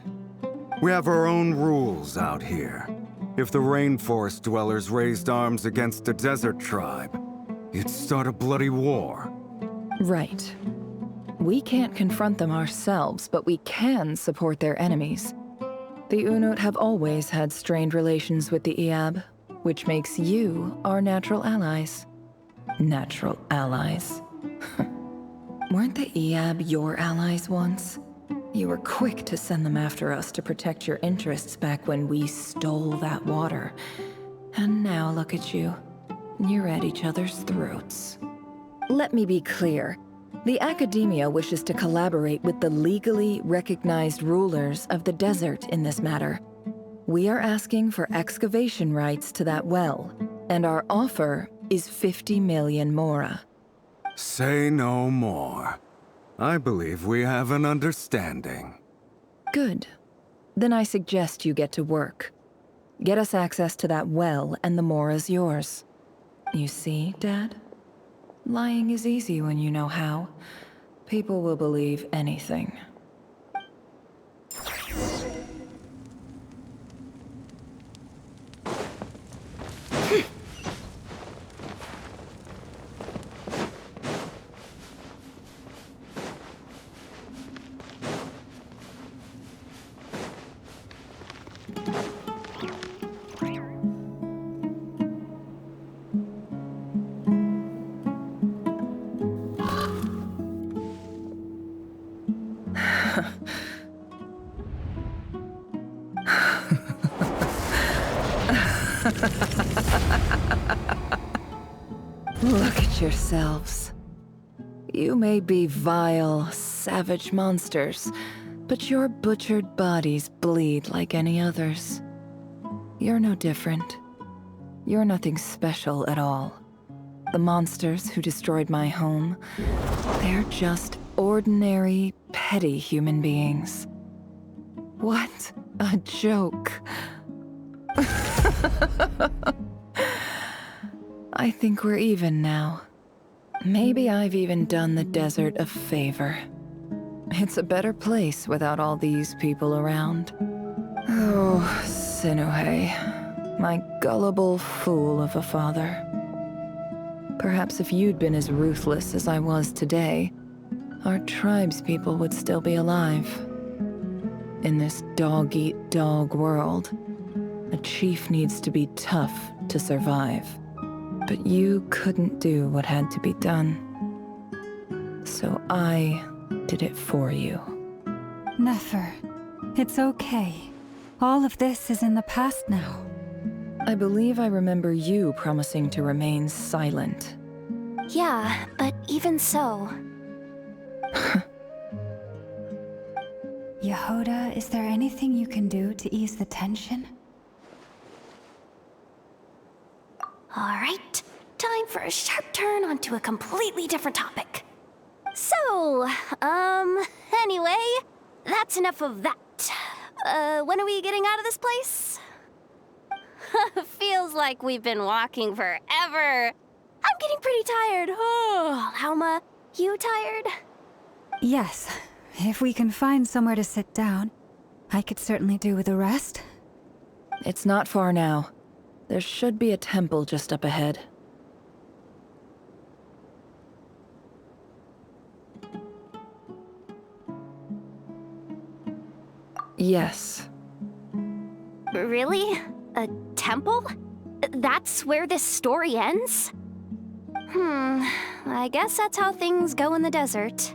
We have our own rules out here. If the rainforest dwellers raised arms against a desert tribe, it'd start a bloody war. Right. We can't confront them ourselves, but we can support their enemies. The Unut have always had strained relations with the EAB, which makes you our natural allies. Natural allies. Weren't the EAB your allies once? You were quick to send them after us to protect your interests back when we stole that water. And now look at you. You're at each other's throats. Let me be clear. The Academia wishes to collaborate with the legally recognized rulers of the desert in this matter. We are asking for excavation rights to that well, and our offer is 50 million mora. Say no more. I believe we have an understanding. Good. Then I suggest you get to work. Get us access to that well, and the mora's yours. You see, Dad? Lying is easy when you know how. People will believe anything. Look at yourselves. You may be vile, savage monsters, but your butchered bodies bleed like any others. You're no different. You're nothing special at all. The monsters who destroyed my home, they're just ordinary, petty human beings. What a joke. I think we're even now. Maybe I've even done the desert a favor. It's a better place without all these people around. Oh, Sinuhe, my gullible fool of a father. Perhaps if you'd been as ruthless as I was today, our tribespeople would still be alive. In this dog-eat-dog world, a chief needs to be tough to survive. But you couldn't do what had to be done. So I did it for you. Nefer, it's okay. All of this is in the past now. I believe I remember you promising to remain silent. Yeah, but even so... Yehoda, is there anything you can do to ease the tension? Alright, time for a sharp turn onto a completely different topic. So, anyway, that's enough of that. When are we getting out of this place? Feels like we've been walking forever. I'm getting pretty tired. Oh, Alma, you tired? Yes, if we can find somewhere to sit down, I could certainly do with a rest. It's not far now. There should be a temple just up ahead. Yes. Really? A temple? That's where this story ends? I guess that's how things go in the desert.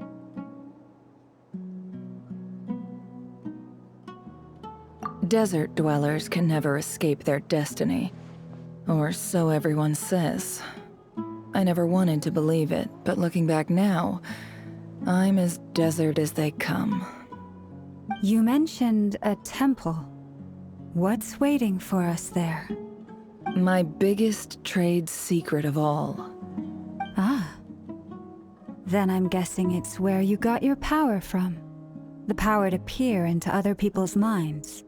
Desert dwellers can never escape their destiny. Or so everyone says. I never wanted to believe it, but looking back now, I'm as desert as they come. You mentioned a temple. What's waiting for us there? My biggest trade secret of all. Ah. Then I'm guessing it's where you got your power from. The power to peer into other people's minds.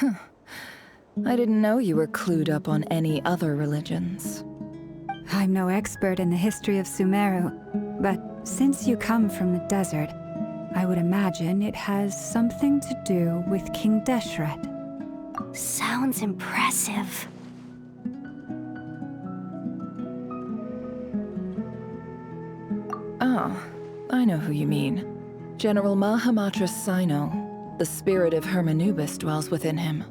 I didn't know you were clued up on any other religions. I'm no expert in the history of Sumeru, but since you come from the desert, I would imagine it has something to do with King Deshret. Sounds impressive. Oh, I know who you mean. General Mahamatra Sino. The spirit of Hermanubis dwells within him.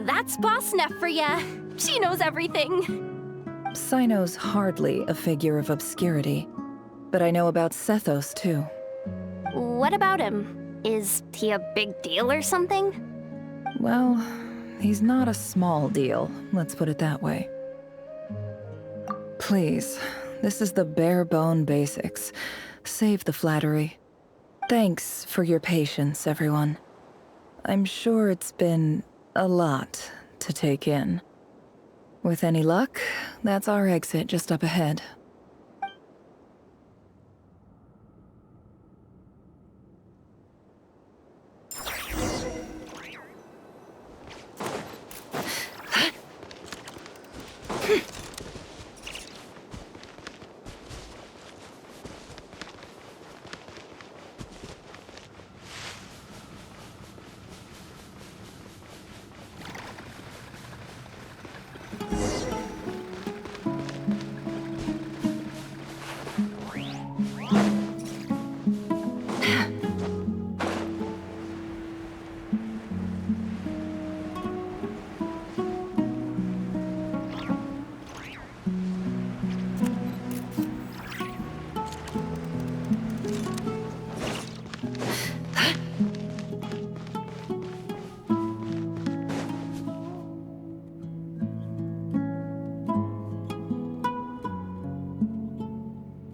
That's Boss Neff for ya. She knows everything. Sino's hardly a figure of obscurity, but I know about Sethos too. What about him? Is he a big deal or something? Well, he's not a small deal, let's put it that way. Please, this is the bare-bone basics. Save the flattery. Thanks for your patience, everyone. I'm sure it's been a lot to take in. With any luck, that's our exit just up ahead.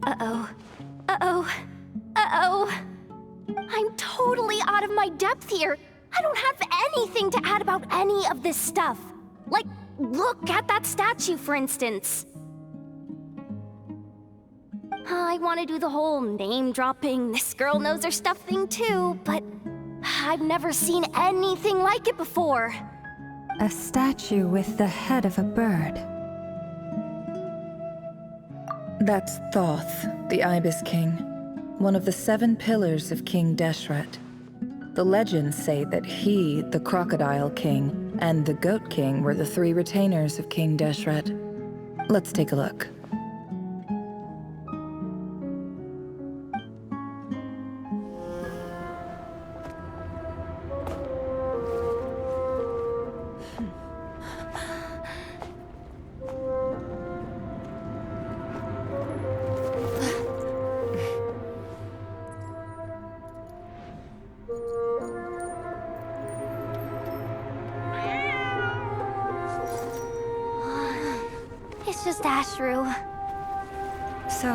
Uh-oh. Uh-oh. Uh-oh. I'm totally out of my depth here. I don't have anything to add about any of this stuff. Like, look at that statue, for instance. I want to do the whole name-dropping, this girl knows her stuff thing too, but I've never seen anything like it before. A statue with the head of a bird. That's Thoth, the Ibis King, one of the 7 pillars of King Deshret. The legends say that he, the Crocodile King, and the Goat King were the 3 retainers of King Deshret. Let's take a look. It's just Ashru. So,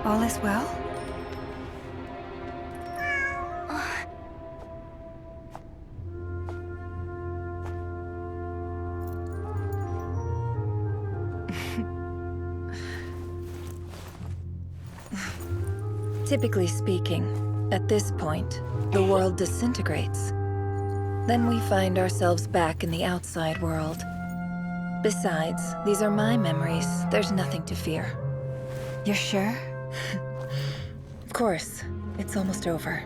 all is well? Typically speaking, at this point, the world disintegrates. Then we find ourselves back in the outside world. Besides, these are my memories. There's nothing to fear. You're sure? Of course. It's almost over.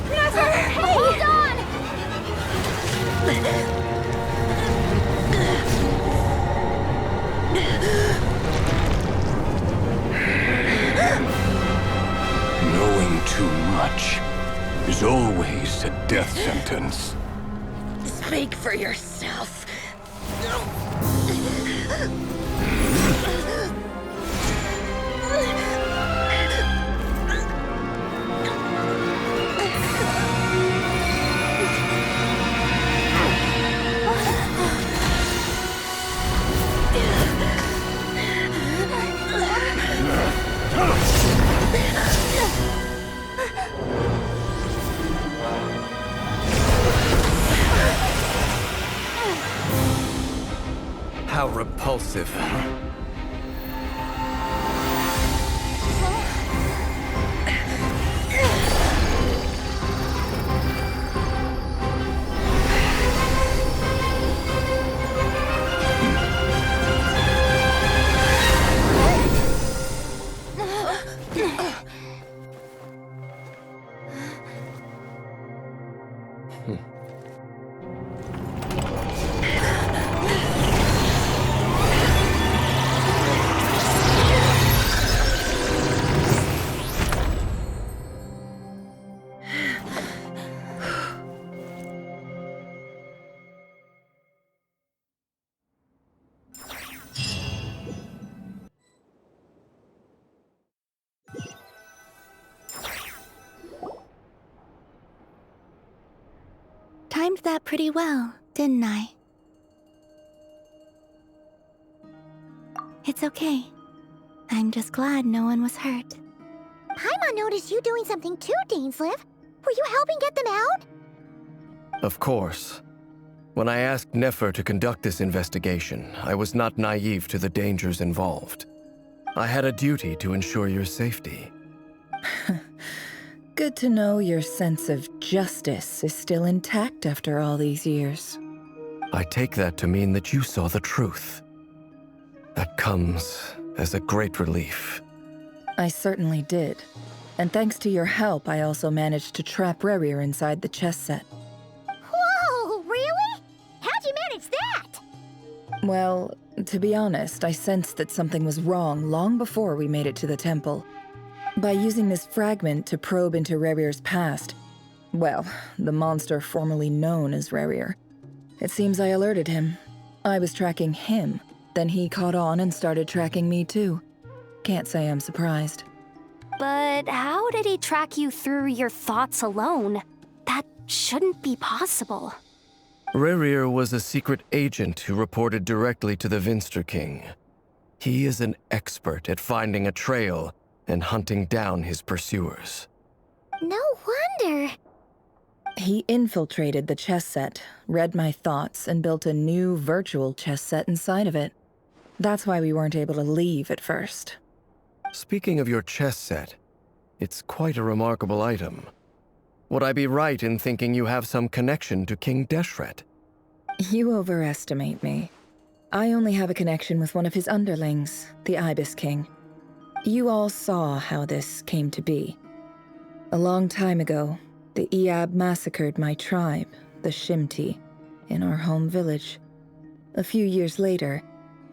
Never! Hey! Hold on! Knowing too much is always a death sentence. Speak for yourself. How repulsive. Timed that pretty well, didn't I? It's okay. I'm just glad no one was hurt. Paimon noticed you doing something too, Dainsleif. Were you helping get them out? Of course. When I asked Nefer to conduct this investigation, I was not naive to the dangers involved. I had a duty to ensure your safety. Good to know your sense of justice is still intact after all these years. I take that to mean that you saw the truth. That comes as a great relief. I certainly did. And thanks to your help, I also managed to trap Rerir inside the chess set. Whoa, really? How'd you manage that? Well, to be honest, I sensed that something was wrong long before we made it to the temple. By using this fragment to probe into Rerir's past, well, the monster formerly known as Rerir, it seems I alerted him. I was tracking him, then he caught on and started tracking me too. Can't say I'm surprised. But how did he track you through your thoughts alone? That shouldn't be possible. Rerir was a secret agent who reported directly to the Vinster King. He is an expert at finding a trail and hunting down his pursuers. No wonder. He infiltrated the chess set, read my thoughts, and built a new virtual chess set inside of it. That's why we weren't able to leave at first. Speaking of your chess set, it's quite a remarkable item. Would I be right in thinking you have some connection to King Deshret? You overestimate me. I only have a connection with one of his underlings, the Ibis King. You all saw how this came to be. A long time ago, the Eab massacred my tribe, the Shimti, in our home village. A few years later,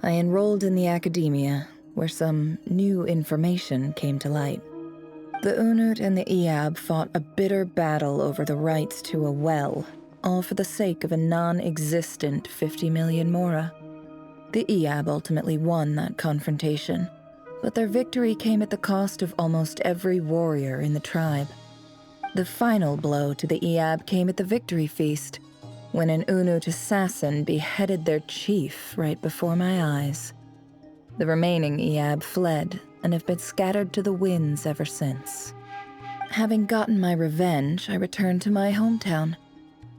I enrolled in the academia, where some new information came to light. The Unut and the Eab fought a bitter battle over the rights to a well, all for the sake of a non-existent 50 million mora. The Eab ultimately won that confrontation, but their victory came at the cost of almost every warrior in the tribe. The final blow to the Eab came at the victory feast, when an Unut assassin beheaded their chief right before my eyes. The remaining Eab fled and have been scattered to the winds ever since. Having gotten my revenge, I returned to my hometown.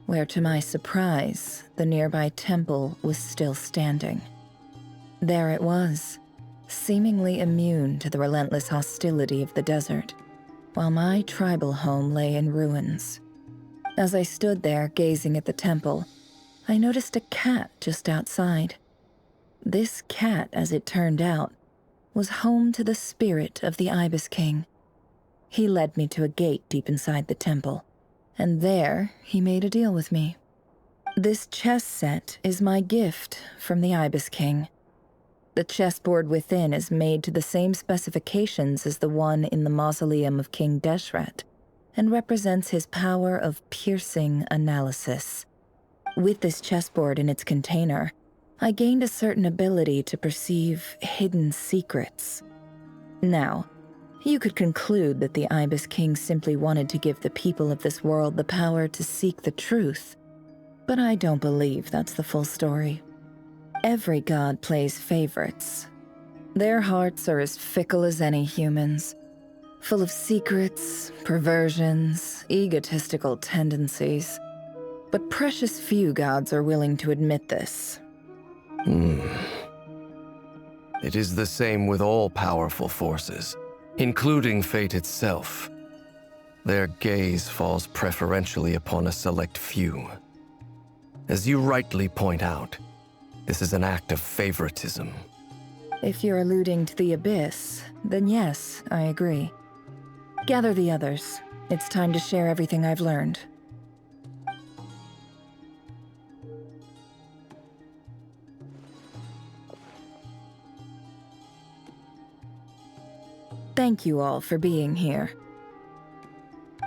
where to my surprise, the nearby temple was still standing. There it was, seemingly immune to the relentless hostility of the desert, while my tribal home lay in ruins. As I stood there gazing at the temple, I noticed a cat just outside. This cat, as it turned out, was home to the spirit of the Ibis King. He led me to a gate deep inside the temple, and there he made a deal with me. This chess set is my gift from the Ibis King. The chessboard within is made to the same specifications as the one in the mausoleum of King Deshret, and represents his power of piercing analysis. With this chessboard in its container, I gained a certain ability to perceive hidden secrets. Now, you could conclude that the Ibis King simply wanted to give the people of this world the power to seek the truth, but I don't believe that's the full story. Every god plays favorites. Their hearts are as fickle as any human's, full of secrets, perversions, egotistical tendencies. But precious few gods are willing to admit this. It is the same with all powerful forces, including fate itself. Their gaze falls preferentially upon a select few. As you rightly point out, this is an act of favoritism. If you're alluding to the Abyss, then yes, I agree. Gather the others. It's time to share everything I've learned. Thank you all for being here.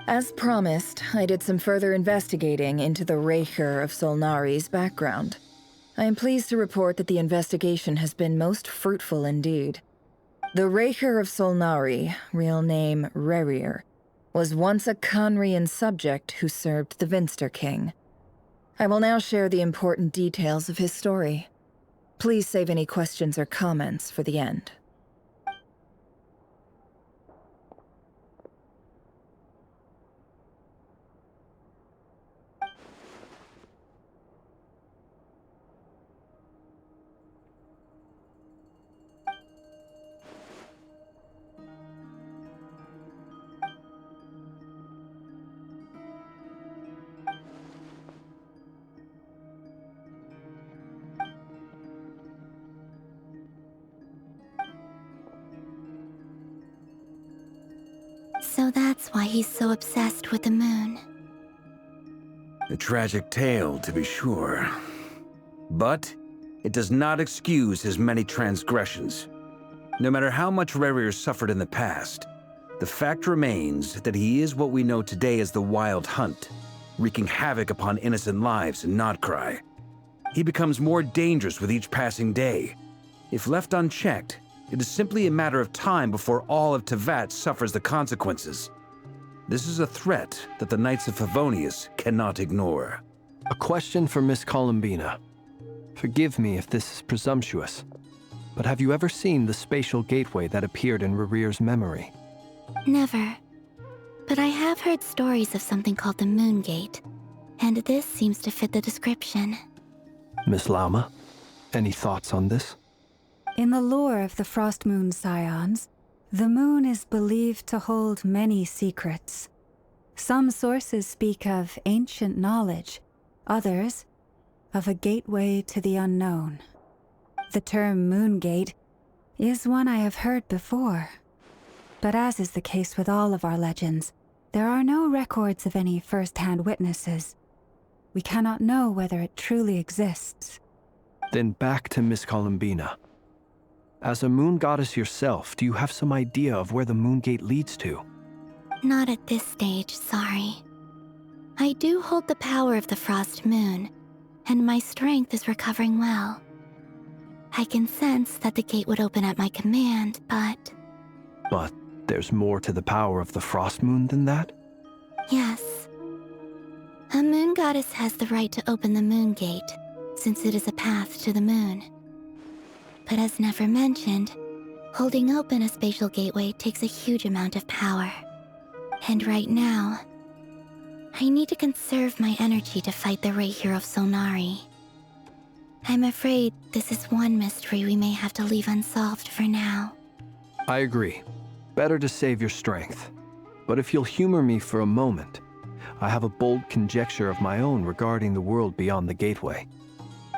As promised, I did some further investigating into the Reicher of Solnari's background. I am pleased to report that the investigation has been most fruitful indeed. The Reicher of Solnari, real name Rerir, was once a Conrian subject who served the Vinster King. I will now share the important details of his story. Please save any questions or comments for the end. So that's why he's so obsessed with the moon. A tragic tale, to be sure. But it does not excuse his many transgressions. No matter how much Rerir suffered in the past, the fact remains that he is what we know today as the Wild Hunt, wreaking havoc upon innocent lives in Notcry. He becomes more dangerous with each passing day. If left unchecked, it is simply a matter of time before all of Teyvat suffers the consequences. This is a threat that the Knights of Favonius cannot ignore. A question for Miss Columbina. Forgive me if this is presumptuous, but have you ever seen the spatial gateway that appeared in Rerir's memory? Never. But I have heard stories of something called the Moon Gate, and this seems to fit the description. Miss Lama, any thoughts on this? In the lore of the Frost Moon Scions, the moon is believed to hold many secrets. Some sources speak of ancient knowledge, others of a gateway to the unknown. The term Moon Gate is one I have heard before. But as is the case with all of our legends, there are no records of any first-hand witnesses. We cannot know whether it truly exists. Then back to Miss Columbina. As a moon goddess yourself, do you have some idea of where the Moon Gate leads to? Not at this stage, sorry. I do hold the power of the Frost Moon, and my strength is recovering well. I can sense that the gate would open at my command, but... But there's more to the power of the Frost Moon than that? Yes. A moon goddess has the right to open the Moon Gate, since it is a path to the moon. But as never mentioned, holding open a spatial gateway takes a huge amount of power. And right now, I need to conserve my energy to fight the Rapier of Solnari. I'm afraid this is one mystery we may have to leave unsolved for now. I agree. Better to save your strength. But if you'll humor me for a moment, I have a bold conjecture of my own regarding the world beyond the gateway.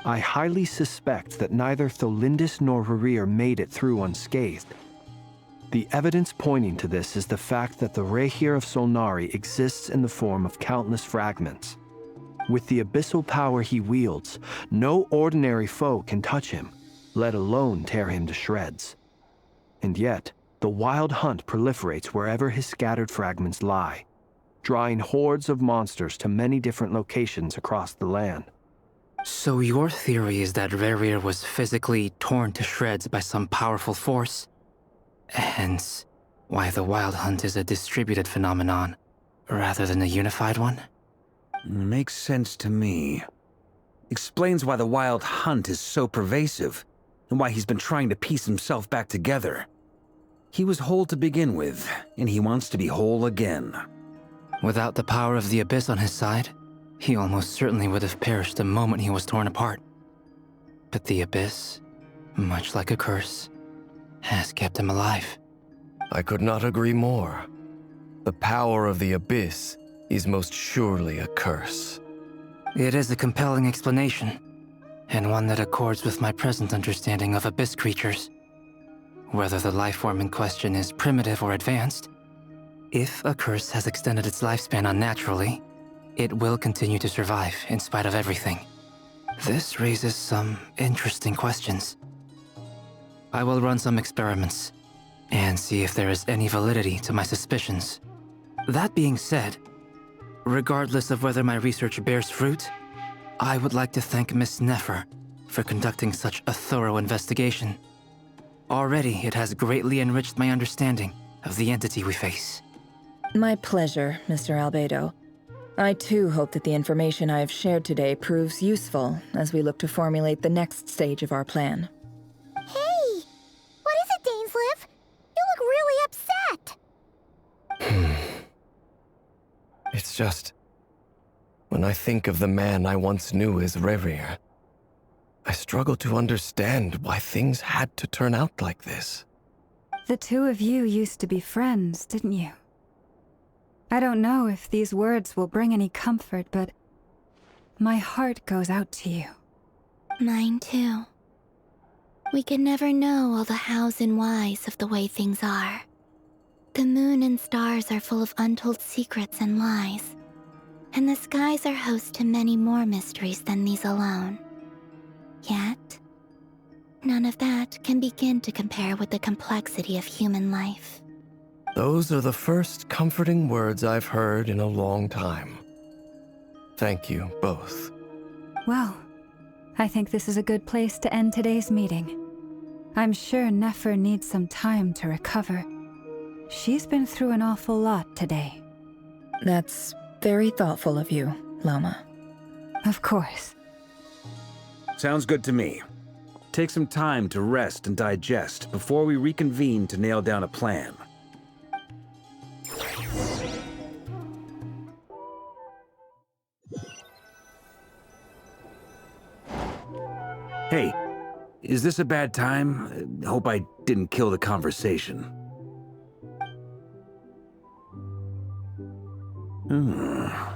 I highly suspect that neither Tholindis nor Rerir made it through unscathed. The evidence pointing to this is the fact that the Rapier of Solnari exists in the form of countless fragments. With the abyssal power he wields, no ordinary foe can touch him, let alone tear him to shreds. And yet, the Wild Hunt proliferates wherever his scattered fragments lie, drawing hordes of monsters to many different locations across the land. So your theory is that Rerir was physically torn to shreds by some powerful force? Hence, why the Wild Hunt is a distributed phenomenon, rather than a unified one? Makes sense to me. Explains why the Wild Hunt is so pervasive, and why he's been trying to piece himself back together. He was whole to begin with, and he wants to be whole again. Without the power of the Abyss on his side, he almost certainly would have perished the moment he was torn apart. But the Abyss, much like a curse, has kept him alive. I could not agree more. The power of the Abyss is most surely a curse. It is a compelling explanation, and one that accords with my present understanding of Abyss creatures. Whether the life form in question is primitive or advanced, if a curse has extended its lifespan unnaturally, it will continue to survive in spite of everything. This raises some interesting questions. I will run some experiments and see if there is any validity to my suspicions. That being said, regardless of whether my research bears fruit, I would like to thank Miss Nefer for conducting such a thorough investigation. Already, it has greatly enriched my understanding of the entity we face. My pleasure, Mr. Albedo. I too hope that the information I have shared today proves useful as we look to formulate the next stage of our plan. Hey! What is it, Dainsleif? You look really upset! It's just... when I think of the man I once knew as Rerir, I struggle to understand why things had to turn out like this. The two of you used to be friends, didn't you? I don't know if these words will bring any comfort, but my heart goes out to you. Mine too. We could never know all the hows and whys of the way things are. The moon and stars are full of untold secrets and lies, and the skies are host to many more mysteries than these alone. Yet, none of that can begin to compare with the complexity of human life. Those are the first comforting words I've heard in a long time. Thank you, both. Well, I think this is a good place to end today's meeting. I'm sure Nefer needs some time to recover. She's been through an awful lot today. That's very thoughtful of you, Loma. Of course. Sounds good to me. Take some time to rest and digest before we reconvene to nail down a plan. Hey, is this a bad time? Hope I didn't kill the conversation.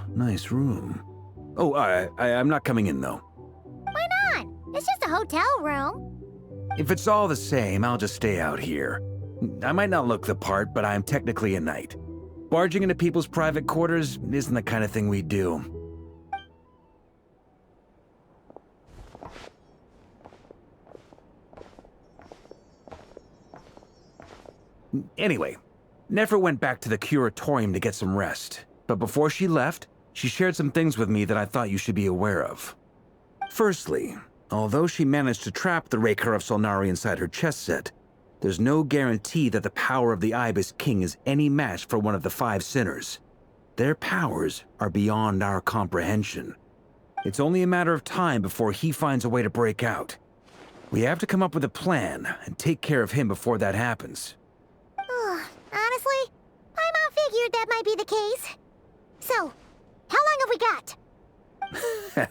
Nice room. Oh, I'm not coming in, though. Why not? It's just a hotel room. If it's all the same, I'll just stay out here. I might not look the part, but I'm technically a knight. Barging into people's private quarters isn't the kind of thing we do. Anyway, Nefer went back to the curatorium to get some rest. But before she left, she shared some things with me that I thought you should be aware of. Firstly, although she managed to trap the Raker of Solnari inside her chess set, there's no guarantee that the power of the Ibis King is any match for one of the 5 sinners. Their powers are beyond our comprehension. It's only a matter of time before he finds a way to break out. We have to come up with a plan and take care of him before that happens. Honestly, Paimon figured that might be the case. So, How long have we got?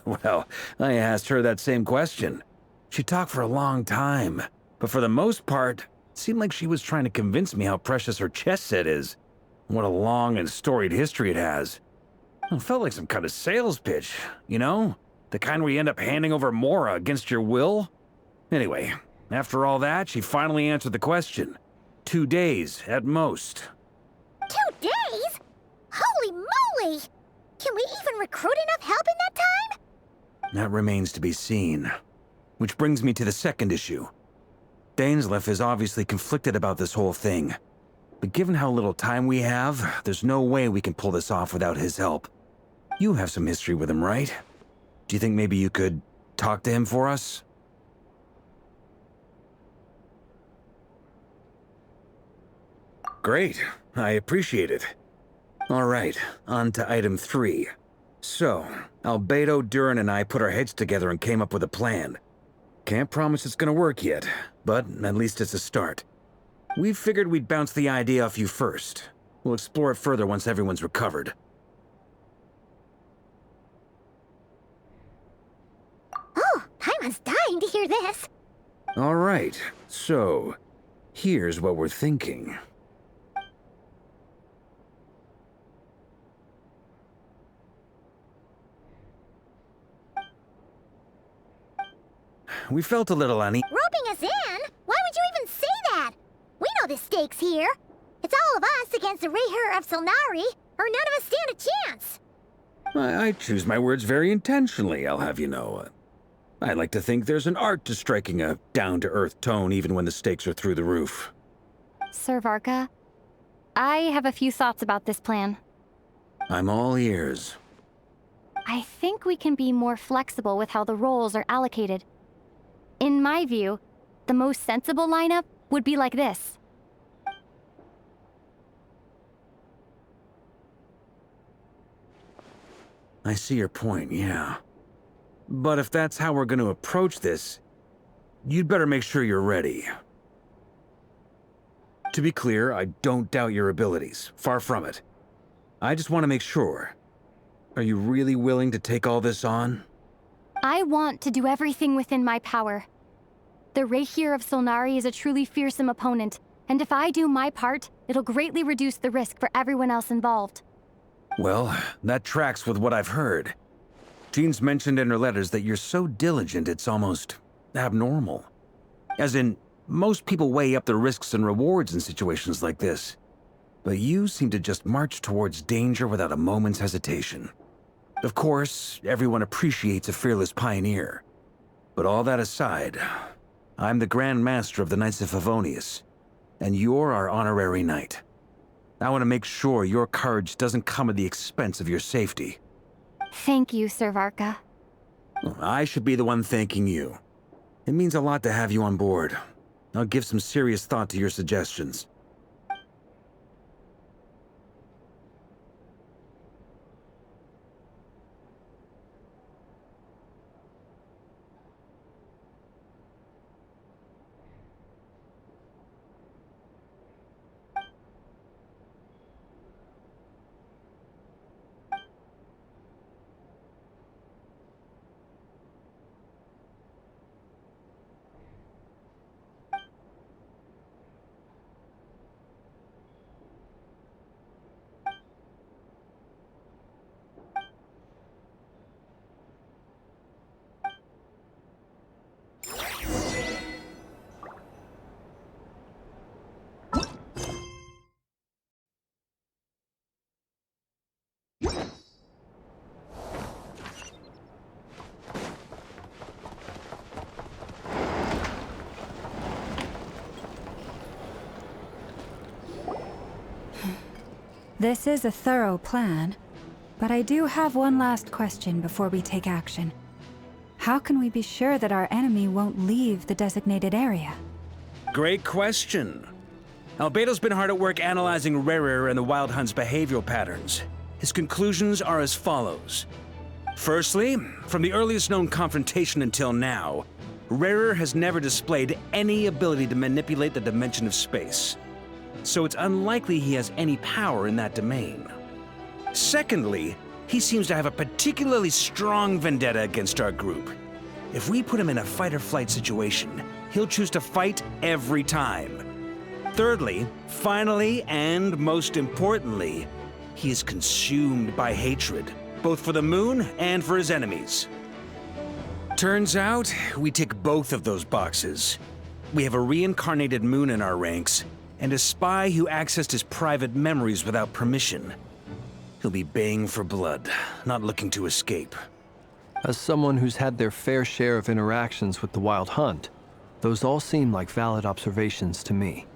Well, I asked her that same question. She talked for a long time, but for the most part, it seemed like she was trying to convince me how precious her chess set is. What a long and storied history it has. It felt like some kind of sales pitch, you know? The kind where you end up handing over Mora against your will? Anyway, after all that, she finally answered the question. 2 days, at most. 2 days? Holy moly! Can we even recruit enough help in that time? That remains to be seen. Which brings me to the second issue. Dainsleif is obviously conflicted about this whole thing. But given how little time we have, there's no way we can pull this off without his help. You have some history with him, right? Do you think maybe you could talk to him for us? Great. I appreciate it. All right, on to item 3. So, Albedo, Durin, and I put our heads together and came up with a plan. Can't promise it's gonna work yet, but at least it's a start. We figured we'd bounce the idea off you first. We'll explore it further once everyone's recovered. Oh, Paimon's dying to hear this. All right, so here's what we're thinking. We felt a little uneasy. Roping us in? Why would you even say that? We know the stakes here. It's all of us against the Rayher of Solnari, or none of us stand a chance. I choose my words very intentionally, I'll have you know. I like to think there's an art to striking a down-to-earth tone even when the stakes are through the roof. Sir Varka, I have a few thoughts about this plan. I'm all ears. I think we can be more flexible with how the roles are allocated. In my view, the most sensible lineup would be like this. I see your point, yeah. But if that's how we're going to approach this, you'd better make sure you're ready. To be clear, I don't doubt your abilities. Far from it. I just want to make sure. Are you really willing to take all this on? I want to do everything within my power. The Rayher of Solnari is a truly fearsome opponent, and if I do my part, it'll greatly reduce the risk for everyone else involved. Well, that tracks with what I've heard. Jean's mentioned in her letters that you're so diligent it's almost abnormal. As in, most people weigh up the risks and rewards in situations like this. But you seem to just march towards danger without a moment's hesitation. Of course, everyone appreciates a fearless pioneer. But all that aside, I'm the Grand Master of the Knights of Favonius, and you're our honorary knight. I want to make sure your courage doesn't come at the expense of your safety. Thank you, Sir Varka. I should be the one thanking you. It means a lot to have you on board. I'll give some serious thought to your suggestions. This is a thorough plan, but I do have one last question before we take action. How can we be sure that our enemy won't leave the designated area? Great question. Albedo's been hard at work analyzing Rayher and the Wild Hunt's behavioral patterns. His conclusions are as follows. Firstly, from the earliest known confrontation until now, Rayher has never displayed any ability to manipulate the dimension of space. So it's unlikely he has any power in that domain. Secondly, He seems to have a particularly strong vendetta against our group. If we put him in a fight-or-flight situation, he'll choose to fight every time. Thirdly, finally, and most importantly, he is consumed by hatred, both for the moon and for his enemies. Turns out, we tick both of those boxes. We have a reincarnated moon in our ranks, and a spy who accessed his private memories without permission. He'll be baying for blood, not looking to escape. As someone who's had their fair share of interactions with the Wild Hunt, those all seem like valid observations to me.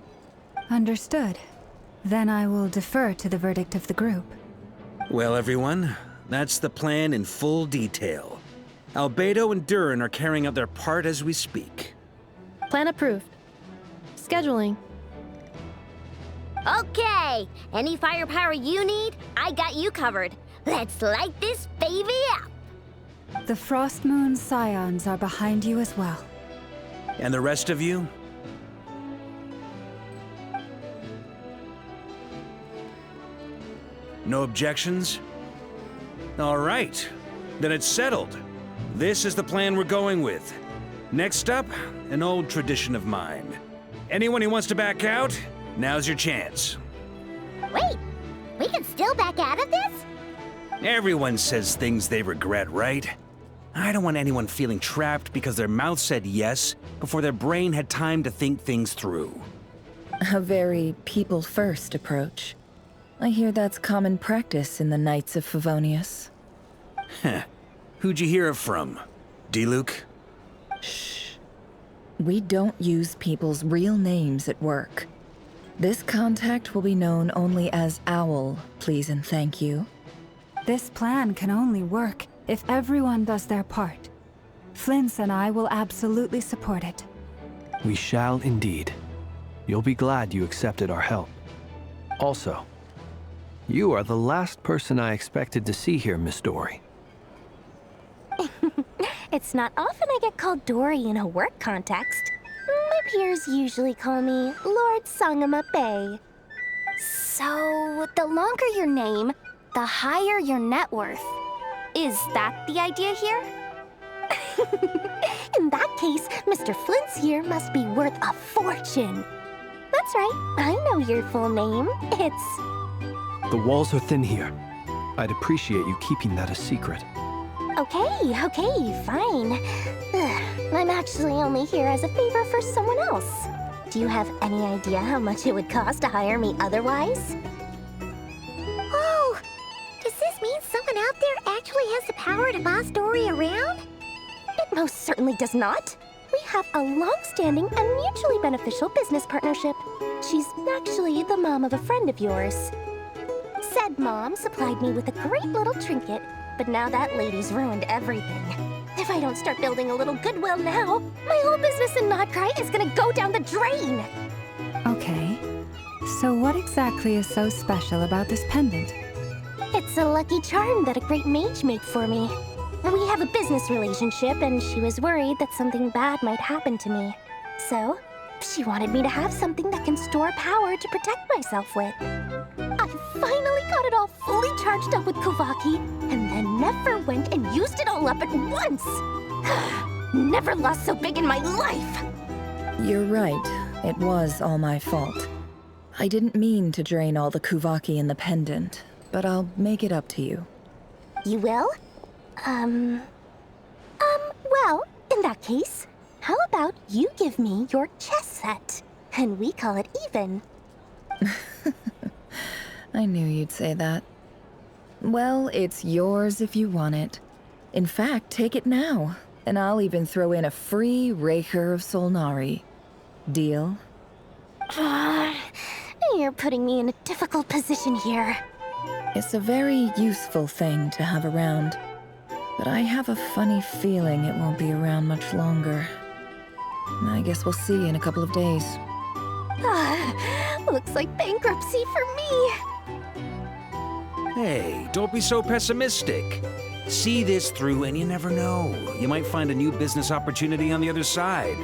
Understood. Then I will defer to the verdict of the group. Well, everyone, that's the plan in full detail. Albedo and Durin are carrying out their part as we speak. Plan approved. Scheduling. Okay, any firepower you need, I got you covered. Let's light this baby up. The Frost Moon Scions are behind you as well. And the rest of you? No objections? All right, then it's settled. This is the plan we're going with. Next up, an old tradition of mine. Anyone who wants to back out, now's your chance. Wait, we can still back out of this? Everyone says things they regret, right? I don't want anyone feeling trapped because their mouth said yes before their brain had time to think things through. A very people-first approach. I hear that's common practice in the Knights of Favonius. Heh. Who'd you hear it from? D-Luke? Shh. We don't use people's real names at work. This contact will be known only as Owl, please and thank you. This plan can only work if everyone does their part. Flint's and I will absolutely support it. We shall indeed. You'll be glad you accepted our help. Also, you are the last person I expected to see here, Miss Dory. It's not often I get called Dory in a work context. My peers usually call me Lord Sangamabe. So, the longer your name, the higher your net worth. Is that the idea here? In that case, Mr. Flint's here must be worth a fortune. That's right, I know your full name. It's... The walls are thin here. I'd appreciate you keeping that a secret. Okay, fine. I'm actually only here as a favor for someone else. Do you have any idea how much it would cost to hire me otherwise? Oh, does this mean someone out there actually has the power to boss Dory around? It most certainly does not. We have a long-standing and mutually beneficial business partnership. She's actually the mom of a friend of yours. Said mom supplied me with a great little trinket, but now that lady's ruined everything. If I don't start building a little goodwill now, my whole business in Notcry is gonna go down the drain! Okay. So what exactly is so special about this pendant? It's a lucky charm that a great mage made for me. We have a business relationship, and she was worried that something bad might happen to me. So, she wanted me to have something that can store power to protect myself with. I finally got it all fully charged up with Kovaki, and then never went and used it all up at once! Never lost so big in my life! You're right. It was all my fault. I didn't mean to drain all the Kuvaki in the pendant, but I'll make it up to you. You will? Well, in that case, how about you give me your chess set, and we call it even? I knew you'd say that. Well, it's yours if you want it. In fact, take it now, and I'll even throw in a free Raker of Solnari. Deal? You're putting me in a difficult position here. It's a very useful thing to have around, but I have a funny feeling it won't be around much longer. I guess we'll see in a couple of days. Looks like bankruptcy for me. Hey, don't be so pessimistic. See this through and you never know. You might find a new business opportunity on the other side.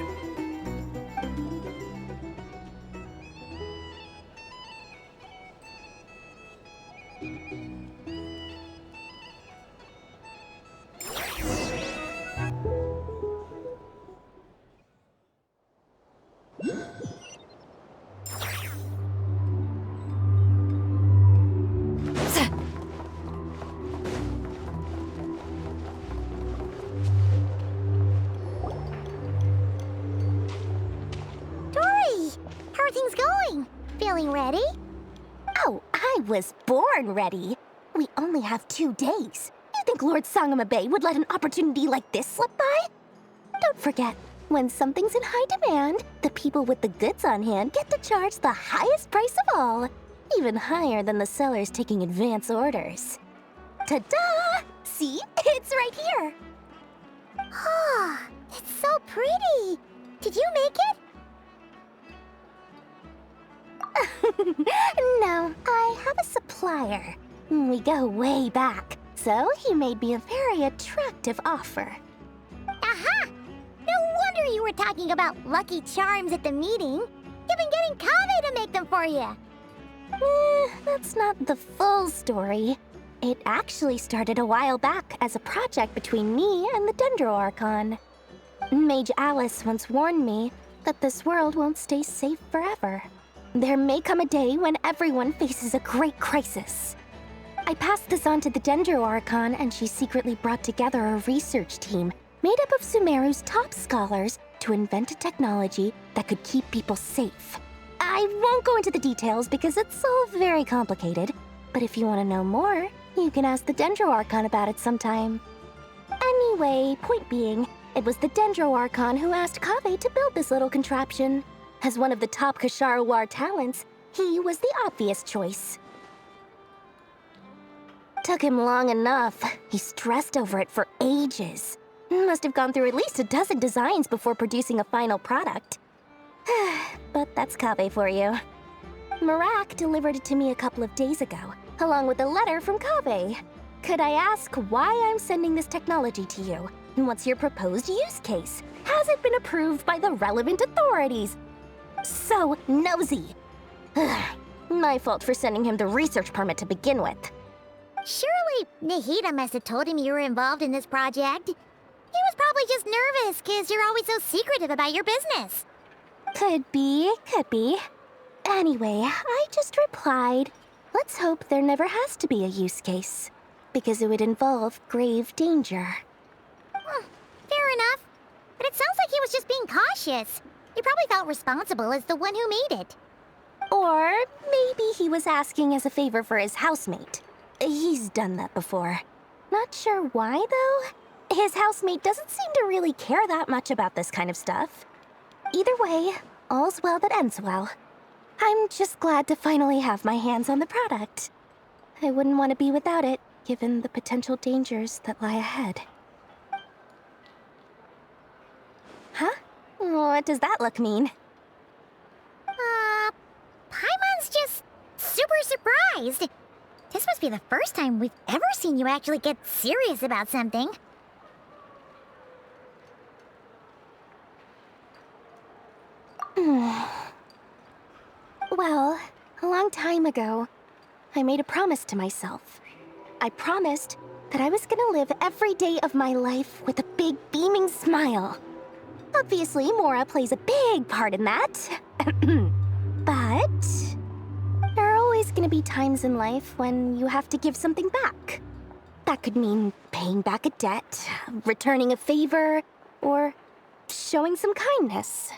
feeling ready? Oh, I was born ready. We only have 2 days. You think Lord Sangamabe would let an opportunity like this slip by? Don't forget, when something's in high demand, the people with the goods on hand get to charge the highest price of all, even higher than the sellers taking advance orders. Ta-da! See? It's right here. Oh, it's so pretty. Did you make it? No, I have a supplier. We go way back, so he made me a very attractive offer. Aha! No wonder you were talking about Lucky Charms at the meeting. You've been getting Kaveh to make them for you. That's not the full story. It actually started a while back as a project between me and the Dendro Archon. Mage Alice once warned me that this world won't stay safe forever. There may come a day when everyone faces a great crisis. I passed this on to the Dendro Archon, and she secretly brought together a research team made up of Sumeru's top scholars to invent a technology that could keep people safe. I won't go into the details because it's all very complicated, but if you want to know more, you can ask the Dendro Archon about it sometime. Anyway, point being, it was the Dendro Archon who asked Kaveh to build this little contraption. As one of the top Kashara War talents, he was the obvious choice. Took him long enough. He stressed over it for ages. Must have gone through at least a dozen designs before producing a final product. But that's Kaveh for you. Marak delivered it to me a couple of days ago, along with a letter from Kaveh. Could I ask why I'm sending this technology to you? And what's your proposed use case? Has it been approved by the relevant authorities? So nosy. My fault for sending him the research permit to begin with. Surely Nahida must have told him you were involved in this project. He was probably just nervous because you're always so secretive about your business. Could be. Anyway, I just replied, let's hope there never has to be a use case, because it would involve grave danger. Fair enough. But it sounds like he was just being cautious. He probably felt responsible as the one who made it. Or maybe he was asking as a favor for his housemate. He's done that before. Not sure why, though. His housemate doesn't seem to really care that much about this kind of stuff. Either way, all's well that ends well. I'm just glad to finally have my hands on the product. I wouldn't want to be without it, given the potential dangers that lie ahead. Huh? What does that look mean? Paimon's just super surprised. This must be the first time we've ever seen you actually get serious about something. Well, a long time ago, I made a promise to myself. I promised that I was gonna live every day of my life with a big beaming smile. Obviously, Mora plays a big part in that. But there are always gonna be times in life when you have to give something back. That could mean paying back a debt, returning a favor, or showing some kindness.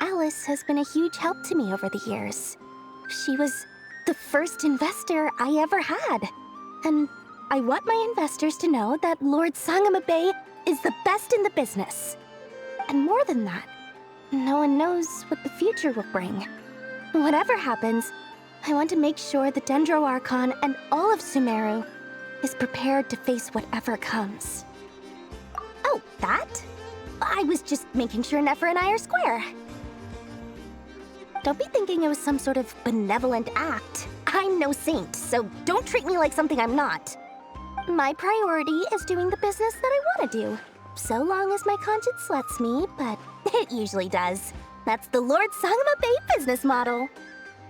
Alice has been a huge help to me over the years. She was the first investor I ever had. And I want my investors to know that Lord Sangamabe is the best in the business. And more than that, no one knows what the future will bring. Whatever happens, I want to make sure the Dendro Archon and all of Sumeru is prepared to face whatever comes. Oh, that? I was just making sure Nefer and I are square. Don't be thinking it was some sort of benevolent act. I'm no saint, so don't treat me like something I'm not. My priority is doing the business that I want to do, so long as my conscience lets me, but it usually does. That's the Lord Sangamabe business model.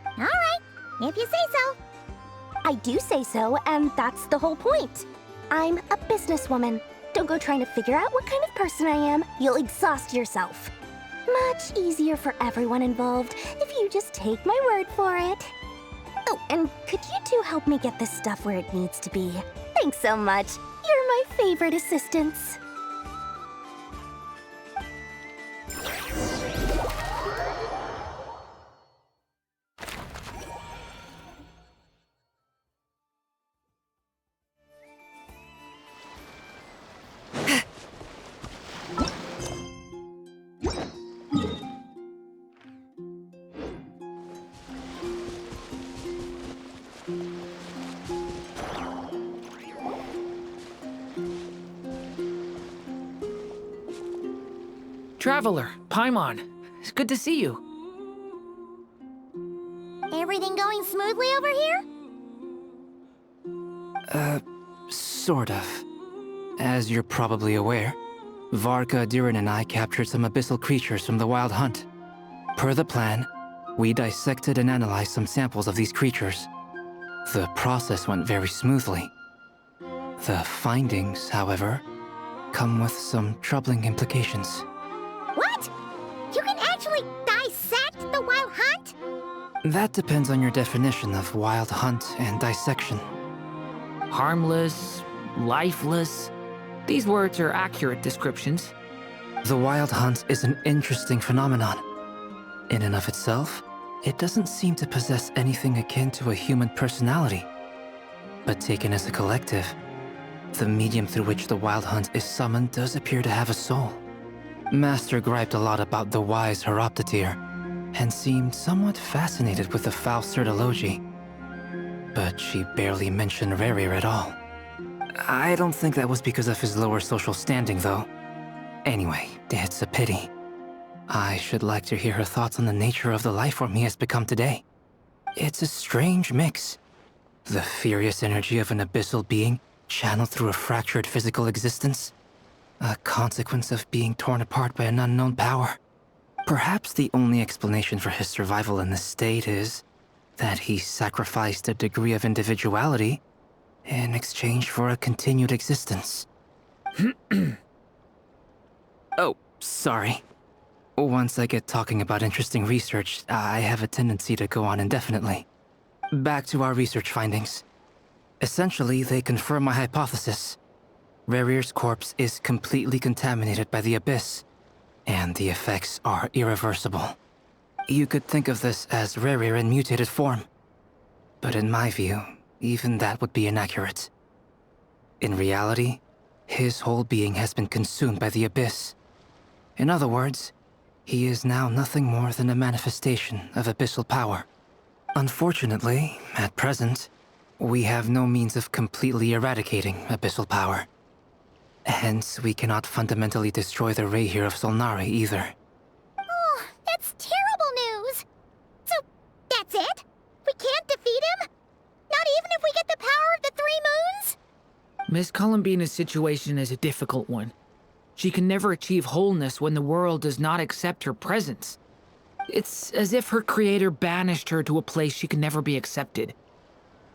All right, if you say so. I do say so, and that's the whole point. I'm a businesswoman. Don't go trying to figure out what kind of person I am. You'll exhaust yourself. Much easier for everyone involved if you just take my word for it. Oh, and could you two help me get this stuff where it needs to be? Thanks so much. You're my favorite assistants. Traveler, Paimon, it's good to see you. Everything going smoothly over here? Sort of. As you're probably aware, Varka, Durin, and I captured some abyssal creatures from the Wild Hunt. Per the plan, we dissected and analyzed some samples of these creatures. The process went very smoothly. The findings, however, come with some troubling implications. What? You can actually dissect the Wild Hunt? That depends on your definition of Wild Hunt and dissection. Harmless, lifeless. These words are accurate descriptions. The Wild Hunt is an interesting phenomenon. In and of itself, it doesn't seem to possess anything akin to a human personality. But taken as a collective, the medium through which the Wild Hunt is summoned does appear to have a soul. Master griped a lot about the wise Horoptotire, and seemed somewhat fascinated with the foul Certology. But she barely mentioned Rerir at all. I don't think that was because of his lower social standing, though. Anyway, it's a pity. I should like to hear her thoughts on the nature of the lifeform he has become today. It's a strange mix. The furious energy of an abyssal being channeled through a fractured physical existence. A consequence of being torn apart by an unknown power. Perhaps the only explanation for his survival in this state is that he sacrificed a degree of individuality in exchange for a continued existence. Oh, sorry. Once I get talking about interesting research, I have a tendency to go on indefinitely. Back to our research findings. Essentially, they confirm my hypothesis. Rerir's corpse is completely contaminated by the Abyss, and the effects are irreversible. You could think of this as Rerir in mutated form. But in my view, even that would be inaccurate. In reality, his whole being has been consumed by the Abyss. In other words, he is now nothing more than a manifestation of abyssal power. Unfortunately, at present, we have no means of completely eradicating abyssal power. Hence, we cannot fundamentally destroy the Reir of Solnari either. Oh, that's terrible news! So, that's it? We can't defeat him? Not even if we get the power of the Three Moons? Miss Columbina's situation is a difficult one. She can never achieve wholeness when the world does not accept her presence. It's as if her creator banished her to a place she can never be accepted.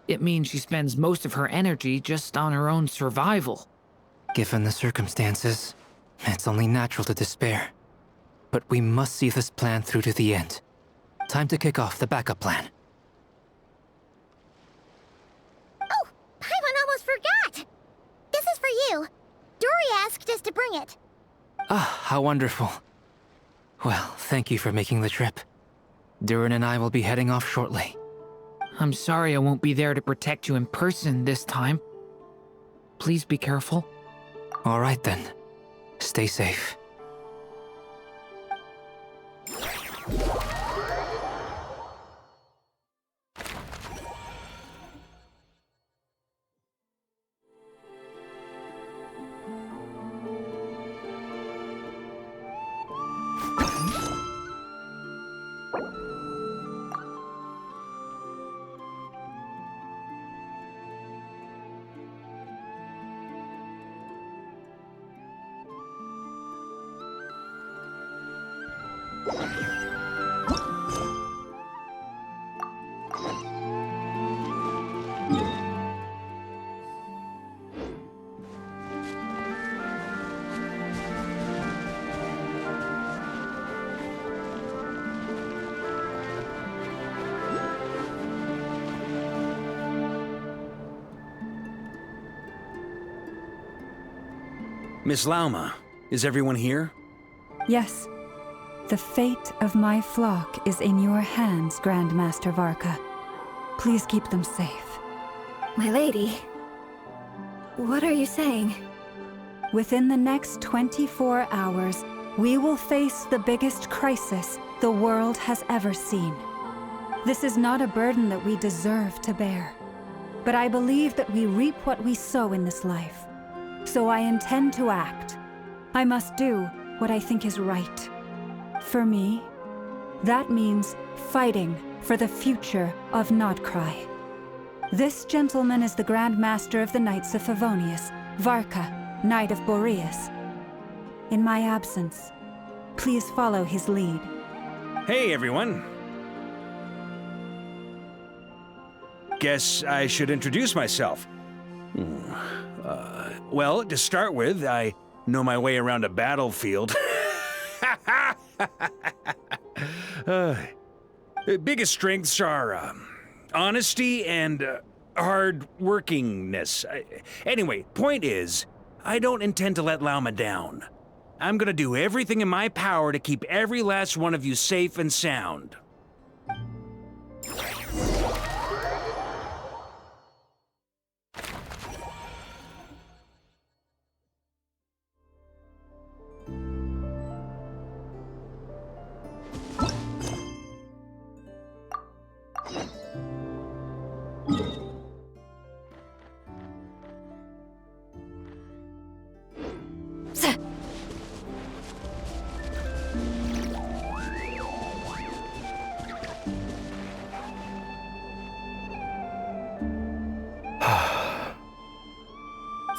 It means she spends most of her energy just on her own survival. Given the circumstances, it's only natural to despair. But we must see this plan through to the end. Time to kick off the backup plan. Oh, Paimon almost forgot! This is for you. Dory asked us to bring it. Ah, how wonderful. Well, thank you for making the trip. Durin and I will be heading off shortly. I'm sorry I won't be there to protect you in person this time. Please be careful. All right then. Stay safe. Miss Lauma, is everyone here? Yes. The fate of my flock is in your hands, Grand Master Varka. Please keep them safe. My lady, what are you saying? Within the next 24 hours, we will face the biggest crisis the world has ever seen. This is not a burden that we deserve to bear. But I believe that we reap what we sow in this life. So I intend to act. I must do what I think is right. For me, that means fighting for the future of Notcry. This gentleman is the Grand Master of the Knights of Favonius, Varka, Knight of Boreas. In my absence, please follow his lead. Hey, everyone. Guess I should introduce myself. Well, to start with, I know my way around a battlefield. Biggest strengths are honesty and hard workingness. Anyway, point is, I don't intend to let Lauma down. I'm gonna do everything in my power to keep every last one of you safe and sound.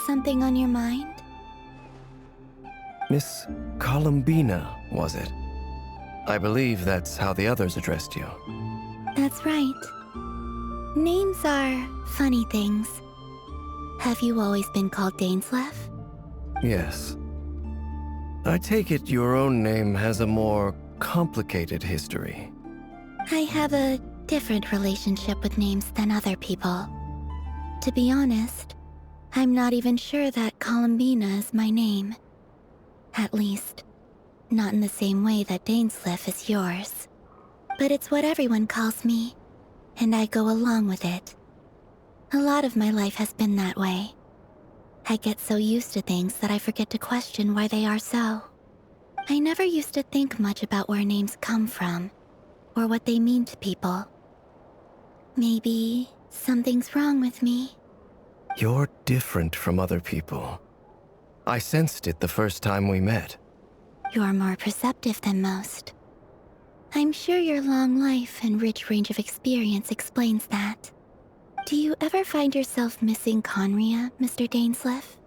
Something on your mind? Miss Columbina, was it? I believe that's how the others addressed you. That's right. Names are funny things. Have you always been called Dainsleif? Yes. I take it your own name has a more complicated history. I have a different relationship with names than other people. To be honest, I'm not even sure that Columbina is my name. At least, not in the same way that Dainsleif is yours. But it's what everyone calls me, and I go along with it. A lot of my life has been that way. I get so used to things that I forget to question why they are so. I never used to think much about where names come from, or what they mean to people. Maybe something's wrong with me. You're different from other people. I sensed it the first time we met. You're more perceptive than most. I'm sure your long life and rich range of experience explains that. Do you ever find yourself missing Conria, Mr. Dainsleif?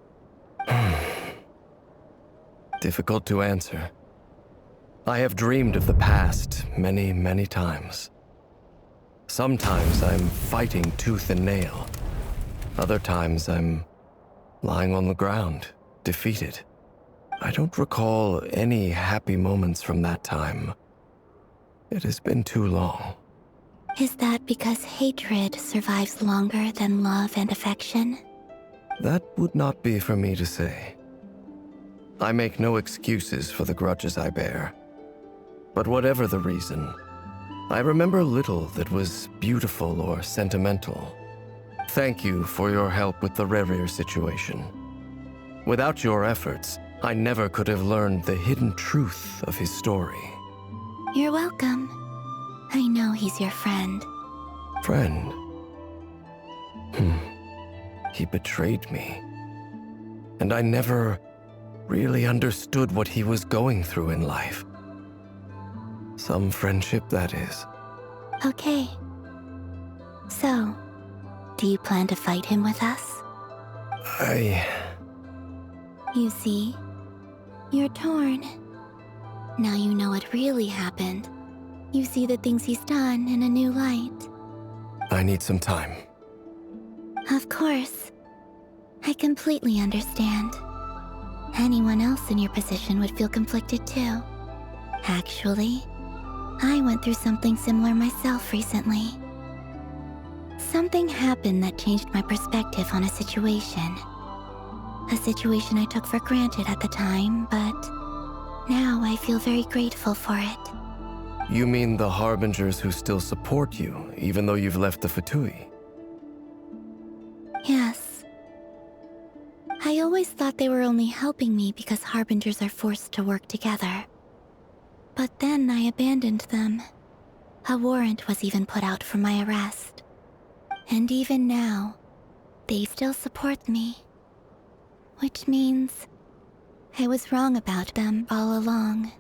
Difficult to answer. I have dreamed of the past many, many times. Sometimes I'm fighting tooth and nail. Other times I'm lying on the ground, defeated. I don't recall any happy moments from that time. It has been too long. Is that because hatred survives longer than love and affection? That would not be for me to say. I make no excuses for the grudges I bear. But whatever the reason, I remember little that was beautiful or sentimental. Thank you for your help with the Rerir situation. Without your efforts, I never could have learned the hidden truth of his story. You're welcome. I know he's your friend. Friend? He betrayed me. And I never really understood what he was going through in life. Some friendship, that is. Okay. So, do you plan to fight him with us? You see, you're torn. Now you know what really happened. You see the things he's done in a new light. I need some time. Of course. I completely understand. Anyone else in your position would feel conflicted too. Actually, I went through something similar myself recently. Something happened that changed my perspective on a situation. A situation I took for granted at the time, but now I feel very grateful for it. You mean the Harbingers who still support you, even though you've left the Fatui? Yes. I always thought they were only helping me because Harbingers are forced to work together. But then I abandoned them. A warrant was even put out for my arrest. And even now, they still support me. Which means I was wrong about them all along.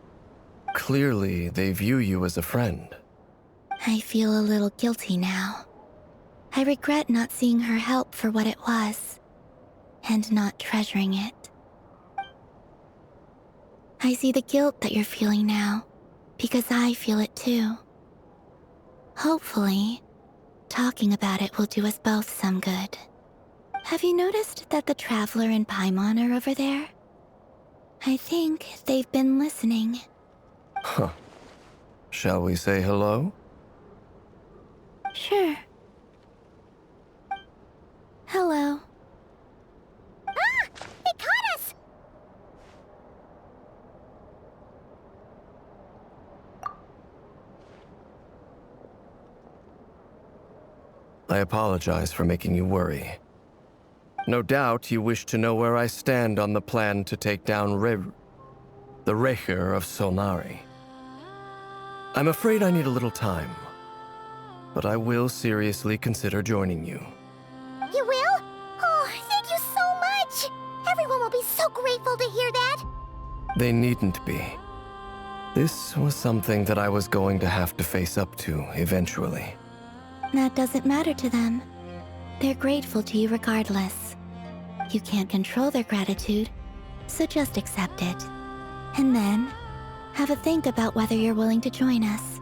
Clearly, they view you as a friend. I feel a little guilty now. I regret not seeing her help for what it was, and not treasuring it. I see the guilt that you're feeling now, because I feel it too. Hopefully, talking about it will do us both some good. Have you noticed that the Traveler and Paimon are over there? I think they've been listening. Huh. Shall we say hello? Sure. Hello. Ah! They caught us! I apologize for making you worry. No doubt you wish to know where I stand on the plan to take down the Recher of Solnari. I'm afraid I need a little time, but I will seriously consider joining you. You will? Oh, thank you so much! Everyone will be so grateful to hear that! They needn't be. This was something that I was going to have to face up to eventually. That doesn't matter to them. They're grateful to you regardless. You can't control their gratitude, so just accept it. And then, have a think about whether you're willing to join us.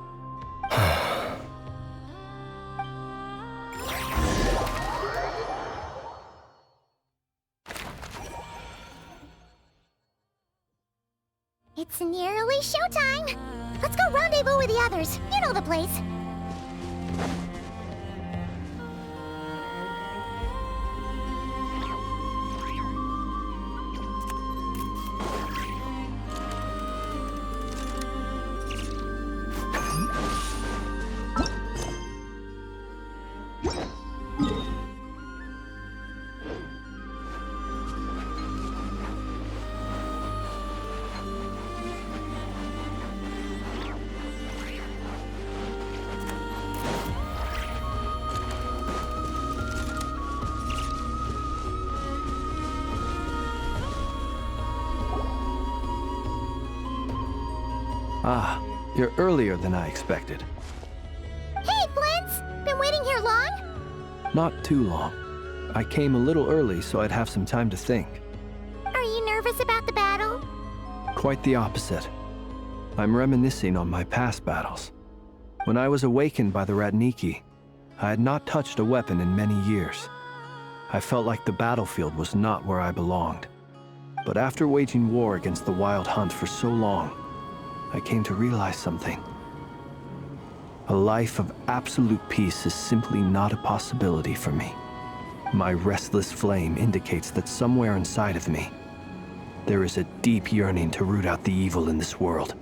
It's nearly showtime! Let's go rendezvous with the others. You know the place. Ah, you're earlier than I expected. Hey, Flint's! Been waiting here long? Not too long. I came a little early so I'd have some time to think. Are you nervous about the battle? Quite the opposite. I'm reminiscing on my past battles. When I was awakened by the Ratniki, I had not touched a weapon in many years. I felt like the battlefield was not where I belonged. But after waging war against the Wild Hunt for so long, I came to realize something. A life of absolute peace is simply not a possibility for me. My restless flame indicates that somewhere inside of me, there is a deep yearning to root out the evil in this world.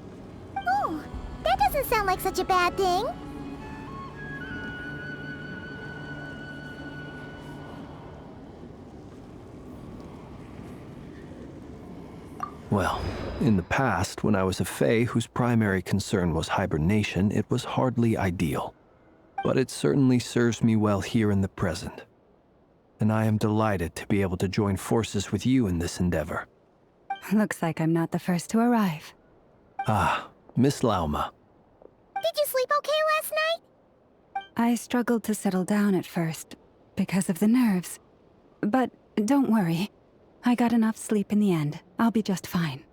Oh, that doesn't sound like such a bad thing. Well, in the past, when I was a Fae whose primary concern was hibernation, it was hardly ideal. But it certainly serves me well here in the present. And I am delighted to be able to join forces with you in this endeavor. Looks like I'm not the first to arrive. Ah, Miss Lauma. Did you sleep okay last night? I struggled to settle down at first, because of the nerves. But don't worry. I got enough sleep in the end. I'll be just fine.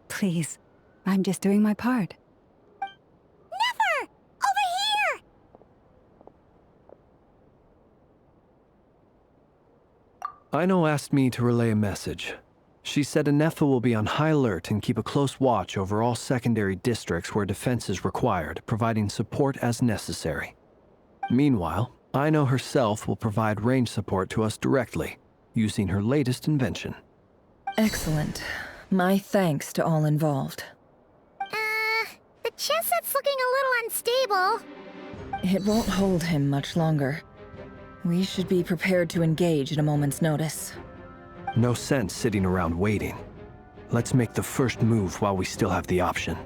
Please, I'm just doing my part. Never! Over here! Aino asked me to relay a message. She said Anefa will be on high alert and keep a close watch over all secondary districts where defense is required, providing support as necessary. Meanwhile, Aino herself will provide range support to us directly, using her latest invention. Excellent. My thanks to all involved. The chess set's looking a little unstable. It won't hold him much longer. We should be prepared to engage at a moment's notice. No sense sitting around waiting. Let's make the first move while we still have the option.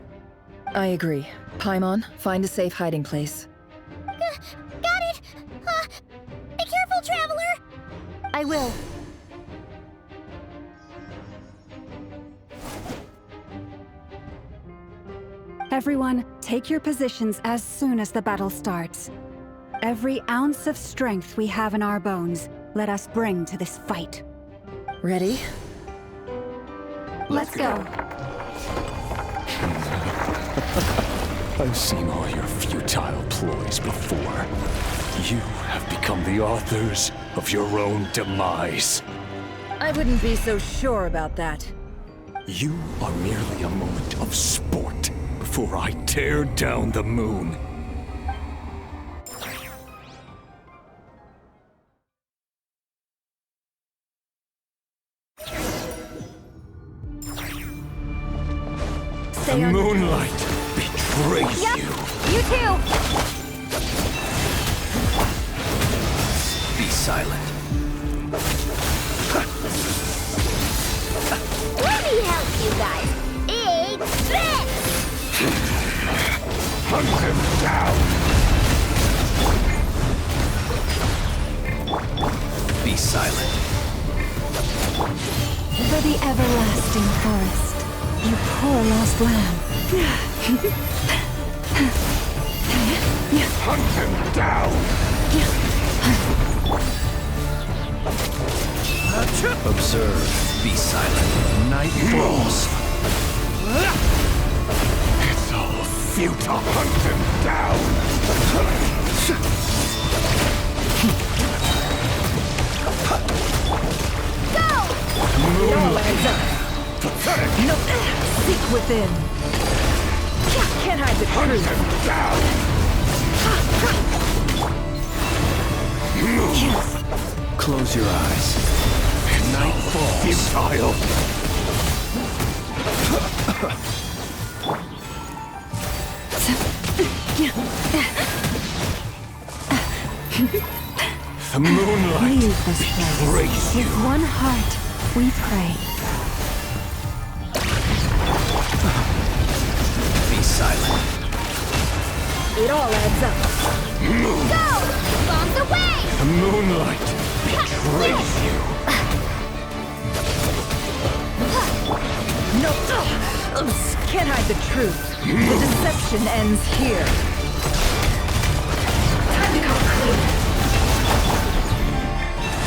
I agree. Paimon, find a safe hiding place. Got it! I will. Everyone, take your positions as soon as the battle starts. Every ounce of strength we have in our bones, let us bring to this fight. Ready? Let's go. I've seen all your futile ploys before. You have become the authors of your own demise. I wouldn't be so sure about that. You are merely a moment of sport before I tear down the moon. Stay the on moonlight betrays Yep, you. you too! Be silent. Let me help you guys. It's this! Hunt him down! Be silent. For the everlasting forest, you poor lost lamb. Hunt him down! Observe. Be silent. Night falls. It's all futile. Hunt him down! Go! Moonlight! No, seek within. Can't hide the Hunt truth. him down! Close your eyes. Night falls. Futile! The moonlight Leave this place. betrays you. With one heart, we pray. Be silent. It all adds up. Go! Bombs away! The moonlight betrays you. No, can't hide the truth. The deception ends here. Time to come clean.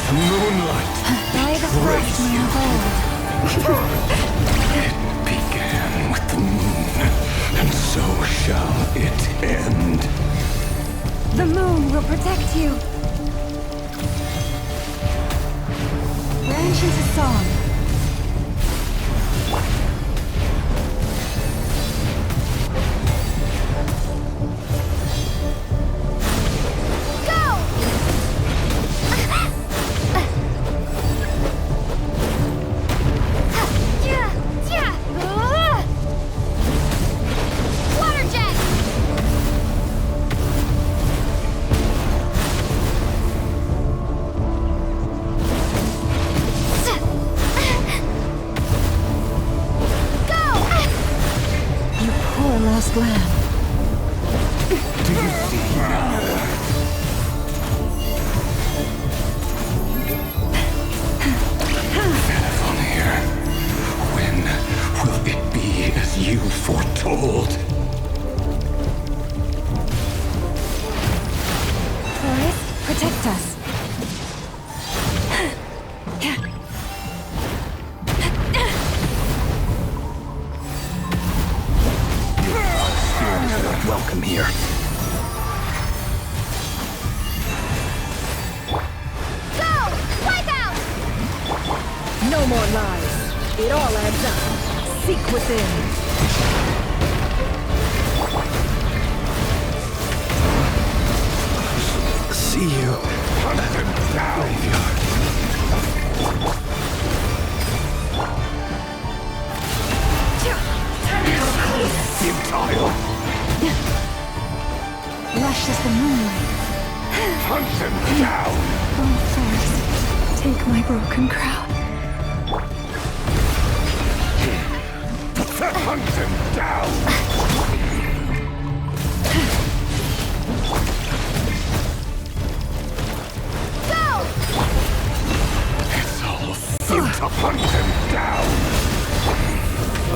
The moonlight By the betrays craftsman you. of old. It began with the moon, and so shall it end. The moon will protect you. Branch into song. Water jet! You poor lost lamb. Do you see now? On here. When will it be as you foretold? Forest, protect us. Spirits are not welcome here. Go! Wipe out! No more lies. It all adds up. Seek within. See you. Hunt him down! Futile! Lush as the moonlight. Hunt him down! Oh, forest, take my broken crown. Hunt him down! Go!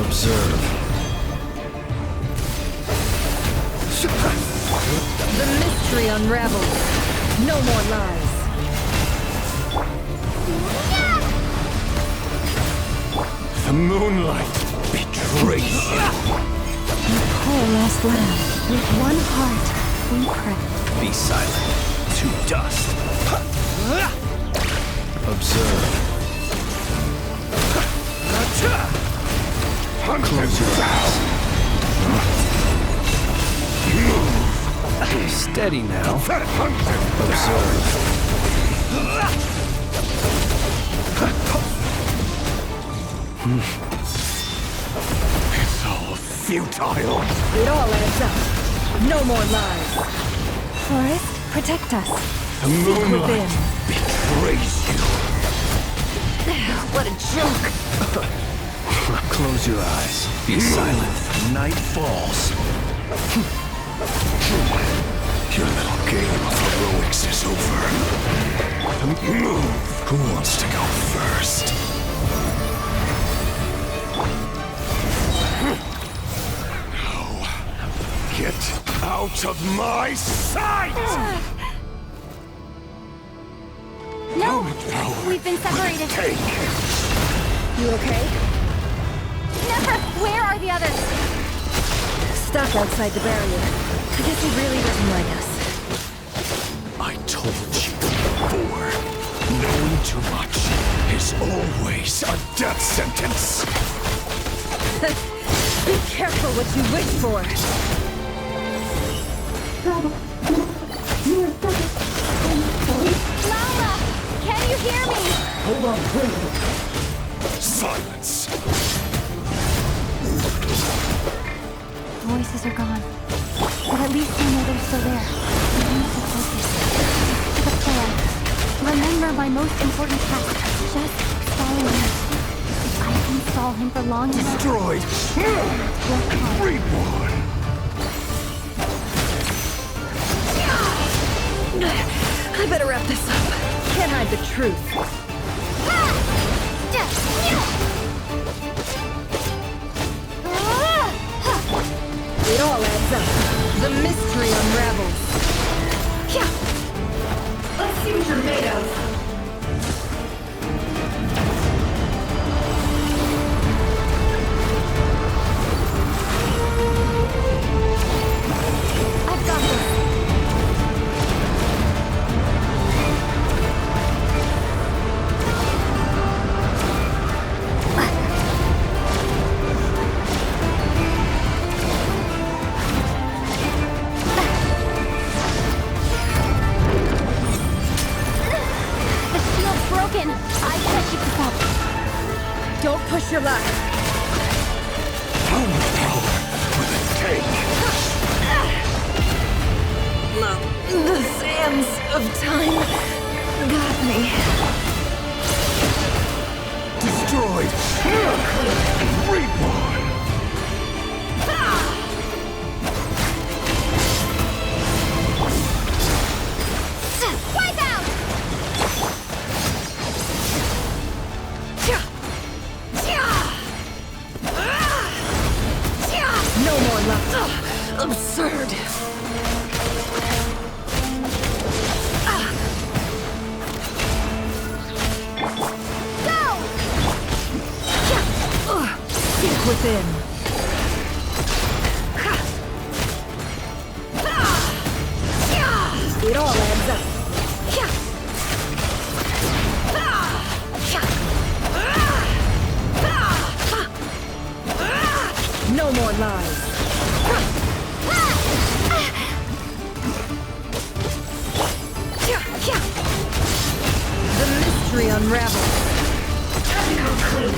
Observe. The mystery unravels. No more lies. The moonlight betrays you. Poor lost lamb. With one heart, we pray. Be silent. To dust. Observe. Close your eyes. Steady now. Observe. It's all futile. It all adds up. No more lies. Forest, protect us. The moonlight within. betrays you. What a joke. Close your eyes. Be silent. Night falls. Your little game of heroics is over. Move. Who wants to go first? No. Get out of my sight! No! We've been separated. You okay? Never! Where are the others? Stuck outside the barrier. I guess he really doesn't like us. I told you before. Knowing too much is always a death sentence. Be careful what you wish for. Lala! Can you hear me? Hold on, please. Silence. Voices are gone. But at least we know they're still there. We need to focus. To the plan. Remember my most important task. Just follow him. If I can stall him for long enough... Destroyed! Reborn! I better wrap this up. Can't hide the truth. It all adds up. The mystery unravels. Let's see what you're made of. I've got this. Don't push your luck. The sands of time got me. Destroyed! Reborn! Wipe out! No more left. Absurd. Go! Seek within. It all adds up. No more lies. The mystery unravels. Time to come clean.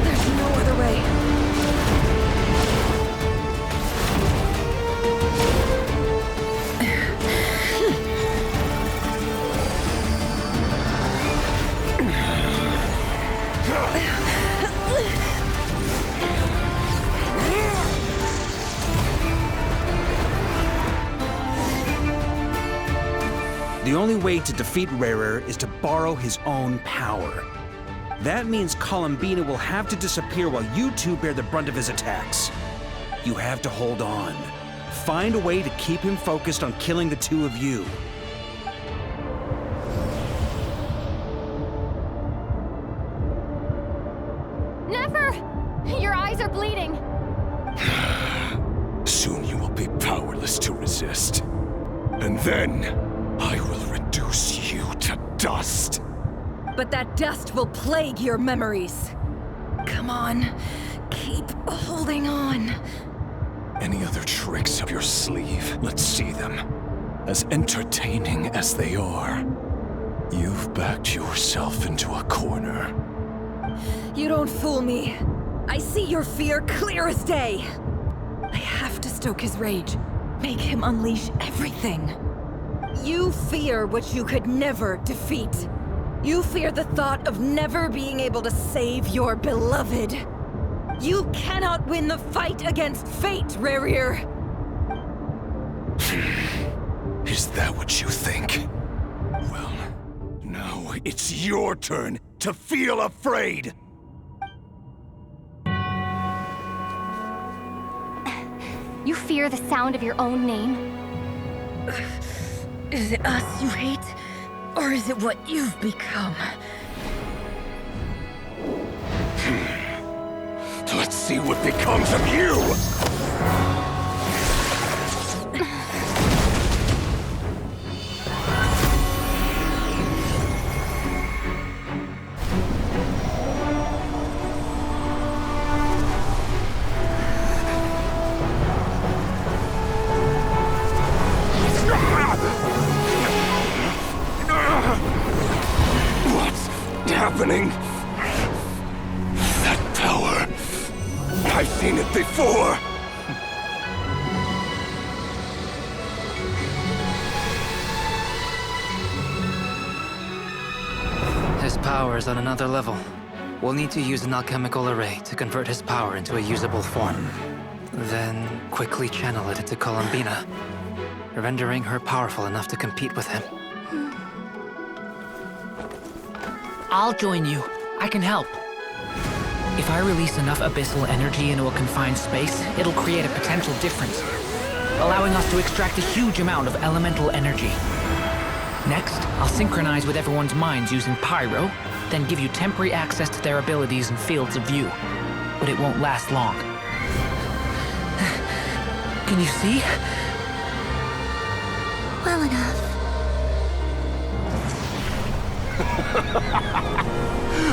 There's no other way. only way to defeat Rarer is to borrow his own power. That means Columbina will have to disappear while you two bear the brunt of his attacks. You have to hold on. Find a way to keep him focused on killing the two of you. Never! Your eyes are bleeding. Soon you will be powerless to resist. And then, I will reduce you to dust. But that dust will plague your memories. Come on, keep holding on. Any other tricks up your sleeve? Let's see them. As entertaining as they are, you've backed yourself into a corner. You don't fool me. I see your fear clear as day. I have to stoke his rage. Make him unleash everything. You fear what you could never defeat. You fear the thought of never being able to save your beloved. You cannot win the fight against fate, Rarir. Is that what you think? Well, now it's your turn to feel afraid! You fear the sound of your own name? Is it us you hate? Or is it what you've become? Let's see what becomes of you! What's happening? That power. I've seen it before! His power is on another level. We'll need to use an alchemical array to convert his power into a usable form. Then quickly channel it into Columbina, rendering her powerful enough to compete with him. I'll join you. I can help. If I release enough abyssal energy into a confined space, it'll create a potential difference, allowing us to extract a huge amount of elemental energy. Next, I'll synchronize with everyone's minds using Pyro, then give you temporary access to their abilities and fields of view. But it won't last long. Can you see? Well enough.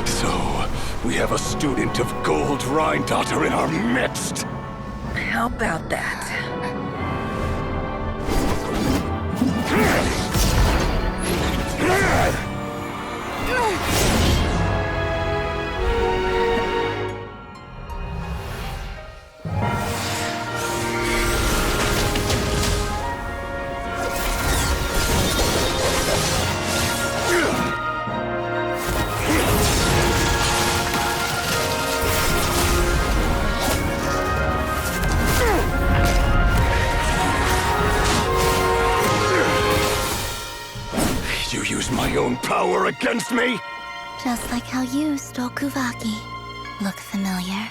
So, we have a student of Gold Rheindotter in our midst! How about that? You use my own power against me? Just like how you stole Kuvaki. Look familiar?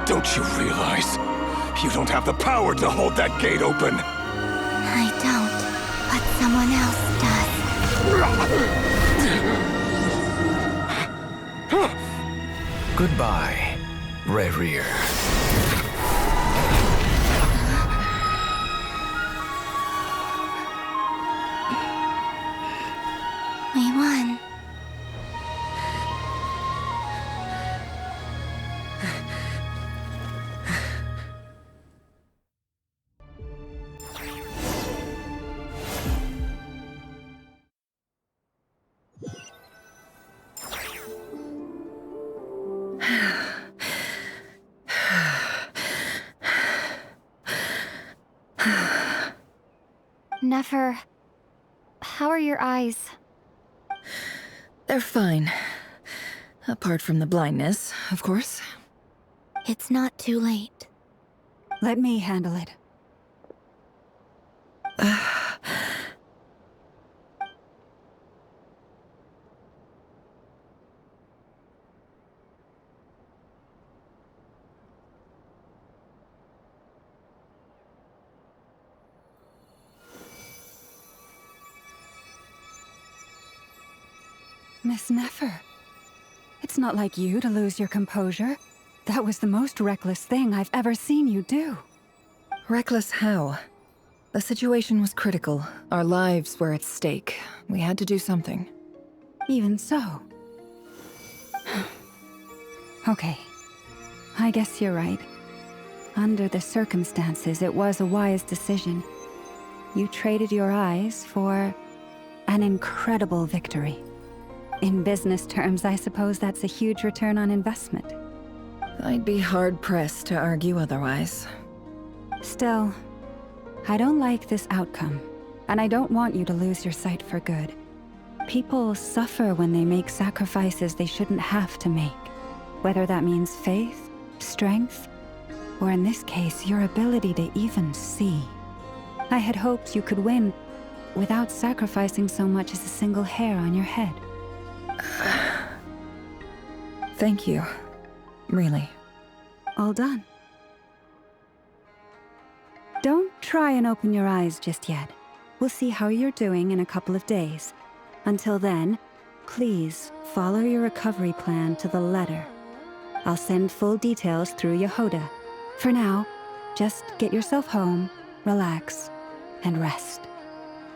Don't you realize? You don't have the power to hold that gate open! I don't, but someone else does. Goodbye, Rarir. We won. Nefer, how are your eyes? They're fine. Apart from the blindness, of course. It's not too late. Let me handle it. Miss Nefer, it's not like you to lose your composure. That was the most reckless thing I've ever seen you do. Reckless how? The situation was critical. Our lives were at stake. We had to do something. Even so. Okay. I guess you're right. Under the circumstances, it was a wise decision. You traded your eyes for an incredible victory. In business terms, I suppose that's a huge return on investment. I'd be hard-pressed to argue otherwise. Still, I don't like this outcome, and I don't want you to lose your sight for good. People suffer when they make sacrifices they shouldn't have to make, whether that means faith, strength, or in this case, your ability to even see. I had hoped you could win without sacrificing so much as a single hair on your head. Thank you. Really. All done. Don't try and open your eyes just yet. We'll see how you're doing in a couple of days. Until then, please follow your recovery plan to the letter. I'll send full details through miHoYo. For now, just get yourself home, relax, and rest.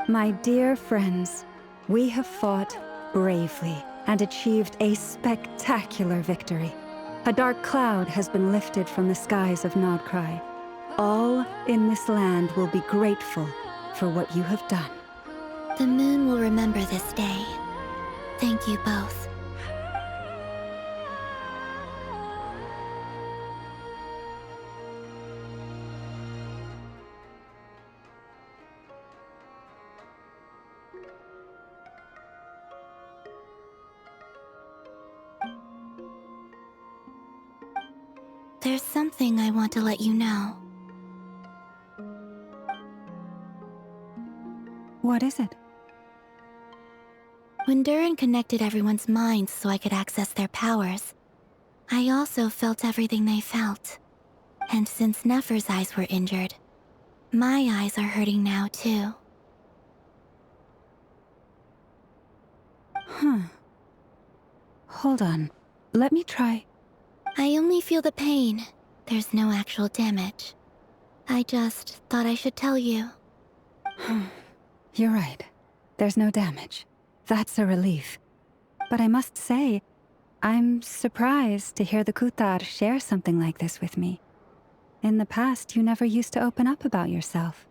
My dear friends, we have fought bravely and achieved a spectacular victory. A dark cloud has been lifted from the skies of Nodcry. All in this land will be grateful for what you have done. The moon will remember this day. Thank you both. There's something I want to let you know. What is it? When Durin connected everyone's minds so I could access their powers, I also felt everything they felt. And since Nefer's eyes were injured, my eyes are hurting now too. Huh. Hold on. Let me try. I only feel the pain. There's no actual damage. I just thought I should tell you. You're right. There's no damage. That's a relief. But I must say, I'm surprised to hear the Kutar share something like this with me. In the past, you never used to open up about yourself.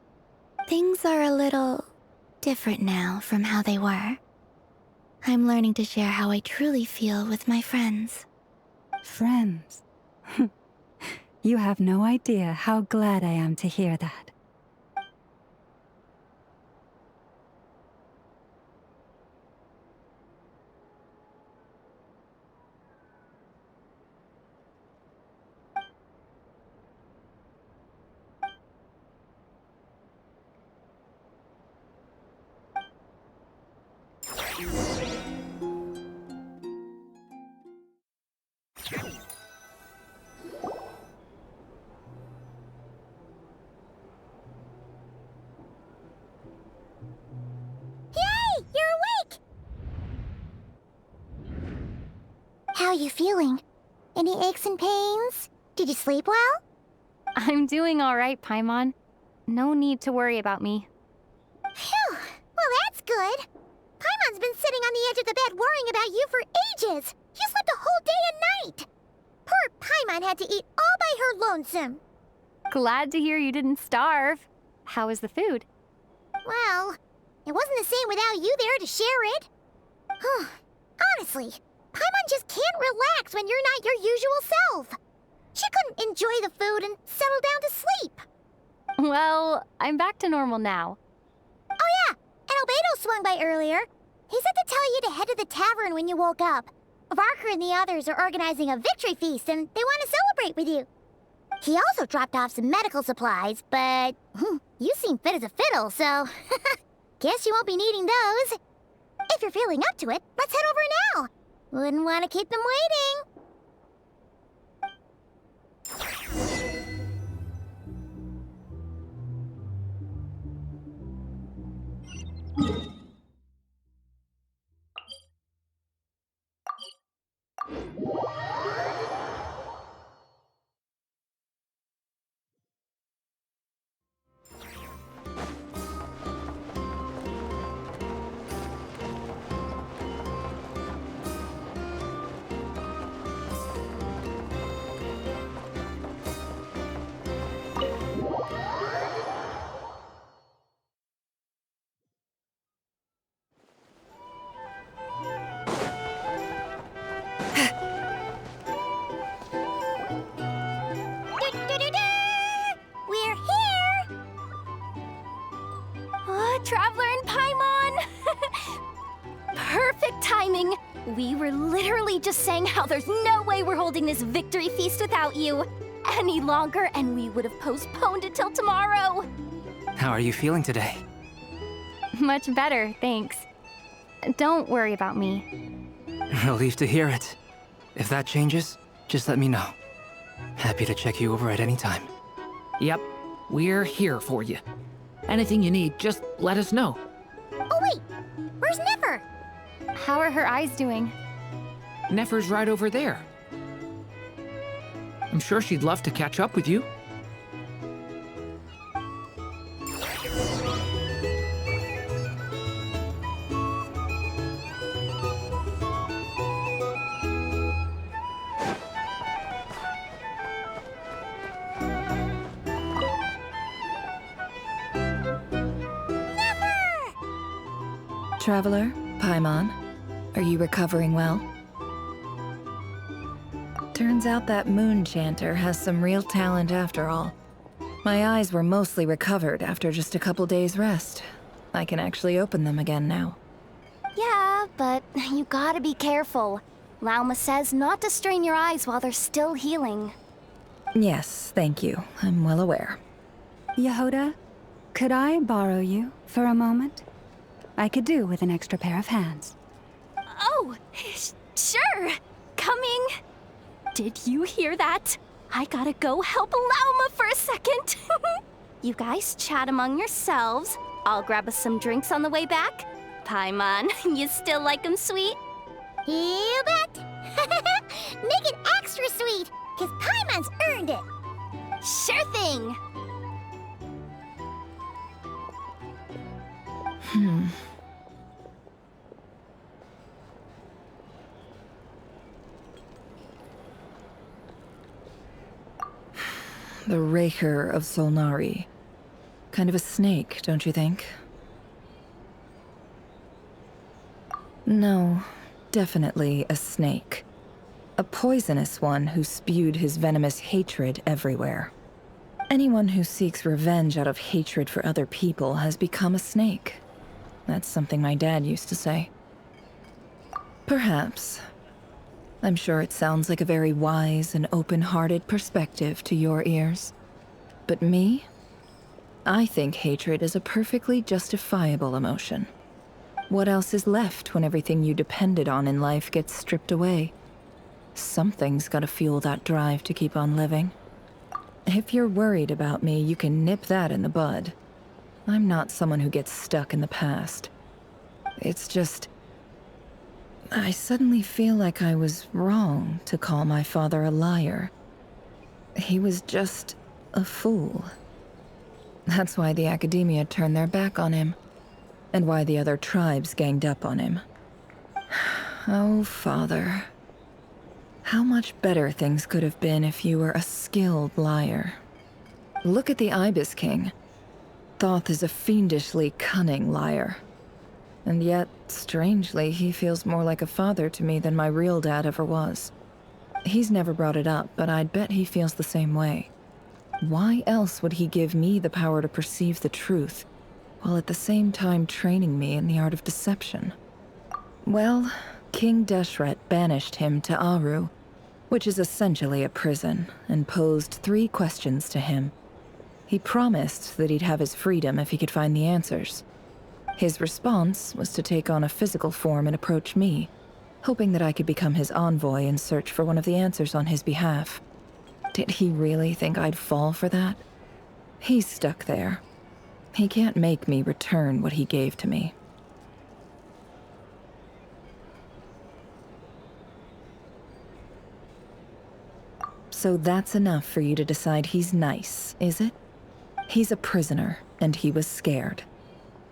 Things are a little different now from how they were. I'm learning to share how I truly feel with my friends. Friends? You have no idea how glad I am to hear that. How are you feeling? Any aches and pains? Did you sleep well? I'm doing all right, Paimon. No need to worry about me. Phew! Well, that's good. Paimon's been sitting on the edge of the bed worrying about you for ages. You slept a whole day and night. Poor Paimon had to eat all by her lonesome. Glad to hear you didn't starve. How was the food? Well, it wasn't the same without you there to share it. Honestly, Paimon just can't relax relax when you're not your usual self. She couldn't enjoy the food and settle down to sleep. Well, I'm back to normal now. Oh yeah, and Albedo swung by earlier. He said to tell you to head to the tavern when you woke up. Varker and the others are organizing a victory feast and they want to celebrate with you. He also dropped off some medical supplies, but you seem fit as a fiddle, so guess you won't be needing those. If you're feeling up to it, let's head over now. Wouldn't want to keep them waiting. We're here! Traveler and Paimon! Perfect timing! We were literally just saying how there's no way we're holding this victory feast without you any longer, and we would have postponed it till tomorrow. How are you feeling today? Much better, thanks. Don't worry about me. Relieved to hear it. If that changes, just let me know. Happy to check you over at any time. Yep, we're here for you. Anything you need, just let us know. Oh wait, where's Nefer? How are her eyes doing? Nefer's right over there. I'm sure she'd love to catch up with you. Traveler, Paimon, are you recovering well? Turns out that moon chanter has some real talent after all. My eyes were mostly recovered after just a couple days' rest. I can actually open them again now. Yeah, but you gotta be careful. Lauma says not to strain your eyes while they're still healing. Yes, thank you. I'm well aware. Yehoda, could I borrow you for a moment? I could do with an extra pair of hands. Oh, sure. Coming. Did you hear that? I gotta go help Lauma for a second. You guys chat among yourselves. I'll grab us some drinks on the way back. Paimon, you still like 'em sweet? You bet! Make it extra sweet, because Paimon's earned it. Sure thing! The Raker of Solnari. Kind of a snake, don't you think? No, definitely a snake. A poisonous one who spewed his venomous hatred everywhere. Anyone who seeks revenge out of hatred for other people has become a snake. That's something my dad used to say. Perhaps. I'm sure it sounds like a very wise and open-hearted perspective to your ears. But me? I think hatred is a perfectly justifiable emotion. What else is left when everything you depended on in life gets stripped away? Something's gotta fuel that drive to keep on living. If you're worried about me, you can nip that in the bud. I'm not someone who gets stuck in the past. It's just... I suddenly feel like I was wrong to call my father a liar. He was just a fool. That's why the Academia turned their back on him, and why the other tribes ganged up on him. Oh, Father. How much better things could have been if you were a skilled liar. Look at the Ibis King. Thoth is a fiendishly cunning liar. And yet, strangely, he feels more like a father to me than my real dad ever was. He's never brought it up, but I'd bet he feels the same way. Why else would he give me the power to perceive the truth, while at the same time training me in the art of deception? Well, King Deshret banished him to Aru, which is essentially a prison, and posed 3 questions to him. He promised that he'd have his freedom if he could find the answers. His response was to take on a physical form and approach me, hoping that I could become his envoy and search for one of the answers on his behalf. Did he really think I'd fall for that? He's stuck there. He can't make me return what he gave to me. So that's enough for you to decide he's nice, is it? He's a prisoner, and he was scared.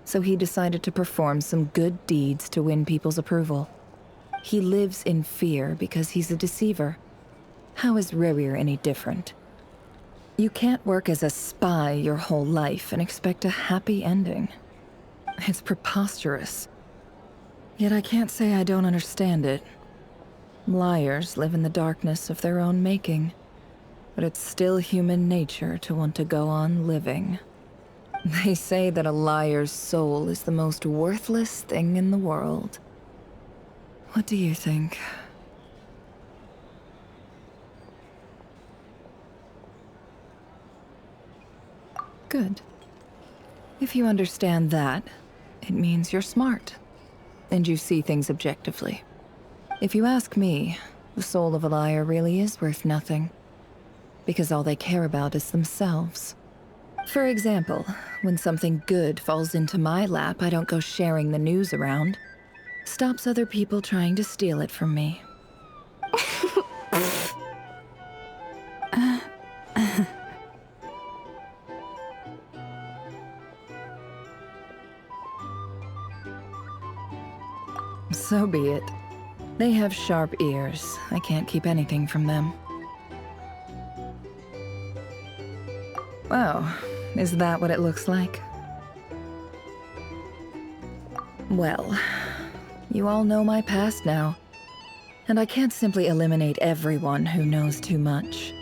So he decided to perform some good deeds to win people's approval. He lives in fear because he's a deceiver. How is Rerir any different? You can't work as a spy your whole life and expect a happy ending. It's preposterous. Yet I can't say I don't understand it. Liars live in the darkness of their own making, but it's still human nature to want to go on living. They say that a liar's soul is the most worthless thing in the world. What do you think? Good. If you understand that, it means you're smart, and you see things objectively. If you ask me, the soul of a liar really is worth nothing, because all they care about is themselves. For example, when something good falls into my lap, I don't go sharing the news around. Stops other people trying to steal it from me. So be it. They have sharp ears. I can't keep anything from them. Oh, is that what it looks like? Well, you all know my past now, and I can't simply eliminate everyone who knows too much.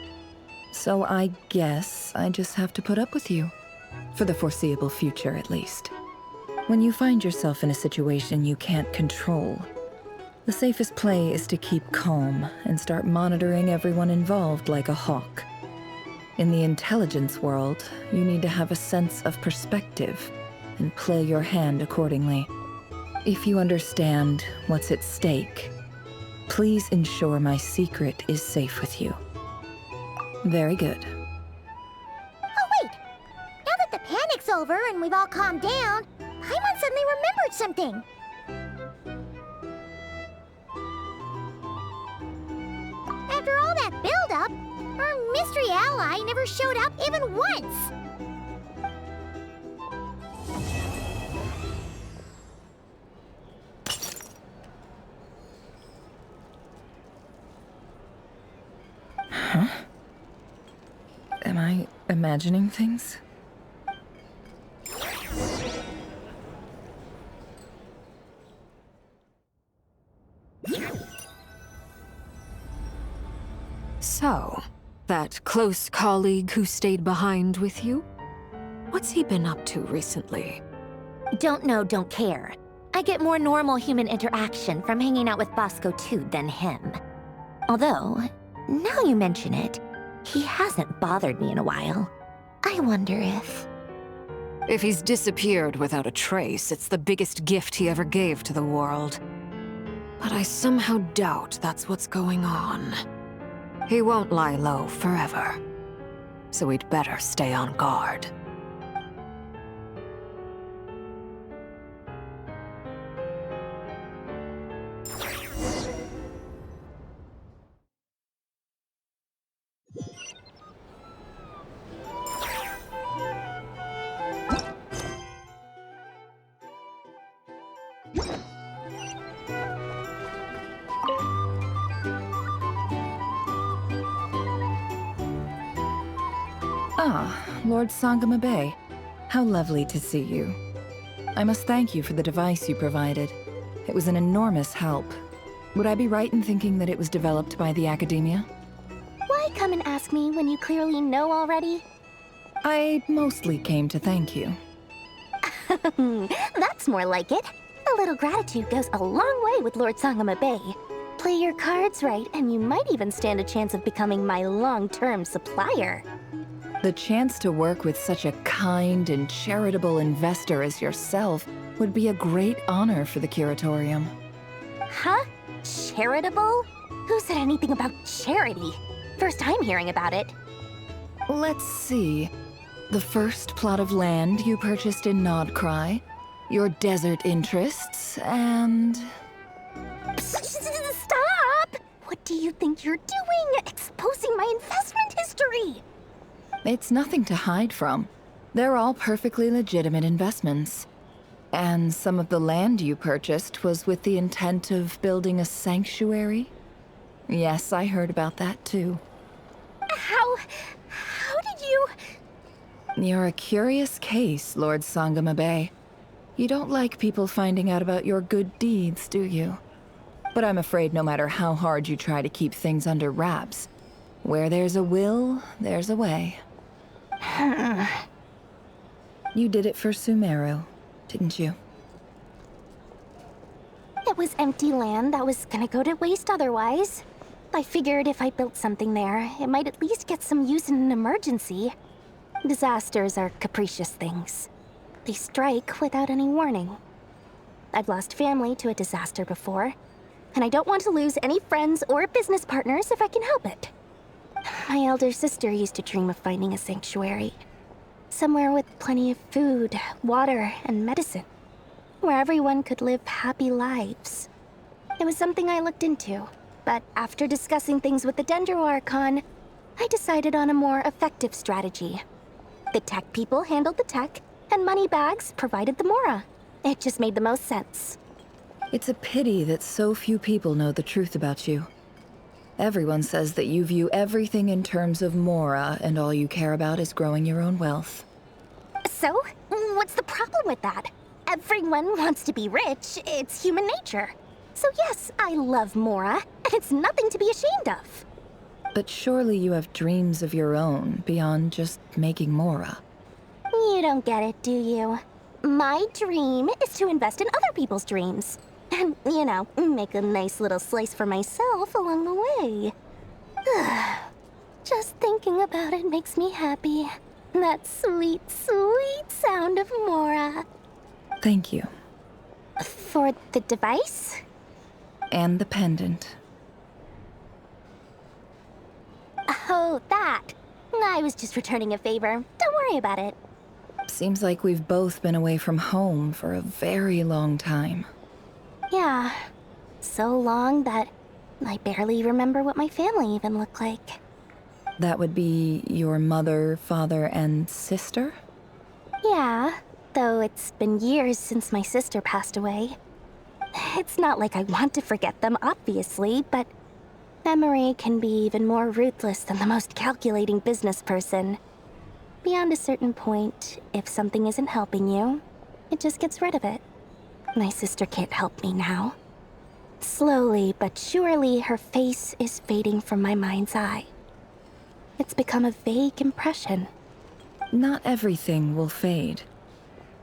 So I guess I just have to put up with you, for the foreseeable future at least. When you find yourself in a situation you can't control, the safest play is to keep calm and start monitoring everyone involved like a hawk. In the intelligence world, you need to have a sense of perspective and play your hand accordingly. If you understand what's at stake, please ensure my secret is safe with you. Very good. Oh wait! Now that the panic's over and we've all calmed down, Paimon suddenly remembered something. After all that build-up, our mystery ally never showed up even once. Huh? Am I imagining things? So, that close colleague who stayed behind with you? What's he been up to recently? Don't know, don't care. I get more normal human interaction from hanging out with Bosco too than him. Although, now you mention it, he hasn't bothered me in a while. I wonder if... If he's disappeared without a trace, it's the biggest gift he ever gave to the world. But I somehow doubt that's what's going on. He won't lie low forever. So we'd better stay on guard. Ah, Lord Sangama Bay. How lovely to see you. I must thank you for the device you provided. It was an enormous help. Would I be right in thinking that it was developed by the Academia? Why come and ask me when you clearly know already? I mostly came to thank you. That's more like it. A little gratitude goes a long way with Lord Sangama Bay. Play your cards right, and you might even stand a chance of becoming my long-term supplier. The chance to work with such a kind and charitable investor as yourself would be a great honor for the Curatorium. Huh? Charitable? Who said anything about charity? First time hearing about it. Let's see. The first plot of land you purchased in Nodcry, your desert interests, and... Stop! What do you think you're doing? Exposing my investment history! It's nothing to hide from. They're all perfectly legitimate investments. And some of the land you purchased was with the intent of building a sanctuary? Yes, I heard about that too. How did you... You're a curious case, Lord Sangama Bay. You don't like people finding out about your good deeds, do you? But I'm afraid no matter how hard you try to keep things under wraps, where there's a will, there's a way. You did it for Sumeru, didn't you? It was empty land that was gonna go to waste otherwise. I figured if I built something there, it might at least get some use in an emergency. Disasters are capricious things. They strike without any warning. I've lost family to a disaster before, and I don't want to lose any friends or business partners if I can help it. My elder sister used to dream of finding a sanctuary. Somewhere with plenty of food, water, and medicine. Where everyone could live happy lives. It was something I looked into, but after discussing things with the Dendro Archon, I decided on a more effective strategy. The tech people handled the tech, and Moneybags provided the Mora. It just made the most sense. It's a pity that so few people know the truth about you. Everyone says that you view everything in terms of Mora, and all you care about is growing your own wealth. So, what's the problem with that? Everyone wants to be rich. It's human nature. So yes, I love Mora, and it's nothing to be ashamed of. But surely you have dreams of your own beyond just making Mora. You don't get it, do you? My dream is to invest in other people's dreams. And, you know, make a nice little slice for myself along the way. Just thinking about it makes me happy. That sweet, sweet sound of Mora. Thank you. For the device? And the pendant. Oh, that. I was just returning a favor. Don't worry about it. Seems like we've both been away from home for a very long time. Yeah. So long that I barely remember what my family even looked like. That would be your mother, father, and sister? Yeah, though it's been years since my sister passed away. It's not like I want to forget them, obviously, but memory can be even more ruthless than the most calculating business person. Beyond a certain point, if something isn't helping you, it just gets rid of it. My sister can't help me now. Slowly but surely, her face is fading from my mind's eye. It's become a vague impression. Not everything will fade.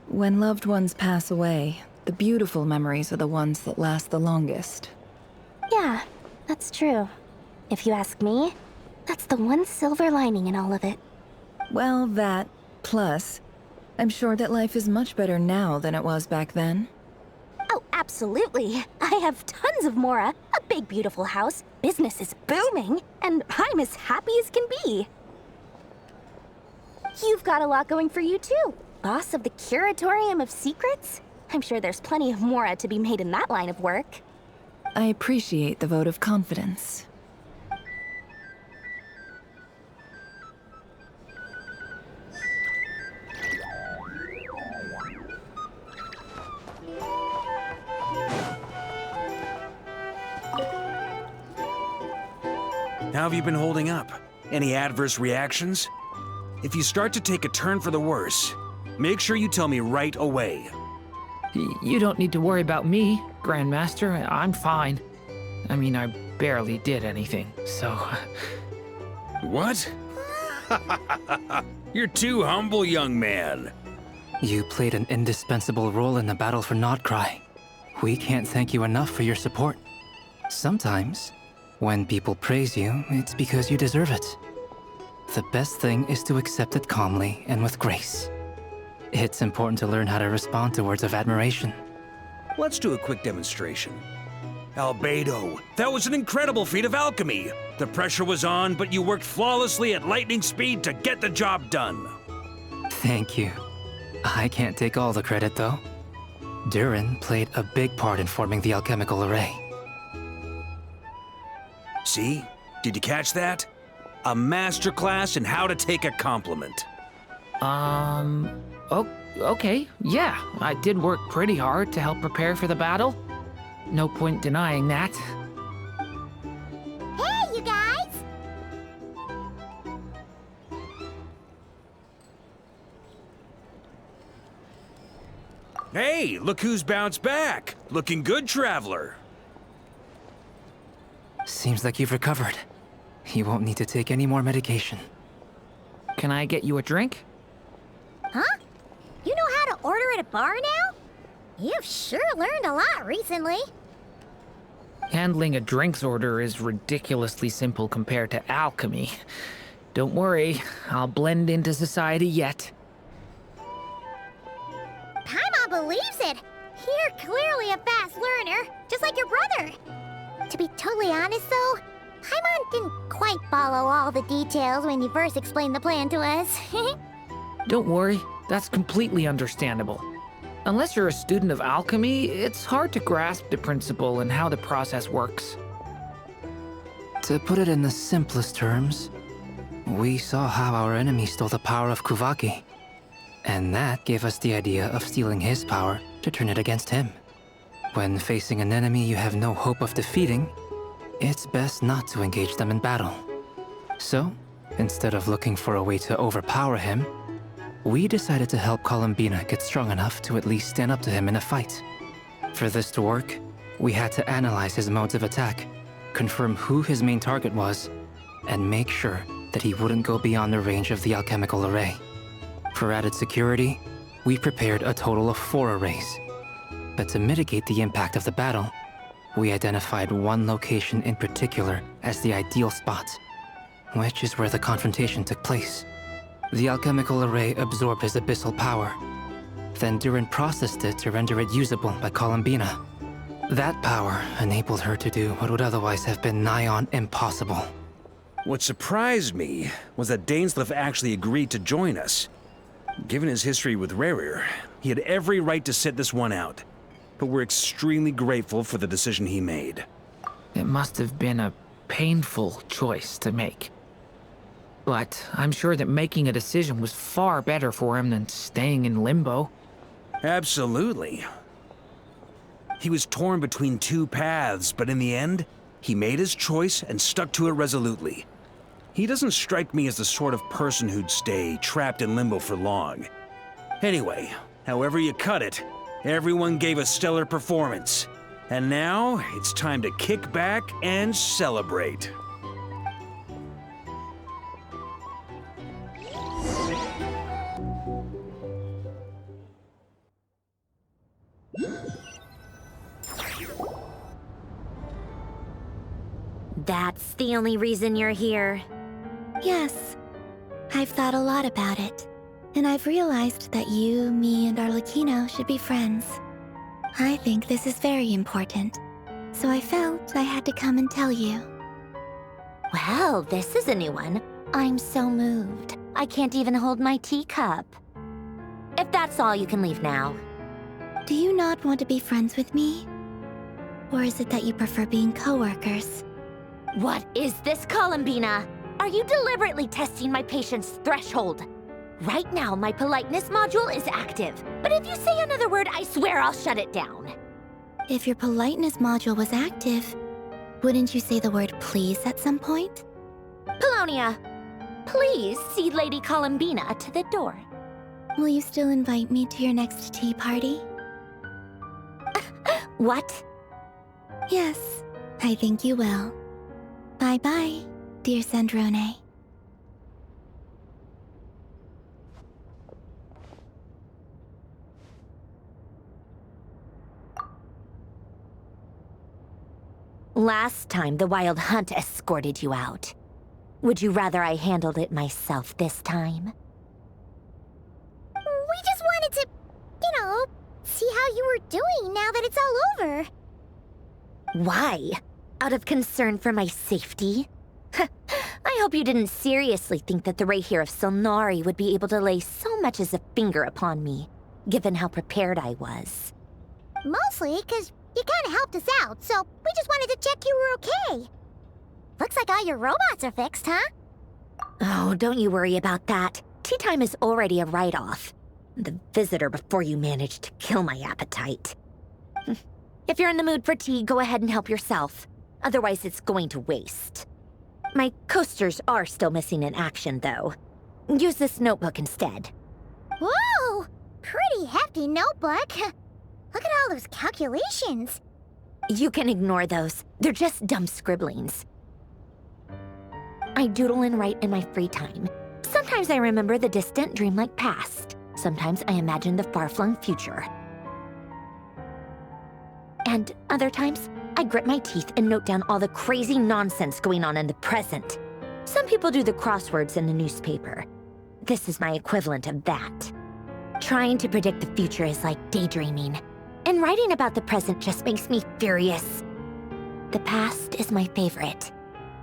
When loved ones pass away, the beautiful memories are the ones that last the longest. Yeah, that's true. If you ask me, that's the one silver lining in all of it. Well, that, plus, I'm sure that life is much better now than it was back then. Oh, absolutely. I have tons of Mora, a big beautiful house, business is booming, and I'm as happy as can be. You've got a lot going for you too. Boss of the Curatorium of Secrets? I'm sure there's plenty of Mora to be made in that line of work. I appreciate the vote of confidence. How have you been holding up? Any adverse reactions? If you start to take a turn for the worse, make sure you tell me right away. You don't need to worry about me, Grandmaster. I'm fine. I mean, I barely did anything, so... What? You're too humble, young man. You played an indispensable role in the battle for Nodcry. We can't thank you enough for your support. Sometimes, when people praise you, it's because you deserve it. The best thing is to accept it calmly and with grace. It's important to learn how to respond to words of admiration. Let's do a quick demonstration. Albedo, that was an incredible feat of alchemy. The pressure was on, but you worked flawlessly at lightning speed to get the job done. Thank you. I can't take all the credit, though. Durin played a big part in forming the alchemical array. See? Did you catch that? A masterclass in how to take a compliment. Okay, yeah. I did work pretty hard to help prepare for the battle. No point denying that. Hey, you guys! Hey, look who's bounced back. Looking good, traveler. Seems like you've recovered. You won't need to take any more medication. Can I get you a drink? Huh? You know how to order at a bar now? You've sure learned a lot recently. Handling a drinks order is ridiculously simple compared to alchemy. Don't worry, I'll blend into society yet. Paimon believes it! You're clearly a fast learner, just like your brother. To be totally honest though, Paimon didn't quite follow all the details when you first explained the plan to us. Don't worry, that's completely understandable. Unless you're a student of alchemy, it's hard to grasp the principle and how the process works. To put it in the simplest terms, we saw how our enemy stole the power of Kuvaki. And that gave us the idea of stealing his power to turn it against him. When facing an enemy you have no hope of defeating, it's best not to engage them in battle. So, instead of looking for a way to overpower him, we decided to help Columbina get strong enough to at least stand up to him in a fight. For this to work, we had to analyze his modes of attack, confirm who his main target was, and make sure that he wouldn't go beyond the range of the alchemical array. For added security, we prepared a total of 4 arrays. But to mitigate the impact of the battle, we identified one location in particular as the ideal spot, which is where the confrontation took place. The alchemical array absorbed his abyssal power. Then Durin processed it to render it usable by Columbina. That power enabled her to do what would otherwise have been nigh on impossible. What surprised me was that Dainsleif actually agreed to join us. Given his history with Rerir, he had every right to sit this one out. But we're extremely grateful for the decision he made. It must have been a painful choice to make. But I'm sure that making a decision was far better for him than staying in limbo. Absolutely. He was torn between 2 paths, but in the end, he made his choice and stuck to it resolutely. He doesn't strike me as the sort of person who'd stay trapped in limbo for long. Anyway, however you cut it, everyone gave a stellar performance. And now, it's time to kick back and celebrate. That's the only reason you're here. Yes. I've thought a lot about it. And I've realized that you, me, and Arlecchino should be friends. I think this is very important. So I felt I had to come and tell you. Well, this is a new one. I'm so moved. I can't even hold my teacup. If that's all, you can leave now. Do you not want to be friends with me? Or is it that you prefer being co-workers? What is this, Columbina? Are you deliberately testing my patience threshold? Right now, my politeness module is active. But if you say another word, I swear I'll shut it down. If your politeness module was active, wouldn't you say the word please at some point? Paulownia, please see Lady Columbina to the door. Will you still invite me to your next tea party? What? Yes. I think you will. Bye-bye, dear Sandrone. Last time, the Wild Hunt escorted you out. Would you rather I handled it myself this time? We just wanted to, see how you were doing now that it's all over. Why? Out of concern for my safety? I hope you didn't seriously think that the Rayhir of Solnari would be able to lay so much as a finger upon me, given how prepared I was. Mostly because you kind of helped us out, so we just wanted to check you were okay. Looks like all your robots are fixed, huh? Oh, don't you worry about that. Tea time is already a write-off. The visitor before you managed to kill my appetite. If you're in the mood for tea, go ahead and help yourself. Otherwise, it's going to waste. My coasters are still missing in action, though. Use this notebook instead. Whoa! Pretty hefty notebook. Look at all those calculations. You can ignore those. They're just dumb scribblings. I doodle and write in my free time. Sometimes I remember the distant dreamlike past. Sometimes I imagine the far-flung future. And other times, I grit my teeth and note down all the crazy nonsense going on in the present. Some people do the crosswords in the newspaper. This is my equivalent of that. Trying to predict the future is like daydreaming. And writing about the present just makes me furious. The past is my favorite.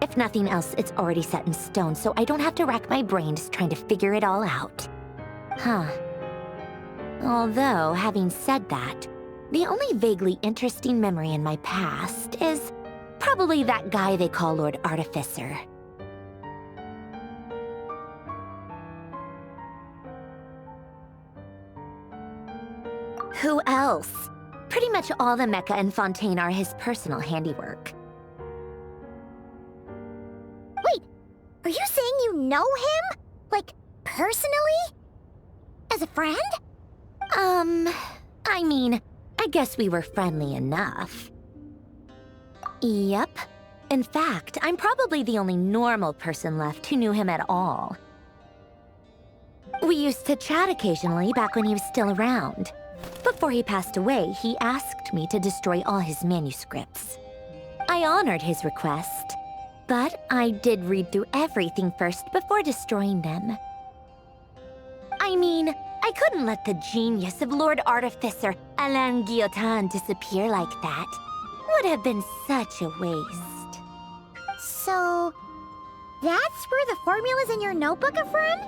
If nothing else, it's already set in stone, so I don't have to rack my brains trying to figure it all out. Huh. Although, having said that, the only vaguely interesting memory in my past is probably that guy they call Lord Artificer. Who else? Pretty much all the mecha and Fontaine are his personal handiwork. Wait, are you saying you know him? Like, personally? As a friend? I mean, I guess we were friendly enough. Yep. In fact, I'm probably the only normal person left who knew him at all. We used to chat occasionally back when he was still around. Before he passed away, he asked me to destroy all his manuscripts. I honored his request, but I did read through everything first before destroying them. I mean, I couldn't let the genius of Lord Artificer Alain Guillotin disappear like that. Would have been such a waste. So, that's where the formulas in your notebook are from?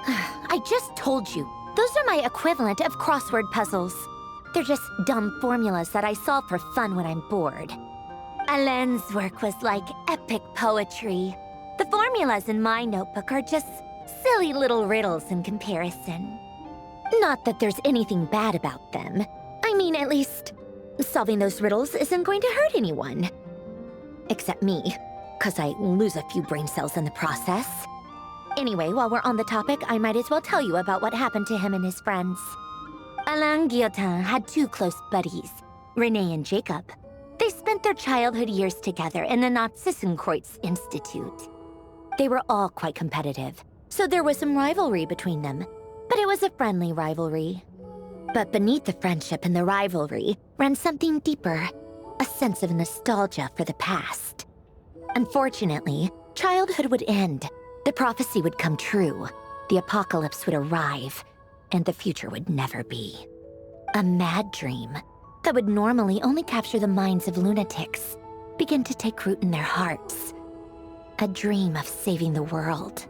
I just told you. Those are my equivalent of crossword puzzles. They're just dumb formulas that I solve for fun when I'm bored. Alain's work was like epic poetry. The formulas in my notebook are just silly little riddles in comparison. Not that there's anything bad about them. I mean, at least, solving those riddles isn't going to hurt anyone. Except me, 'cause I lose a few brain cells in the process. Anyway, while we're on the topic, I might as well tell you about what happened to him and his friends. Alain Guillotin had two close buddies, Renee and Jacob. They spent their childhood years together in the Narzissenkreuz Institute. They were all quite competitive, so there was some rivalry between them, but it was a friendly rivalry. But beneath the friendship and the rivalry ran something deeper, a sense of nostalgia for the past. Unfortunately, childhood would end. The prophecy would come true, the apocalypse would arrive, and the future would never be. A mad dream that would normally only capture the minds of lunatics begin to take root in their hearts. A dream of saving the world.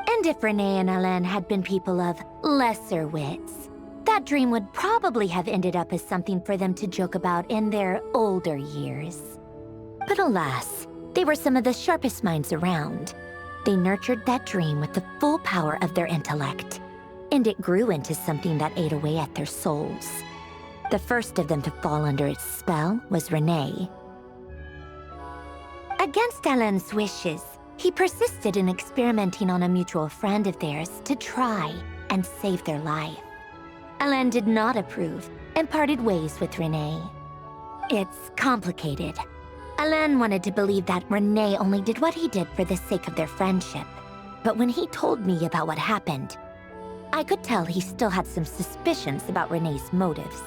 And if Renee and Alain had been people of lesser wits, that dream would probably have ended up as something for them to joke about in their older years. But alas, they were some of the sharpest minds around. They nurtured that dream with the full power of their intellect, and it grew into something that ate away at their souls. The first of them to fall under its spell was Renee. Against Alain's wishes, he persisted in experimenting on a mutual friend of theirs to try and save their life. Alain did not approve and parted ways with Renee. It's complicated, Alain wanted to believe that Renee only did what he did for the sake of their friendship. But when he told me about what happened, I could tell he still had some suspicions about Renee's motives.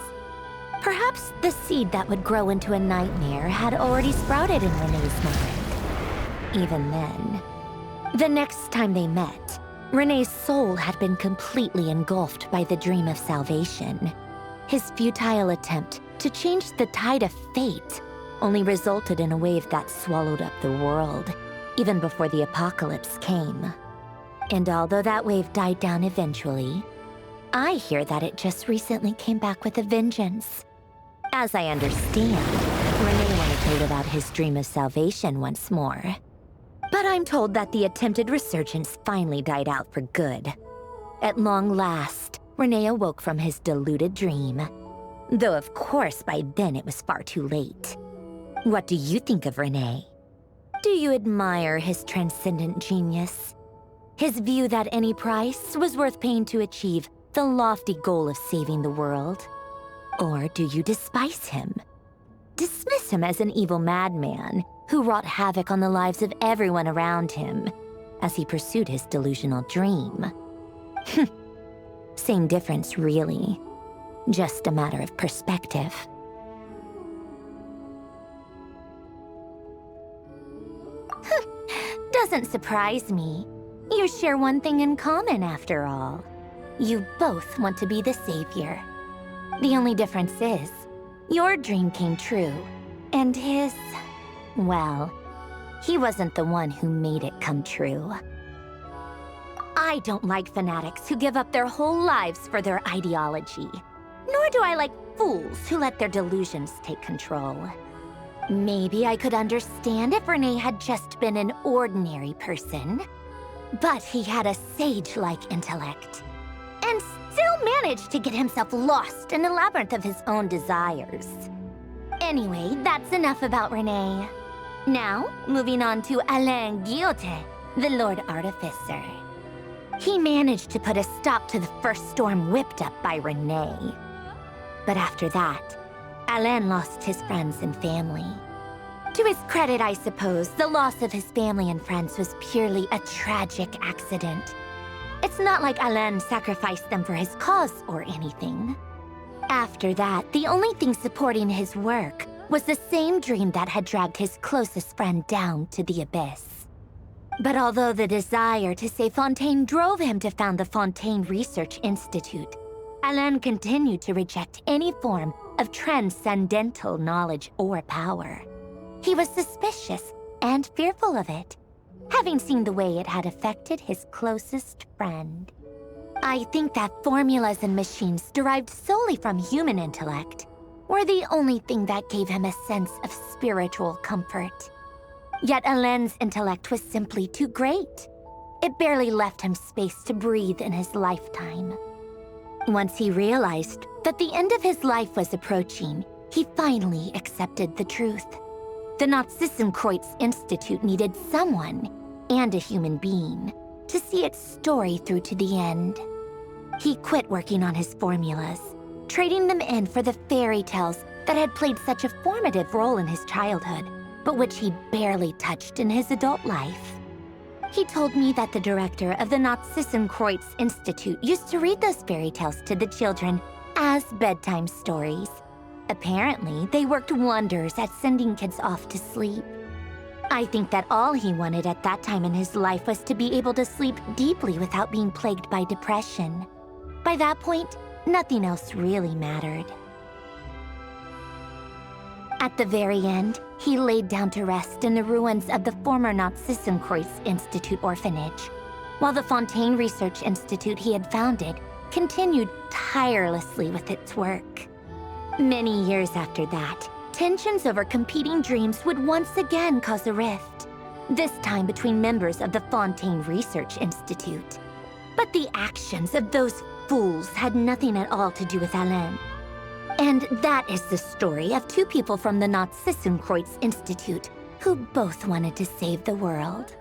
Perhaps the seed that would grow into a nightmare had already sprouted in Renee's mind. Even then, the next time they met, Renee's soul had been completely engulfed by the dream of salvation. His futile attempt to change the tide of fate only resulted in a wave that swallowed up the world, even before the apocalypse came. And although that wave died down eventually, I hear that it just recently came back with a vengeance. As I understand, Renee wanted to live out his dream of salvation once more. But I'm told that the attempted resurgence finally died out for good. At long last, Renee awoke from his deluded dream. Though of course by then it was far too late. What do you think of Renee? Do you admire his transcendent genius? His view that any price was worth paying to achieve the lofty goal of saving the world? Or do you despise him? Dismiss him as an evil madman who wrought havoc on the lives of everyone around him as he pursued his delusional dream? Same difference, really. Just a matter of perspective. Doesn't surprise me. You share one thing in common, after all. You both want to be the savior. The only difference is, your dream came true, and his, well, he wasn't the one who made it come true. I don't like fanatics who give up their whole lives for their ideology. Nor do I like fools who let their delusions take control. Maybe I could understand if Renee had just been an ordinary person. But he had a sage-like intellect, and still managed to get himself lost in a labyrinth of his own desires. Anyway, that's enough about Renee. Now, moving on to Alain Guillotin, the Lord Artificer. He managed to put a stop to the first storm whipped up by Renee. But after that, Alain lost his friends and family. To his credit, I suppose, the loss of his family and friends was purely a tragic accident. It's not like Alain sacrificed them for his cause or anything. After that, the only thing supporting his work was the same dream that had dragged his closest friend down to the abyss. But although the desire to save Fontaine drove him to found the Fontaine Research Institute, Alain continued to reject any form of transcendental knowledge or power. He was suspicious and fearful of it, having seen the way it had affected his closest friend. I think that formulas and machines derived solely from human intellect were the only thing that gave him a sense of spiritual comfort. Yet Alain's intellect was simply too great. It barely left him space to breathe in his lifetime. Once he realized that the end of his life was approaching, he finally accepted the truth. The Nazissenkreuz Institute needed someone, and a human being, to see its story through to the end. He quit working on his formulas, trading them in for the fairy tales that had played such a formative role in his childhood, but which he barely touched in his adult life. He told me that the director of the Nazissenkreuz Institute used to read those fairy tales to the children as bedtime stories. Apparently, they worked wonders at sending kids off to sleep. I think that all he wanted at that time in his life was to be able to sleep deeply without being plagued by depression. By that point, nothing else really mattered. At the very end, he laid down to rest in the ruins of the former Nazissenkreuz Institute orphanage, while the Fontaine Research Institute he had founded continued tirelessly with its work. Many years after that, tensions over competing dreams would once again cause a rift, this time between members of the Fontaine Research Institute. But the actions of those fools had nothing at all to do with Alain. And that is the story of two people from the Nazissenkreuz Institute who both wanted to save the world.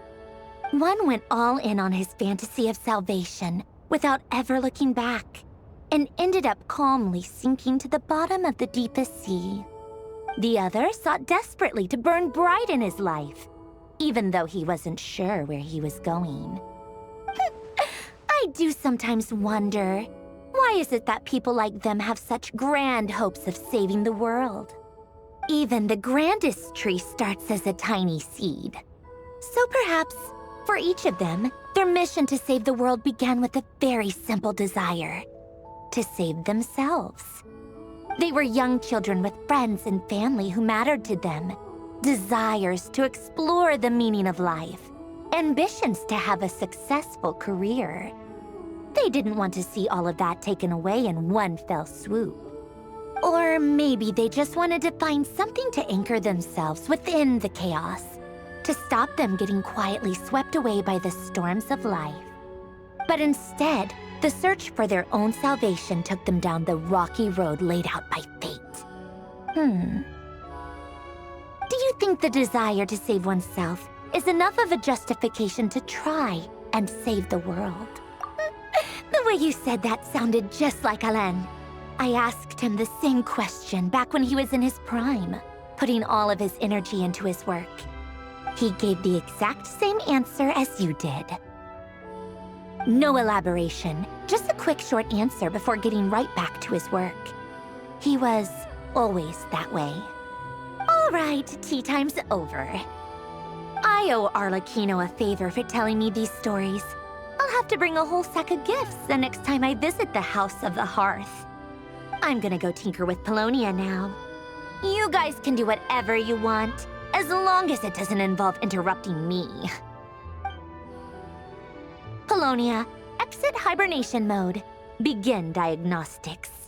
One went all in on his fantasy of salvation without ever looking back, and ended up calmly sinking to the bottom of the deepest sea. The other sought desperately to burn bright in his life, even though he wasn't sure where he was going. I do sometimes wonder, why is it that people like them have such grand hopes of saving the world? Even the grandest tree starts as a tiny seed. So perhaps, for each of them, their mission to save the world began with a very simple desire: to save themselves. They were young children with friends and family who mattered to them, desires to explore the meaning of life, ambitions to have a successful career. They didn't want to see all of that taken away in one fell swoop. Or maybe they just wanted to find something to anchor themselves within the chaos, to stop them getting quietly swept away by the storms of life. But instead, the search for their own salvation took them down the rocky road laid out by fate. Do you think the desire to save oneself is enough of a justification to try and save the world? The way you said that sounded just like Alain. I asked him the same question back when he was in his prime, putting all of his energy into his work. He gave the exact same answer as you did. No elaboration, just a quick short answer before getting right back to his work. He was always that way. All right, tea time's over. I owe Arlecchino a favor for telling me these stories. I'll have to bring a whole sack of gifts the next time I visit the House of the Hearth. I'm gonna go tinker with Polonia now. You guys can do whatever you want, as long as it doesn't involve interrupting me. Polonia, exit hibernation mode. Begin diagnostics.